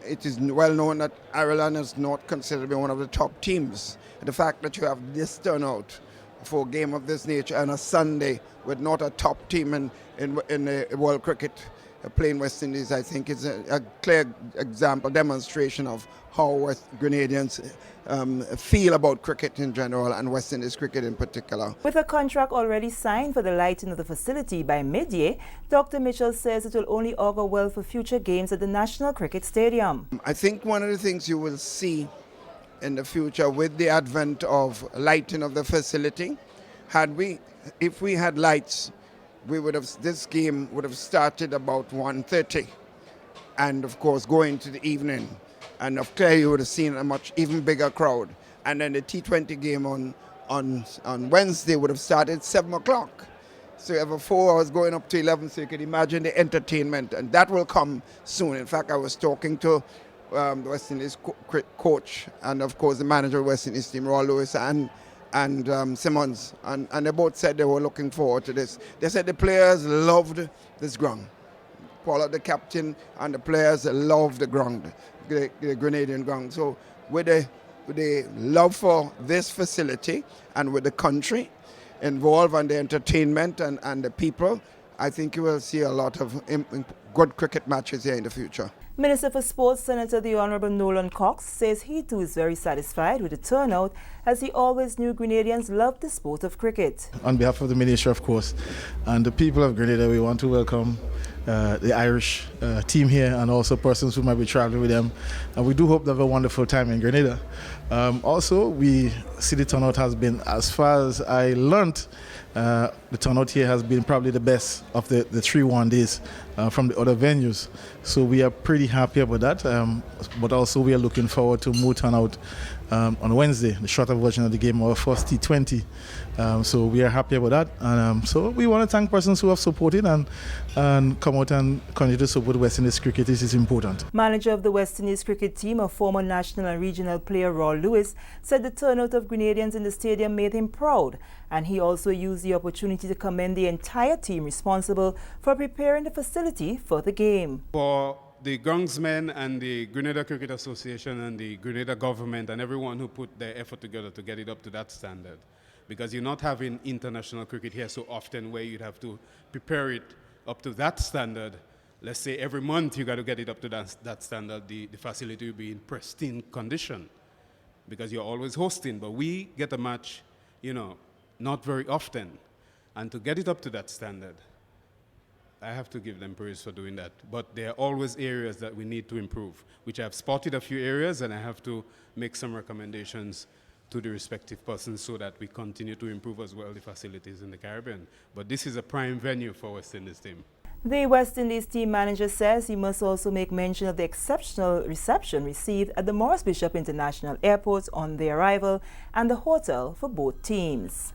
Speaker 20: it is well known that Ireland is not considered to be one of the top teams. The fact that you have this turnout for a game of this nature on a Sunday with not a top team in world cricket playing West Indies, I think is a clear example, demonstration of how West Grenadians feel about cricket in general and West Indies cricket in particular.
Speaker 16: With a contract already signed for the lighting of the facility by mid-year, Dr. Mitchell says it will only augur well for future games at the National Cricket Stadium.
Speaker 20: I think one of the things you will see in the future with the advent of lighting of the facility, if we had lights, this game would have started about 1:30, and of course going to the evening. And of course you would have seen a much even bigger crowd. And then the T20 game on Wednesday would have started 7 o'clock. So you have a 4 hours going up to 11, so you can imagine the entertainment, and that will come soon. In fact, I was talking to the West Indies coach and of course the manager of West Indies team, Roy Lewis and Simmons, and they both said they were looking forward to this. They said the players loved this ground. Pollard, the captain, and the players loved the ground, the Grenadian ground. So with the love for this facility and with the country involved and the entertainment and the people, I think you will see a lot of good cricket matches here in the future.
Speaker 16: Minister for Sports, Senator the Honourable Nolan Cox, says he too is very satisfied with the turnout, as he always knew Grenadians loved the sport of cricket.
Speaker 21: On behalf of the Ministry, of course, and the people of Grenada, we want to welcome the Irish team here and also persons who might be traveling with them. And we do hope they have a wonderful time in Grenada. Also, we see the turnout has been, as far as I learned, the turnout here has been probably the best of the 3 one-days from the other venues. So we are pretty happy about that. But also we are looking forward to more turnout on Wednesday, the shorter version of the game, our first T20. So we are happy about that. And so we want to thank persons who have supported and come out and continue to support West Indies cricket. This is important.
Speaker 16: Manager of the West Indies cricket team, a former national and regional player, Raw Lewis, said the turnout of Grenadians in the stadium made him proud. And he also used the opportunity to commend the entire team responsible for preparing the facility for the game.
Speaker 17: For the groundsmen and the Grenada Cricket Association and the Grenada government and everyone who put their effort together to get it up to that standard. Because you're not having international cricket here so often where you'd have to prepare it up to that standard. Let's say every month you got to get it up to that standard. The facility will be in pristine condition because you're always hosting. But we get a match, not very often. And to get it up to that standard, I have to give them praise for doing that. But there are always areas that we need to improve, which I've spotted a few areas, and I have to make some recommendations to the respective persons so that we continue to improve as well the facilities in the Caribbean. But this is a prime venue for West Indies team.
Speaker 16: The West Indies team manager says he must also make mention of the exceptional reception received at the Morris Bishop International Airport on their arrival and the hotel for both teams.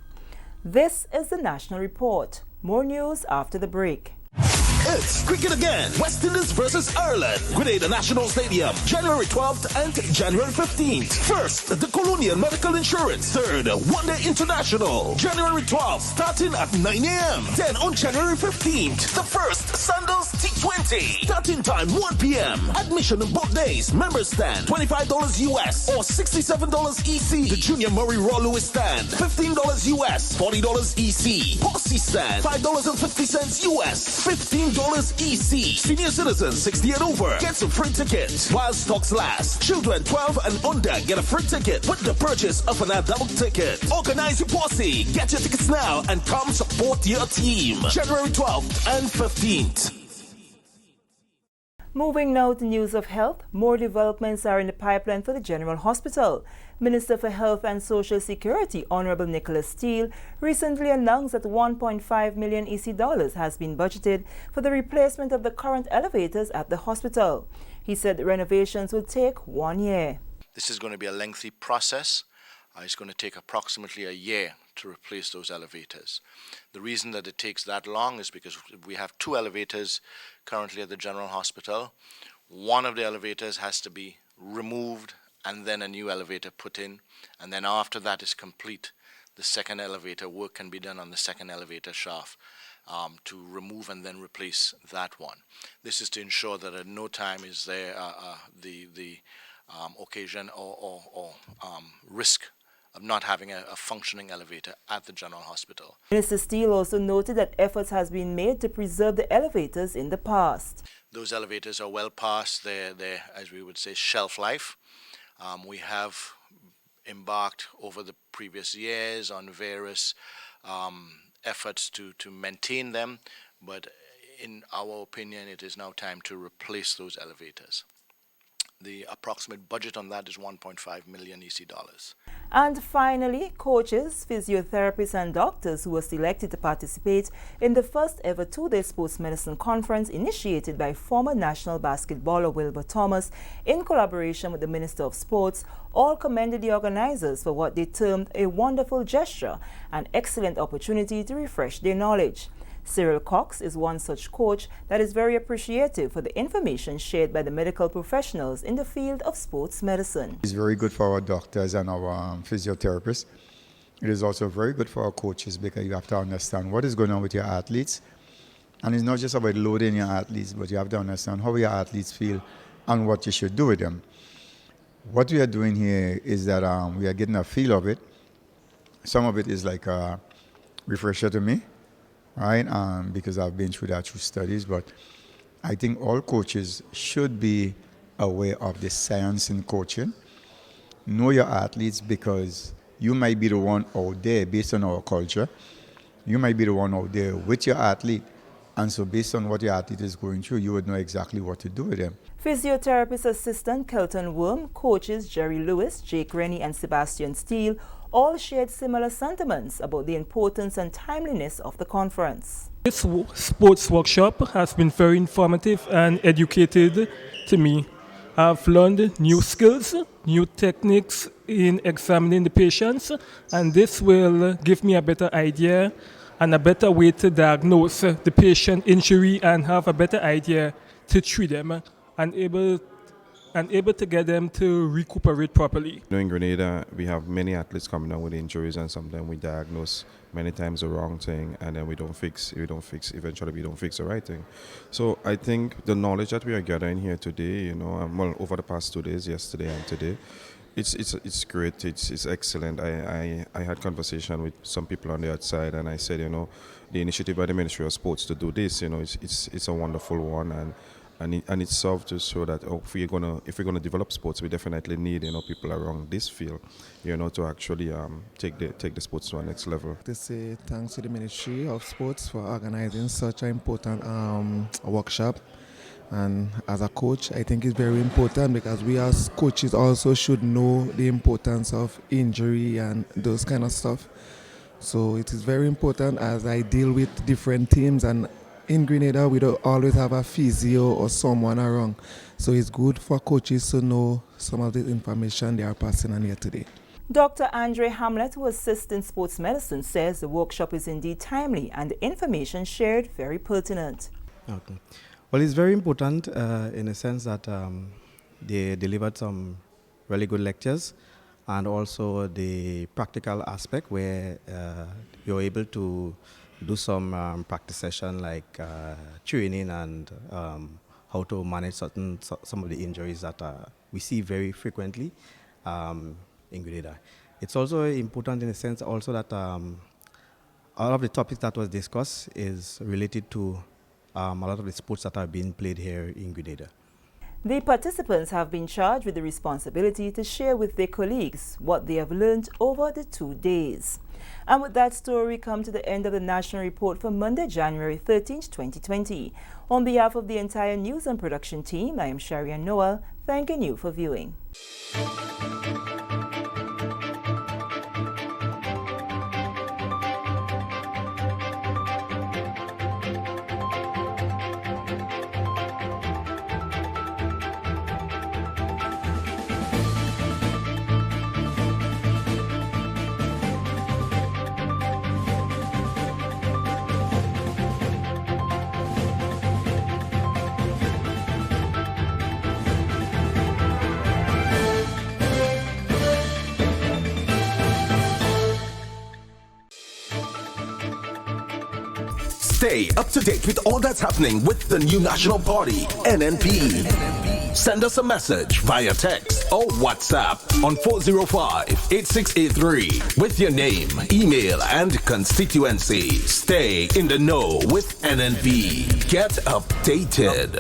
Speaker 16: This is the National Report. More news after the break.
Speaker 22: It's cricket again. West Indies versus Ireland. Grenada National Stadium, January 12th and January 15th. First, the Colonial Medical Insurance. Third, One Day International, January 12th, starting at 9 a.m. Then on January 15th, the first Sandals T20. Starting time 1 p.m. Admission on both days. Members stand $25 US or $67 EC. The Junior Murray Raw Lewis stand $15 US, $40 EC. Posse stand $5.50 US, $15 EC. Senior citizens 60 and over gets a free ticket while stocks last. Children 12 and under get a free ticket with the purchase of an adult ticket. Organize your posse. Get your tickets now and come support your team. January 12th and 15th.
Speaker 16: Moving now to news of health, more developments are in the pipeline for the General Hospital. Minister for Health and Social Security, Honorable Nicholas Steele, recently announced that $1.5 million EC has been budgeted for the replacement of the current elevators at the hospital. He said the renovations will take 1 year.
Speaker 23: This is going to be a lengthy process. It's going to take approximately a year to replace those elevators. The reason that it takes that long is because we have 2 elevators currently at the General Hospital. One of the elevators has to be removed and then a new elevator put in, and then after that is complete, the second elevator work can be done on the second elevator shaft to remove and then replace that one. This is to ensure that at no time is there the occasion or risk of not having a functioning elevator at the General Hospital.
Speaker 16: Minister Steele also noted that efforts has been made to preserve the elevators in the past.
Speaker 23: Those elevators are well past their as we would say, shelf life. We have embarked over the previous years on various efforts to maintain them, but in our opinion, it is now time to replace those elevators. The approximate budget on that is $1.5 million EC.
Speaker 16: And finally, coaches, physiotherapists and doctors who were selected to participate in the first ever 2-day sports medicine conference initiated by former national basketballer Wilbur Thomas in collaboration with the Minister of Sports all commended the organizers for what they termed a wonderful gesture and excellent opportunity to refresh their knowledge. Cyril Cox is one such coach that is very appreciative for the information shared by the medical professionals in the field of sports medicine.
Speaker 24: It's very good for our doctors and our physiotherapists. It is also very good for our coaches because you have to understand what is going on with your athletes. And it's not just about loading your athletes, but you have to understand how your athletes feel and what you should do with them. What we are doing here is that we are getting a feel of it. Some of it is like a refresher to me. Right, because I've been through that through studies, but I think all coaches should be aware of the science in coaching. Know your athletes, because you might be the one out there, based on our culture, you might be the one out there with your athlete. And so based on what your athlete is going through, you would know exactly what to do with them.
Speaker 16: Physiotherapist assistant Kelton Worm, coaches Jerry Lewis, Jake Rennie and Sebastian Steele all shared similar sentiments about the importance and timeliness of the conference.
Speaker 2: This sports workshop has been very informative and educated to me. I've learned new skills, new techniques in examining the patients, and this will give me a better idea and a better way to diagnose the patient injury and have a better idea to treat them and able to get them to recuperate properly.
Speaker 3: In Grenada, we have many athletes coming down with injuries, and sometimes we diagnose many times the wrong thing, and then we don't fix, eventually we don't fix the right thing. So I think the knowledge that we are gathering here today, over the past 2 days, yesterday and today, it's great, it's excellent. I had conversation with some people on the outside, and I said, the initiative by the Ministry of Sports to do this, it's a wonderful one, and it serves to show that if we're gonna develop sports, we definitely need people around this field, to actually take the sports to our next level.
Speaker 5: To say thanks to the Ministry of Sports for organizing such an important workshop. And as a coach, I think it's very important, because we as coaches also should know the importance of injury and those kind of stuff. So it is very important as I deal with different teams, and in Grenada we don't always have a physio or someone around. So it's good for coaches to know some of the information they are passing on here today.
Speaker 16: Dr. Andre Hamlet, who assists in sports medicine, says the workshop is indeed timely and the information shared very pertinent.
Speaker 7: Okay. Well, it's very important in the sense that they delivered some really good lectures, and also the practical aspect where you're able to do some practice session like training and how to manage some of the injuries that we see very frequently in Grenada. It's also important in the sense also that all of the topics that was discussed is related to a lot of the sports that are being played here in Grenada.
Speaker 16: The participants have been charged with the responsibility to share with their colleagues what they have learned over the 2 days. And with that story, we come to the end of the National Report for Monday, January 13th, 2020. On behalf of the entire news and production team, I am Sharian Noel, thanking you for viewing.
Speaker 22: Stay up to date with all that's happening with the new national party, NNP. Send us a message via text or WhatsApp on 405-8683 with your name, email, and constituency. Stay in the know with NNP. Get updated.